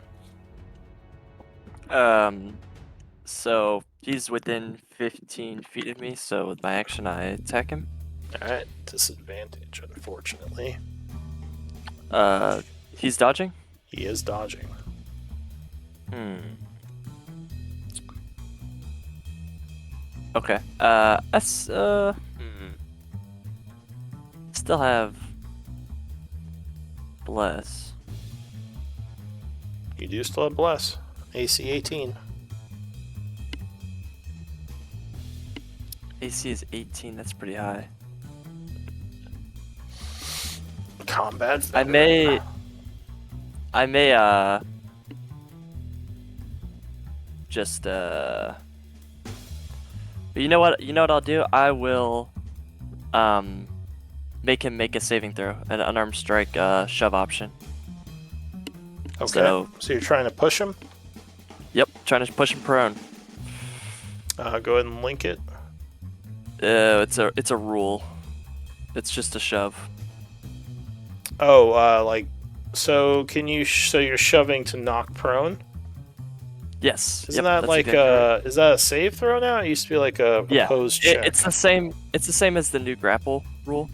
So he's within 15 feet of me, so with my action I attack him. Alright, disadvantage, unfortunately. He's dodging? He is dodging. Okay. Still have Bless. You do still have Bless. AC 18. AC is 18, that's pretty high. Combat. I may just but you know what I'll do? I will make him make a saving throw, an unarmed strike shove option. Okay. So you're trying to push him? Yep, trying to push him prone. Go ahead and link it. It's a rule. It's just a shove. Oh, so can you? So you're shoving to knock prone? Yes. Isn't that like is that a save throw now? It used to be like a opposed check. It's the same. It's the same as the new grapple rule.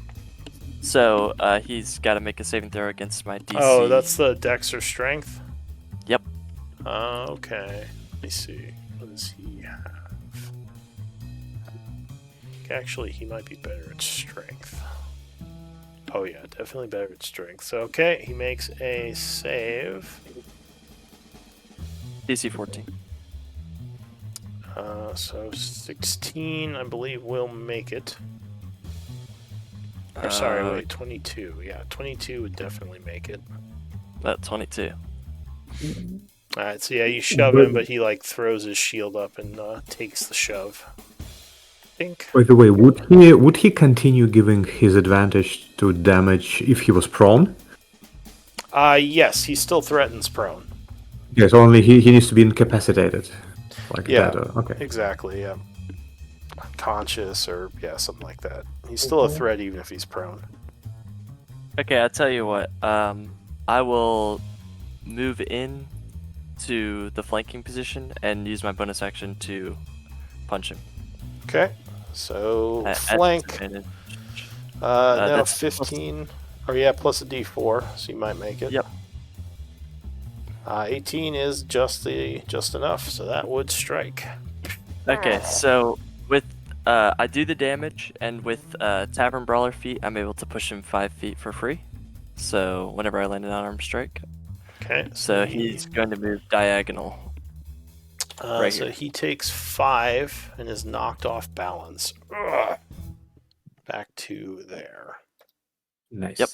So he's got to make a saving throw against my DC. Oh, that's the Dex or Strength. Yep. Okay. Let me see. What does he have? Actually, he might be better at Strength. Oh yeah, definitely better at Strength. So okay, he makes a save. DC 14. So 16, I believe, will make it. Or sorry, wait, 22. Yeah, 22 would definitely make it. That 22. Alright, so yeah, you shove him, but he like throws his shield up and takes the shove. I think. By the way, would he continue giving his advantage to damage if he was prone? Yes, he still threatens prone. Yes, only he needs to be incapacitated. Like Yeah, that. Okay. Exactly, yeah. Conscious or, yeah, something like that. He's still a threat even if he's prone. Okay, I'll tell you what. I will move in to the flanking position and use my bonus action to punch him. Okay, so At flank. disadvantage. Now that's 15. Or yeah, plus a d4, so you might make it. Yep. 18 is just enough, so that would strike. Okay, so with I do the damage, and with Tavern Brawler feat, I'm able to push him 5 feet for free. So whenever I land an unarmed strike. Okay. So he's going to move diagonal. Right so here. he takes 5 and is knocked off balance. Ugh. Back to there. Nice. Yep.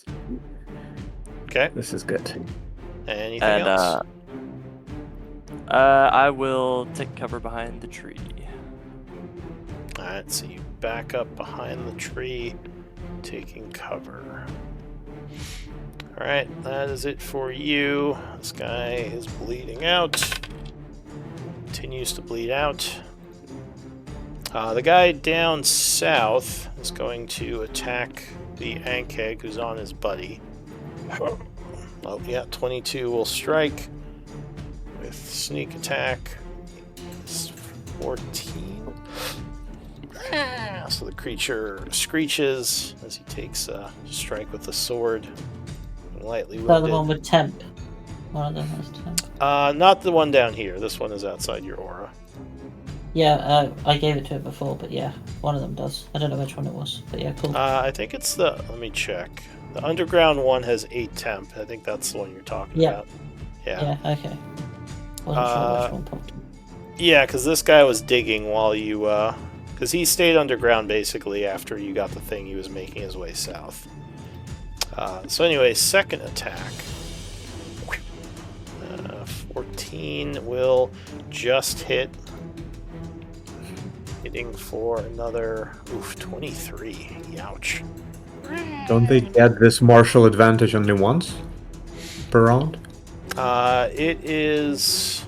Okay. This is good. Anything And else? I will take cover behind the tree. Alright, so you back up behind the tree, taking cover. Alright, that is it for you. This guy is bleeding out. Continues to bleed out. The guy down south is going to attack the Ankeg who's on his buddy. Oh yeah, 22 will strike with sneak attack. It's 14. So the creature screeches as he takes a strike with the sword. Lightly Is that the wounded. one with temp? One of them has temp. Not the one down here. This one is outside your aura. Yeah, I gave it to it before, but yeah, one of them does. I don't know which one it was, but yeah, cool. I think it's the... Let me check. The underground one has 8 temp. I think that's the one you're talking Yeah. about. Yeah. Yeah, okay. Wasn't sure which one popped. Yeah, because this guy was digging while you... Because he stayed underground basically after you got the thing. He was making his way south. So anyway, second attack. 19 will just hit. Hitting for another 23. Ouch. Don't they get this martial advantage only once per round? It is.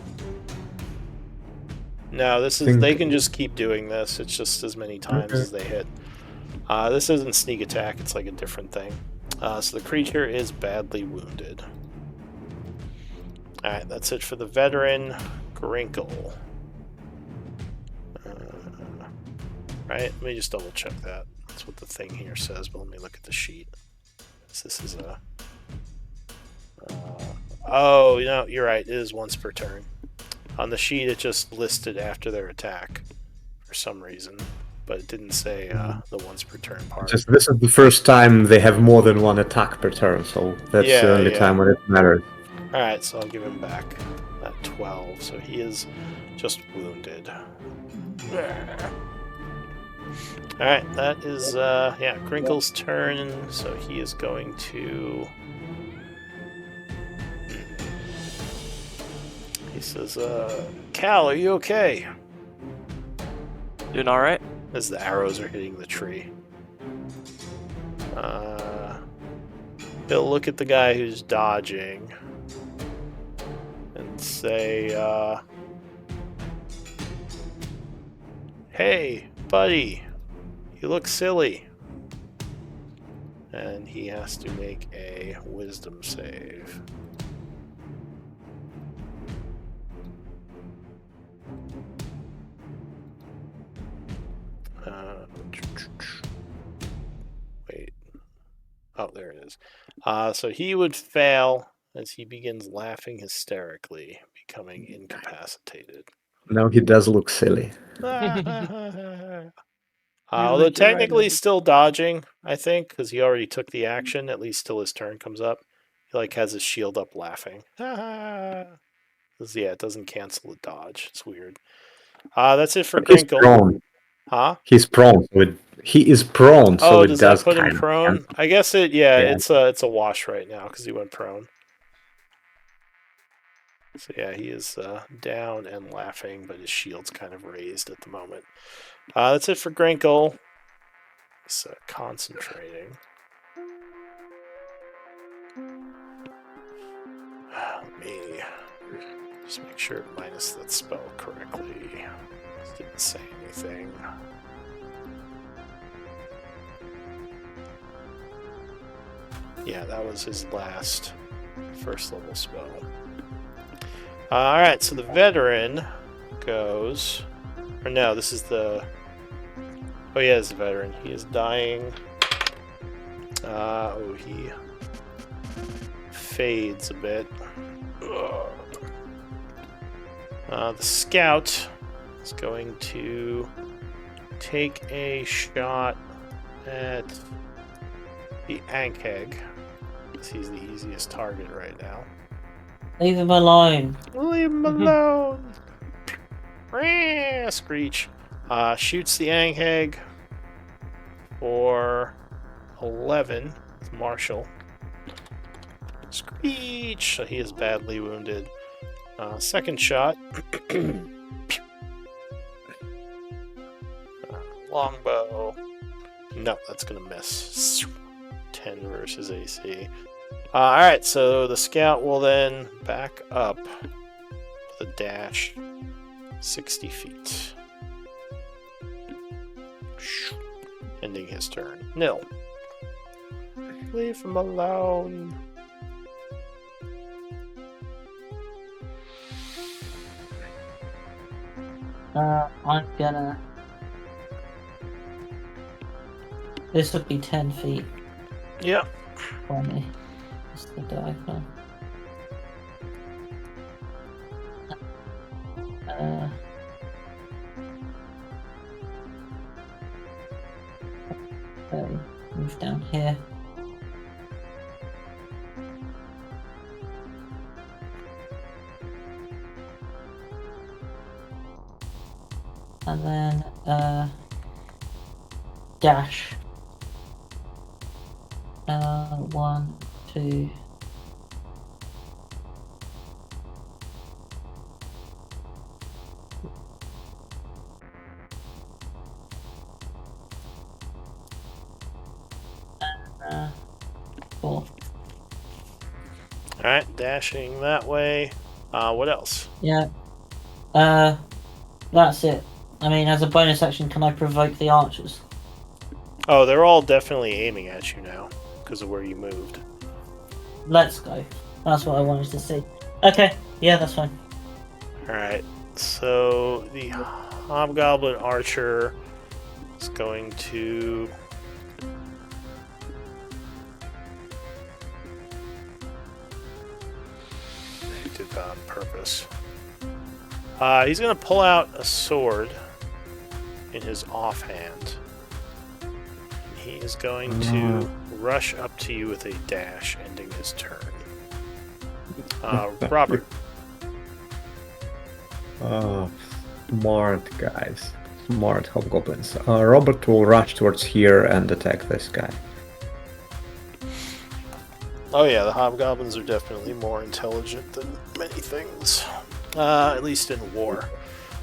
No, this is. Think- They can just keep doing this. It's just as many times Okay. as they hit. This isn't sneak attack. It's like a different thing. So the creature is badly wounded. All right, that's it for the veteran. Grinkle. Right. Let me just double check that. That's what the thing here says. But let me look at the sheet. This is a. Oh, you know, you're right. It is once per turn. On the sheet, it just listed after their attack for some reason, but it didn't say the once per turn part. Just this is the first time they have more than one attack per turn, so that's Yeah, the only yeah. time when it matters. All right, so I'll give him back that 12. So he is just wounded. All right, that is yeah, Crinkle's turn. So he is going to. He says, "Cal, are you okay?" Doing all right? As the arrows are hitting the tree. He'll look at the guy who's dodging and say, "Hey, buddy, you look silly." And he has to make a wisdom save. Wait. Oh, there it is. So he would fail as he begins laughing hysterically, becoming incapacitated. No, he does look silly. Although technically still dodging, I think, because he already took the action, at least till his turn comes up. He like has his shield up laughing. 'Cause, yeah, it doesn't cancel the dodge. It's weird. That's it for But he's Grinkle. prone. Huh? He's prone. So he is prone, so Oh, it does does that put him kind of prone? cancel. I guess it. Yeah, Yeah. it's a wash right now because he went prone. So yeah, he is down and laughing, but his shield's kind of raised at the moment. That's it for Grinkle. He's concentrating. Let me just make sure it minus that spell correctly. It didn't say anything. Yeah, that was his last first level spell. Alright, so the veteran goes. Or no, this is the. Oh, yeah, it's the veteran. He is dying. He fades a bit. The scout is going to take a shot at the Ankheg, because he's the easiest target right now. Leave him alone. Leave him alone! Screech. Shoots the Ankheg for 11. It's Marshall. Screech! So he is badly wounded. Second shot. Longbow. No, that's gonna miss. 10 versus AC. Alright, so the scout will then back up with a dash 60 feet. Ending his turn. Nil. Leave him alone. I'm gonna. This would be 10 feet Yep. for me. It's the diagonal. Okay, move down here. And then, dash. 1, 2. Alright, dashing that way. What else? Yeah. That's it. I mean, as a bonus action, can I provoke the archers? Oh, they're all definitely aiming at you now because of where you moved. Let's go. That's what I wanted to see. Okay, yeah, that's fine. Alright, so the Hobgoblin Archer is going to... He did that on purpose. He's going to pull out a sword in his offhand. He is going to rush up to you with a dash, ending his turn. Robert. Smart guys. Smart hobgoblins. Robert will rush towards here and attack this guy. Oh yeah, the hobgoblins are definitely more intelligent than many things. At least in war.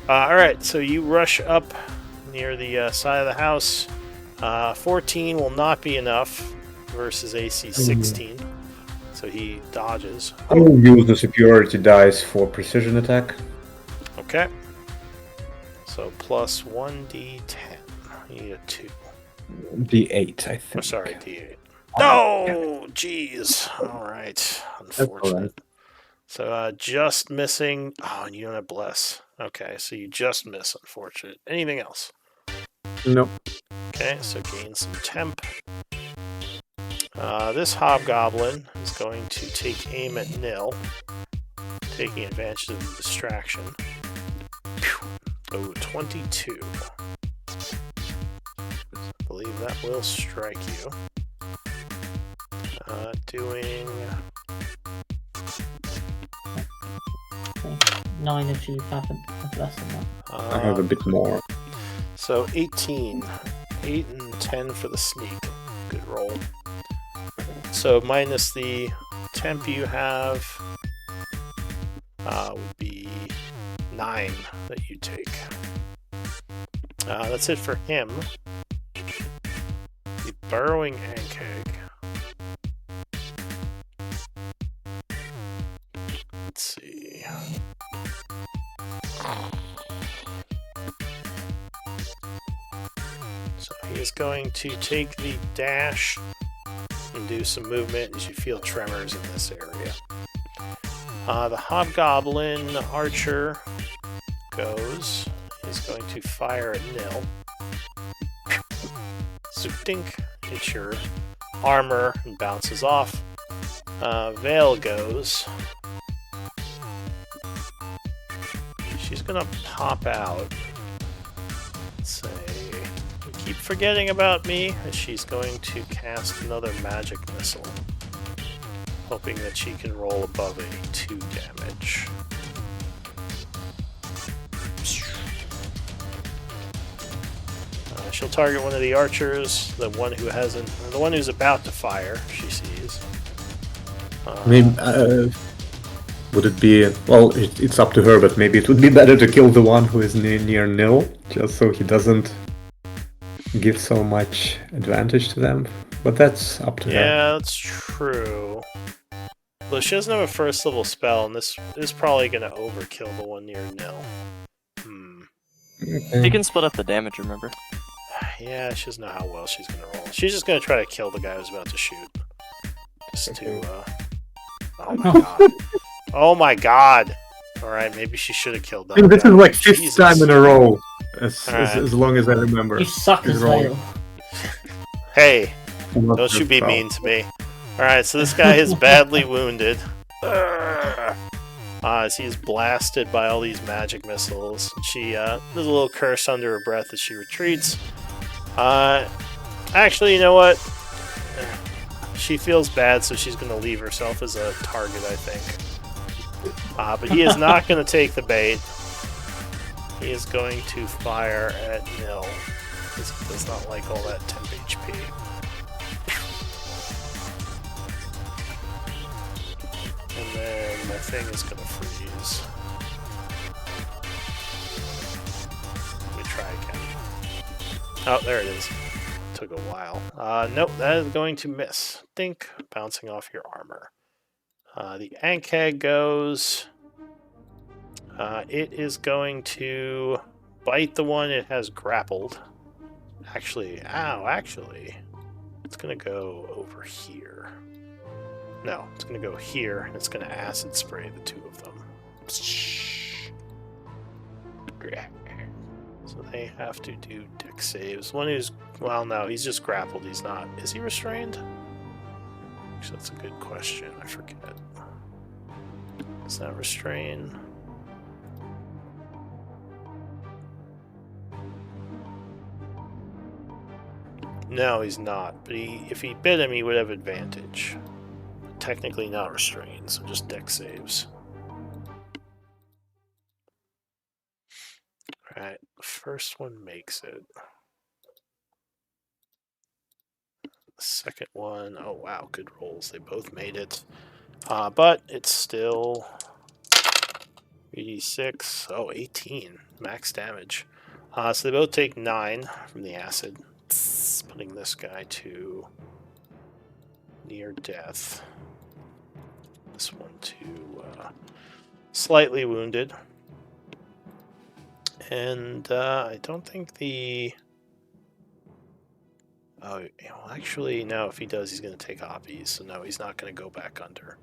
Alright, so you rush up near the side of the house. 14 will not be enough versus AC 16. So he dodges. I will use the superiority dice for precision attack. Okay. So plus 1d10. You need a 2. D8, I think. Oh, sorry, d8. No! Jeez. Alright. Unfortunate. So just missing. Oh, and you don't have bless. Okay, so you just miss. Unfortunate. Anything else? Nope. Okay, so gain some temp. This hobgoblin is going to take aim at Nil, taking advantage of the distraction. Oh, 22. I believe that will strike you. Doing 9 if you haven't have less than that. I have a bit more. So 18. 8 and 10 for the sneak. Good roll. So minus the temp you have would be 9 that you take. That's it for him. The burrowing Ankeg. Let's see. So he is going to take the dash and do some movement as you feel tremors in this area. The Hobgoblin Archer goes. He's going to fire at Nil. Zootink. Hits your armor and bounces off. Vale goes. She's gonna pop out. Let's say, you keep forgetting about me, as she's going to cast another magic missile, hoping that she can roll above a 2 damage. She'll target one of the archers, the one who's about to fire. She sees. Maybe, would it be... Well, it's up to her, but maybe it would be better to kill the one who is near Nil, just so he doesn't give so much advantage to them. But that's up to her. Yeah, that's true. Though she doesn't have a first level spell, and this is probably going to overkill the one near Nil. You can split up the damage, remember? Yeah, she doesn't know how well she's going to roll. She's just going to try to kill the guy who's about to shoot. Just to, Oh my god. Oh my god! Alright, maybe she should have killed that I mean, this guy. is like 5th Jesus. time in a row, as Alright. long as I remember. You suck He's as rolling. Vale. Hey, Not don't you her be fault. mean to me. Alright, so this guy is badly wounded. As he is blasted by all these magic missiles. She does a little curse under her breath as she retreats. Actually, you know what? She feels bad, so she's going to leave herself as a target, I think. But he is not going to take the bait. He is going to fire at Nil, because he does not like all that temp HP. And then my thing is going to freeze. Let me try again. Oh, there it is. Took a while. Nope, that is going to miss. Dink, bouncing off your armor. The Ankeg goes. It is going to bite the one it has grappled. Actually, it's going to go over here. No, it's going to go here, and it's going to acid spray the two of them. So they have to do dex saves. One who's, well, no, he's just grappled. He's not. Is he restrained? Actually, that's a good question. I forget. Is that restrain? No, he's not. But if he bit him, he would have advantage. Technically not restrained, so just dex saves. Alright, the first one makes it. The second one, oh wow, good rolls. They both made it. But it's still 3d6, 18, max damage. So they both take 9 from the acid, putting this guy to near death. This one to slightly wounded. And I don't think the... Oh, well, actually, no, if he does, he's going to take Oppies. So no, he's not going to go back under.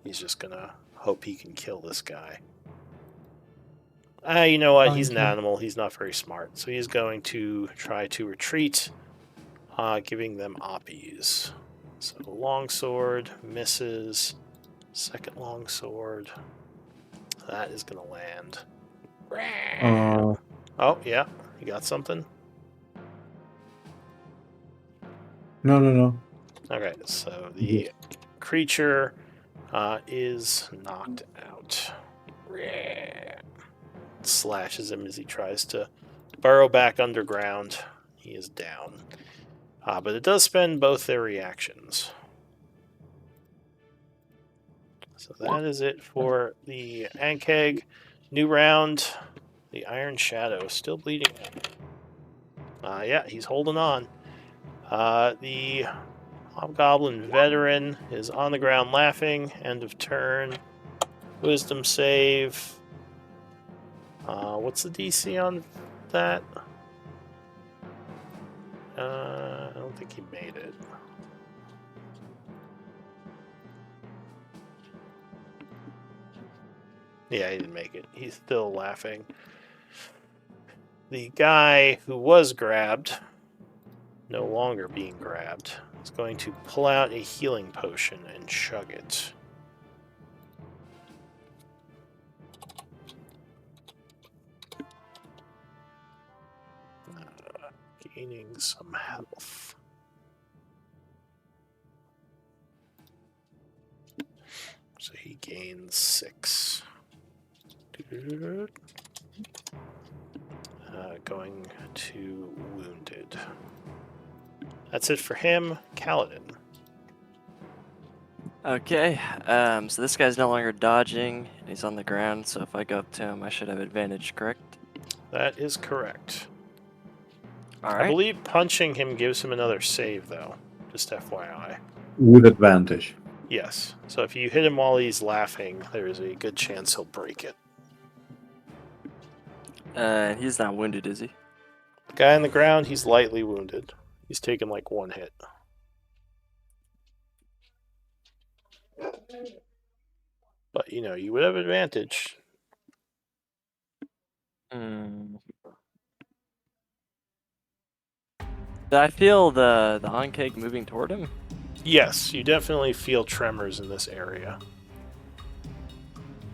He's just going to hope he can kill this guy. You know what? He's an animal. He's not very smart. So he's going to try to retreat, giving them Oppies. So longsword misses. Second longsword. That is going to land. Oh, yeah. You got something? No. Okay, so the creature is knocked out. Slashes him as he tries to burrow back underground. He is down. But it does spend both their reactions. So that is it for the Ankeg. New round. The Iron Shadow still bleeding. Yeah, he's holding on. The Hobgoblin Veteran is on the ground laughing. End of turn. Wisdom save. What's the DC on that? I don't think he made it. Yeah, he didn't make it. He's still laughing. The guy who was grabbed, no longer being grabbed, is going to pull out a healing potion and chug it. Gaining some health. So he gains 6. Going to wounded. That's it for him. Kaladin. Okay, so this guy's no longer dodging. He's on the ground, so if I go up to him, I should have advantage, correct? That is correct. All right. I believe punching him gives him another save, though. Just FYI. With advantage. Yes. So if you hit him while he's laughing, there's a good chance he'll break it. He's not wounded, is he? The guy on the ground, he's lightly wounded. He's taken like 1 hit. But, you know, you would have advantage. Did I feel the Ankeg moving toward him? Yes, you definitely feel tremors in this area.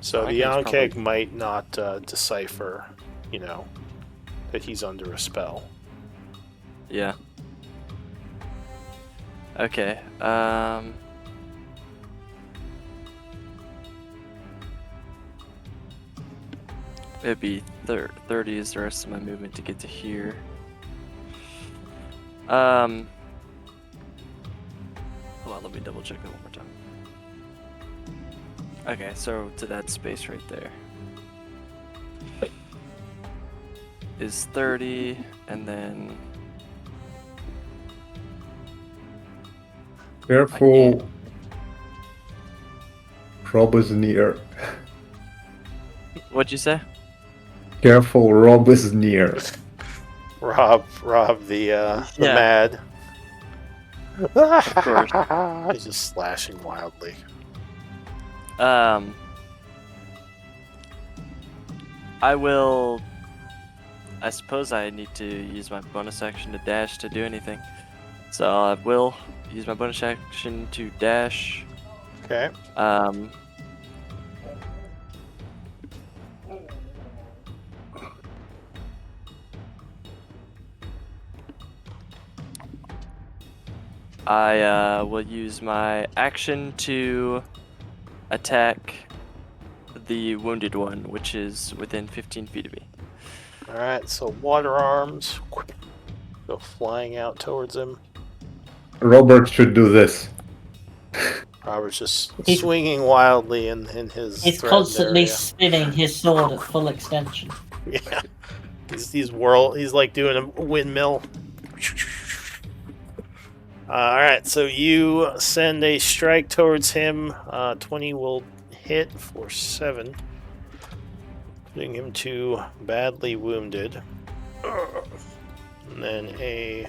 So the Ankeg's Ankeg probably... might not decipher, you know, that he's under a spell. Yeah. Okay, it'd be 30 is the rest of my movement to get to here. Hold on, let me double check that one more time. Okay, so to that space right there is 30, and then Careful. Rob is near. What'd you say? Careful, Rob is near. Rob the Yeah. mad. Of course. He's just slashing wildly. I suppose I need to use my bonus action to dash to do anything. So I will use my bonus action to dash. Okay. I will use my action to attack the wounded one, which is within 15 feet of me. Alright, so water arms go flying out towards him. Robert should do this. Robert's just He's- swinging wildly in his He's threatened constantly area. spinning his sword at full extension. Yeah. He's like doing a windmill. Alright, so you send a strike towards him. 20 will hit for 7. Putting him to badly wounded. And then a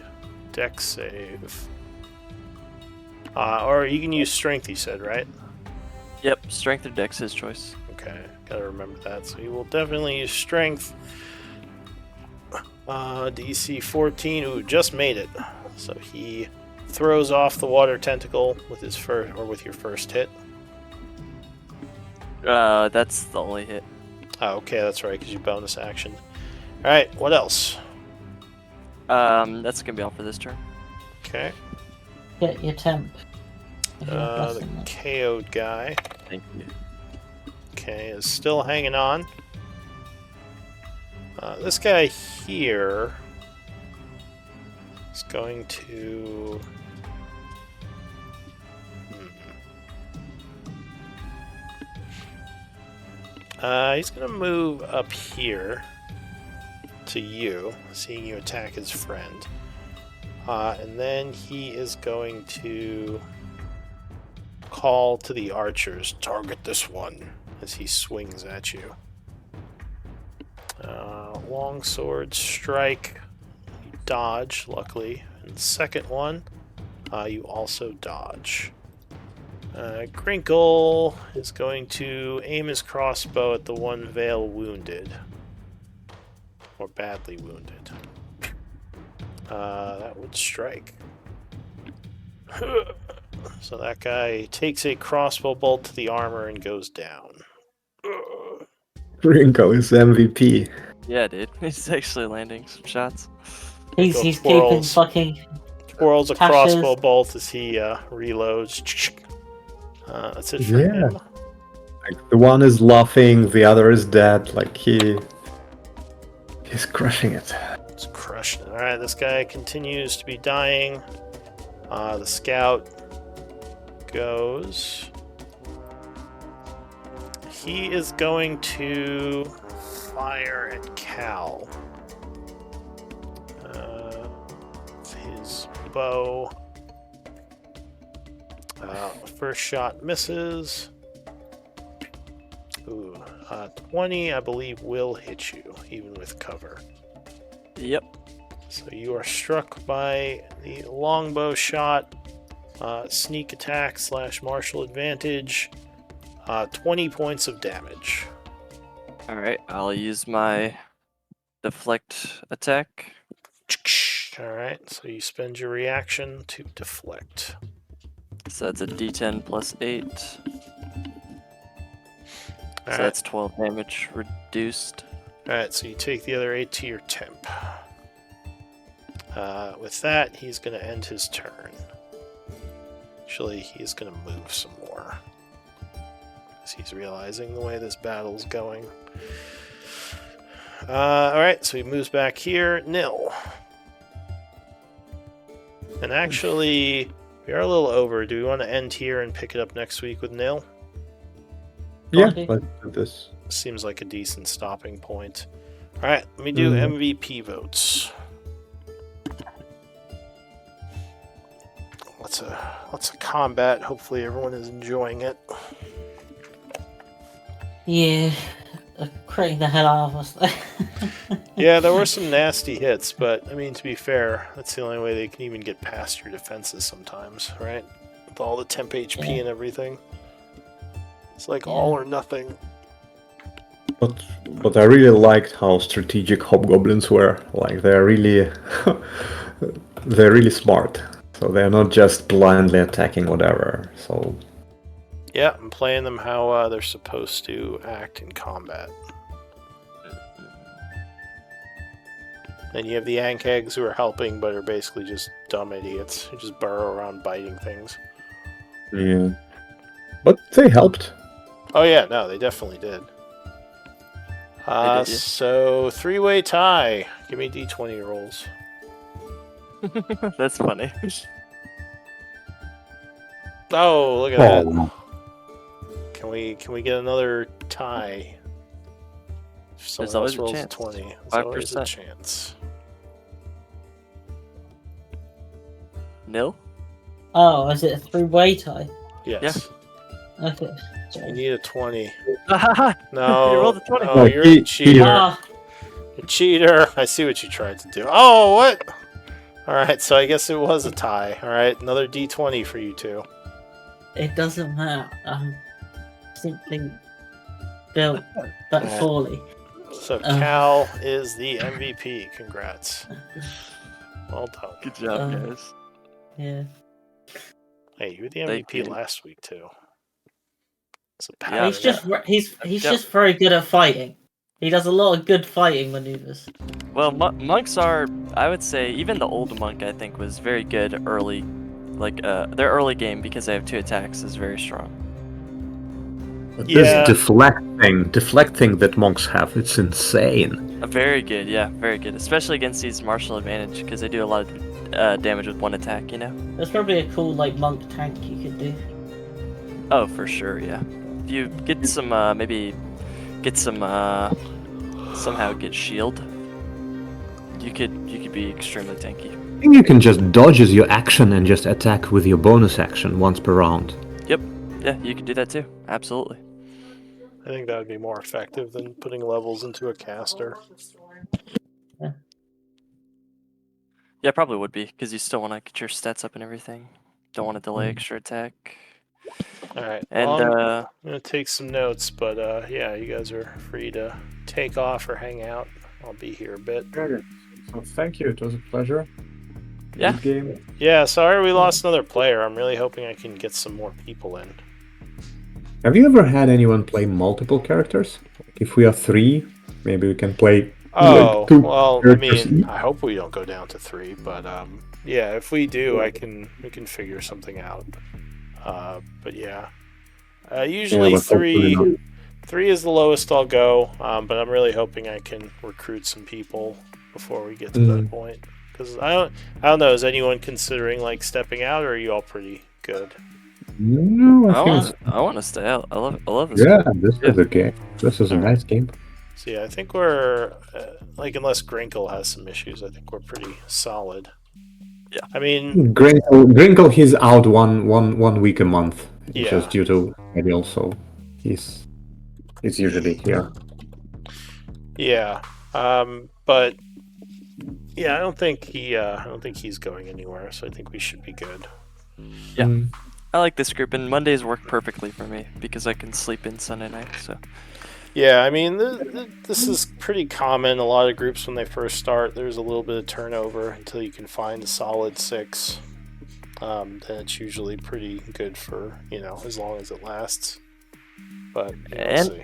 dex save. Or you can use strength, you said, right? Yep, strength or dex, his choice. Okay, gotta remember that. So you will definitely use strength. DC 14. Ooh, just made it. So he throws off the water tentacle with his with your first hit. That's the only hit. Oh, okay, that's right, because you bonus action. All right, what else? That's gonna be all for this turn. Okay, Get your temp. If you're the blessing it. KO'd guy. Thank you. Okay, is still hanging on. This guy here is going to. He's going to move up here to you, seeing you attack his friend. And then he is going to call to the archers, target this one, as he swings at you. Longsword strike, you dodge, luckily. And second one, you also dodge. Grinkle is going to aim his crossbow at the one Vale wounded. Or badly wounded. That would strike. So that guy takes a crossbow bolt to the armor and goes down. Wrinkle is MVP. Yeah, dude. He's actually landing some shots. He's Go keeping twirls. fucking. Twirls a Tasha's- crossbow bolt as he reloads. That's it for Yeah. him. Like the one is laughing, the other is dead. Like he's crushing it. It's crushing it. Alright, this guy continues to be dying. The scout goes. He is going to fire at Cal. His bow. First shot misses. Ooh, 20, I believe, will hit you, even with cover. Yep. So you are struck by the longbow shot, sneak attack / martial advantage, 20 points of damage. Alright, I'll use my deflect attack. Alright, so you spend your reaction to deflect. So that's a d10 plus 8. So Alright, that's 12 damage reduced. so you take the other 8 to your temp. With that, he's going to end his turn. Actually, he's going to move some more. Because he's realizing the way this battle's going. Alright, so he moves back here. Nil. And actually, we are a little over. Do we want to end here and pick it up next week with Nil? Yeah, Okay. let's do this. Seems like a decent stopping point. Alright, let me do MVP votes. Lots of combat. Hopefully everyone is enjoying it. Yeah, critting the hell out of us. Yeah, there were some nasty hits, but I mean, to be fair, that's the only way they can even get past your defenses sometimes, right? With all the temp HP Yeah. and everything. It's like Yeah. all or nothing. But I really liked how strategic hobgoblins were. Like they're really they're really smart. So they're not just blindly attacking whatever. So Yeah, I'm playing them how they're supposed to act in combat. Then you have the Ankhegs who are helping, but are basically just dumb idiots who just burrow around biting things. yeah. But they helped. Oh yeah, no, they definitely did. did, yeah. So 3-way tie. Give me D20 rolls. That's funny. Oh, look at that. Oh, Can we get another tie? If someone There's always else a rolls chance. 20. There's 5%. always a chance. Nil? Oh, is it a 3-way tie? Yes. Okay. You Sorry. need a 20. No. No. You rolled a 20. No, No, you're he- a cheater. Ah, You're a cheater. I see what you tried to do. Oh, what? Alright, so I guess it was a tie. Alright, another D20 for you two. it doesn't matter. I'm simply built that poorly. So Cal is the MVP. Congrats. Well done. Good job, Uh, guys. Yeah. Hey, you were the Thank MVP you. last week too. It's a Yeah, pattern. He's just he's Yeah. just very good at fighting. He does a lot of good fighting maneuvers. Well, monks are, I would say, even the old monk, I think, was very good early. Like, their early game, because they have 2 attacks, is very strong. but Yeah. this deflect thing that monks have, it's insane. Very good, yeah, very good. Especially against these martial advantage, because they do a lot of damage with 1 attack, you know? There's probably a cool like monk tank you could do. Oh, for sure, yeah. If you get some, maybe get some, somehow get shield, you could be extremely tanky. I think you can just dodge as your action and just attack with your bonus action once per round. Yeah, you could do that too. Absolutely. I think that would be more effective than putting levels into a caster. Yeah, probably would be, because you still want to get your stats up and everything. Don't want to delay extra attack. Alright. And, Well, I'm gonna take some notes, but yeah, you guys are free to take off or hang out. I'll be here a bit. So thank you. It was a pleasure. Yeah. Good game. Yeah, sorry we lost another player. I'm really hoping I can get some more people in. Have you ever had anyone play multiple characters? Like if we are 3, maybe we can play. Oh, like 2 well, I characters mean, each? I hope we don't go down to 3, but yeah, if we do, we can figure something out. But yeah, usually but hopefully not. 3 is the lowest I'll go. But I'm really hoping I can recruit some people before we get to that point. Because I don't know. Is anyone considering like stepping out, or are you all pretty good? No, I want to stay out. I love this. Yeah, game. this is a game. This is a Alright. nice game. So yeah, I think we're like, unless Grinkle has some issues, I think we're pretty solid. Yeah. I mean, Grinkle, he's out one week a month. Yeah. Just due to maybe also he's usually here. yeah. But yeah, I don't think he's going anywhere. So I think we should be good. Yeah. Mm. I like this group, and Mondays work perfectly for me because I can sleep in Sunday night. So Yeah, I mean, this is pretty common. A lot of groups, when they first start, there's a little bit of turnover until you can find a solid 6. Then it's usually pretty good for, as long as it lasts. But we'll And- see.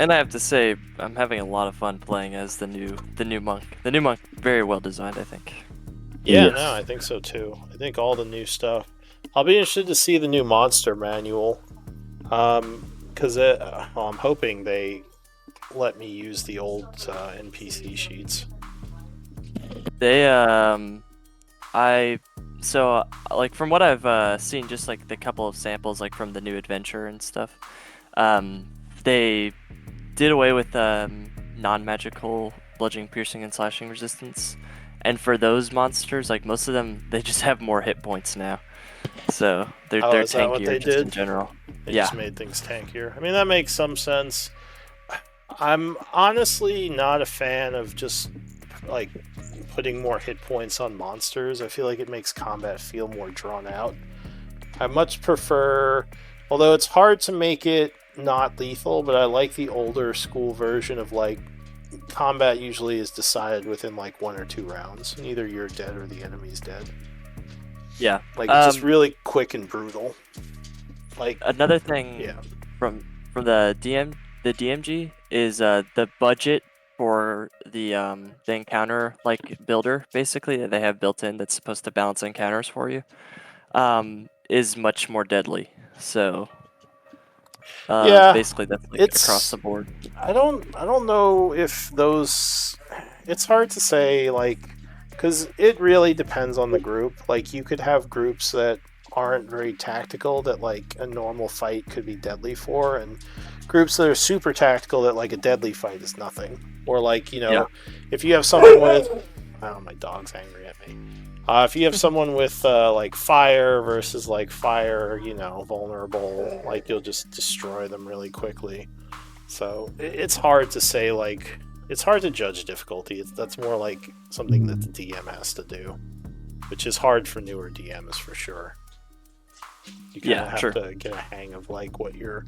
And I have to say, I'm having a lot of fun playing as the new monk. The new monk, very well designed, I think. Yeah, Yes. no, I think so too. I think all the new stuff. I'll be interested to see the new monster manual. Because I'm hoping they let me use the old NPC sheets. They like from what I've seen, just like the couple of samples, like from the new adventure and stuff, they did away with non-magical bludgeoning, piercing, and slashing resistance, And for those monsters, like most of them, they just have more hit points now. So they're Is that what tankier they just in did? general. They Yeah. just made things tankier. I mean, that makes some sense. I'm honestly not a fan of just like putting more hit points on monsters. I feel like it makes combat feel more drawn out. I much prefer, although it's hard to make it not lethal, but I like the older school version of like combat usually is decided within like 1 or 2 rounds, and either you're dead or the enemy's dead. Yeah. Like it's just really quick and brutal. Like another thing yeah. from the DMG is the budget for the encounter like builder basically that they have built in that's supposed to balance encounters for you is much more deadly. So Yeah, basically that's like across the board. I don't know if those. It's hard to say, like, because it really depends on the group. Like, you could have groups that aren't very tactical that like a normal fight could be deadly for, and groups that are super tactical that like a deadly fight is nothing. Or like if you have someone with, oh, my dog's angry at me. If you have someone with like fire versus like fire, vulnerable, like you'll just destroy them really quickly. So it's hard to say, like, it's hard to judge difficulty. That's more like something that the DM has to do, which is hard for newer DMs for sure. You kind of have to get a hang of like what your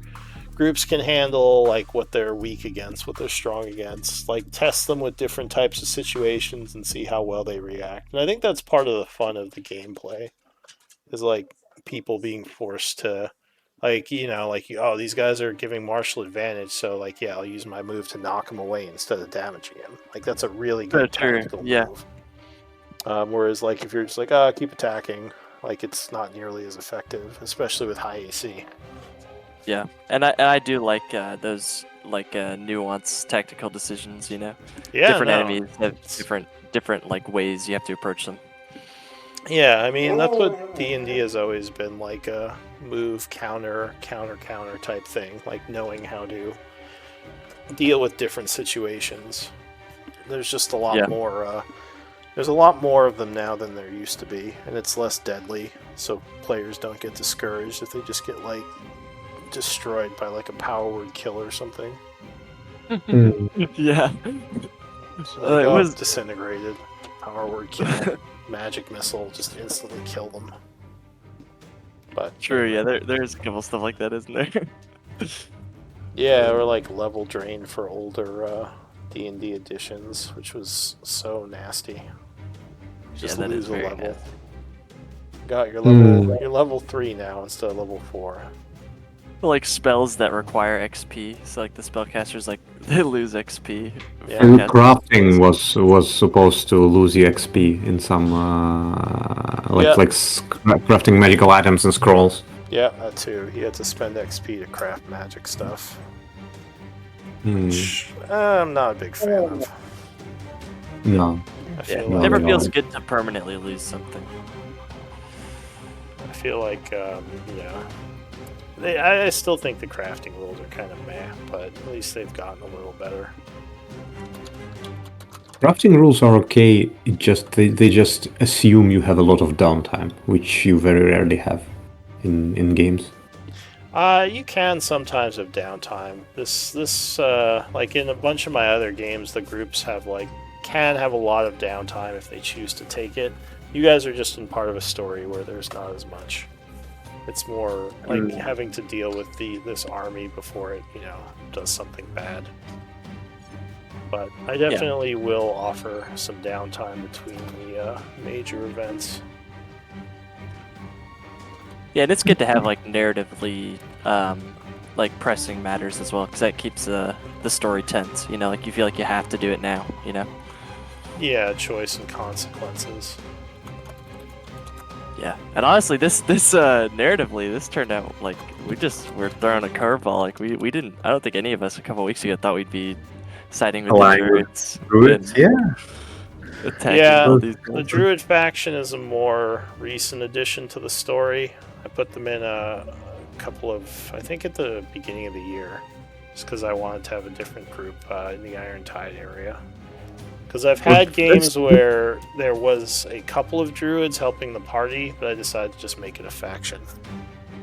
groups can handle, like what they're weak against, what they're strong against, like test them with different types of situations and see how well they react. And I think that's part of the fun of the gameplay, is like people being forced to oh, these guys are giving martial advantage, so like I'll use my move to knock him away instead of damaging him. Like that's a really good tactical move. Whereas like if you're just like keep attacking, like it's not nearly as effective, especially with high AC. Yeah, and I do like those like nuanced tactical decisions. Yeah, different enemies have different like ways you have to approach them. Yeah, I mean that's what D&D has always been, like a move counter type thing, like knowing how to deal with different situations. There's just a lot more. There's a lot more of them now than there used to be, and it's less deadly, so players don't get discouraged if they just get like destroyed by like a power word kill or something. Yeah. So it was disintegrated. Power word kill. Magic missile, just instantly kill them. But true, yeah, there's a couple stuff like that, isn't there? Yeah, or like level drain for older D&D editions, which was so nasty. Just lose a level. Nasty. Got your level. You're level 3 now instead of level 4. Like spells that require XP, so like the spellcasters they lose XP. Yeah. Crafting was supposed to lose the XP in some crafting magical items and scrolls. Yeah, that too. You had to spend XP to craft magic stuff. Which I'm not a big fan of. No. It never feels good to permanently lose something. I feel like, I still think the crafting rules are kind of meh, but at least they've gotten a little better. Crafting rules are okay, they just assume you have a lot of downtime, which you very rarely have in games. You can sometimes have downtime. This like in a bunch of my other games, the groups can have a lot of downtime if they choose to take it. You guys are just in part of a story where there's not as much. It's more like having to deal with this army before it, does something bad. But I definitely will offer some downtime between the major events. Yeah, and it's good to have like narratively like pressing matters as well, because that keeps the story tense. Like you feel like you have to do it now. Yeah, choice and consequences. Yeah, and honestly, this narratively, this turned out like we're throwing a curveball. Like we didn't. I don't think any of us a couple weeks ago thought we'd be siding with the druids. The druid faction is a more recent addition to the story. I put them in a couple of, I think at the beginning of the year, just because I wanted to have a different group in the Iron Tide area. Because I've had games where there was a couple of druids helping the party, but I decided to just make it a faction.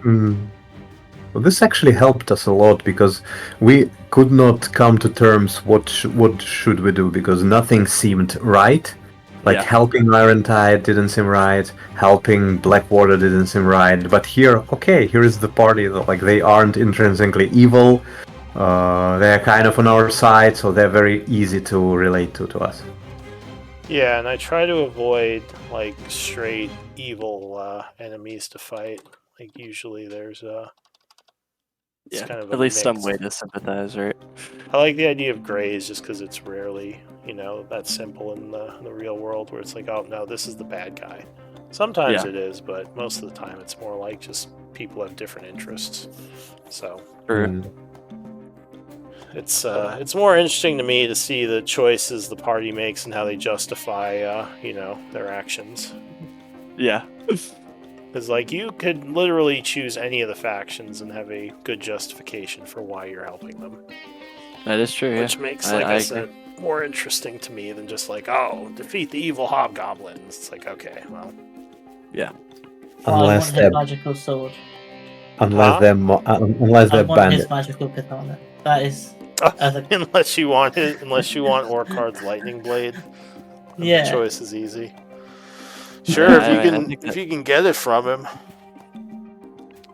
Well, this actually helped us a lot because we could not come to terms what should we do because nothing seemed right. Like helping Ironside didn't seem right, helping Blackwater didn't seem right. But here, okay, here is the party. Like they aren't intrinsically evil. They're kind of on our side, so they're very easy to relate to us. Yeah, and I try to avoid like straight evil enemies to fight. Like usually there's it's kind of at least some mix. way to sympathize, right? I like the idea of grays just because it's rarely, that simple in the real world where it's like, oh no, this is the bad guy. Sometimes it is, but most of the time it's more like just people have different interests. So it's more interesting to me to see the choices the party makes and how they justify, their actions. Yeah. Because, like, you could literally choose any of the factions and have a good justification for why you're helping them. That is true, Which makes, like I said, more interesting to me than just like, oh, defeat the evil hobgoblins. It's like, okay, well. Yeah. Unless I want his magical sword. Unless they're I want bandit. his magical katana. That is... unless you want Orcard's lightning blade. Yeah. The choice is easy. Sure, if you can get it from him.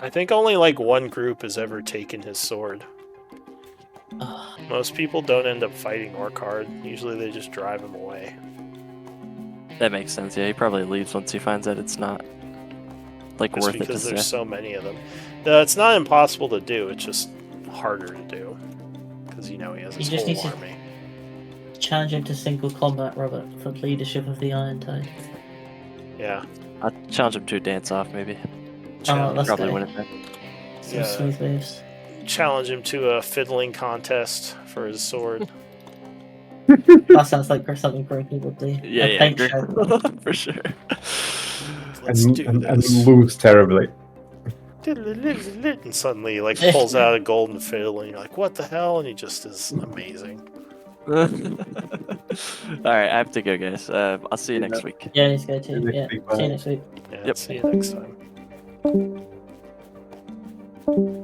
I think only like one group has ever taken his sword. Most people don't end up fighting Orcard. Usually they just drive him away. That makes sense. Yeah, he probably leaves once he finds out it's not like just worth it to because there's say. so many of them. No, it's not impossible to do. It's just harder to do because he has his whole army. Challenge him to single combat, Robert, for leadership of the Iron Tide. Yeah. I'll challenge him to a dance-off, maybe. Let's probably go. win it then. Some smooth moves. Challenge him to a fiddling contest for his sword. That sounds like something Grogu would do. Yeah, a paint show. for sure. Let's do this. And lose terribly. And suddenly, like, pulls out a golden fiddle, and you're like, what the hell? And he just is amazing. Alright, I have to go, guys. I'll see you next week. Yeah, let's go too. Yeah, see you next week. Yeah, see you next time.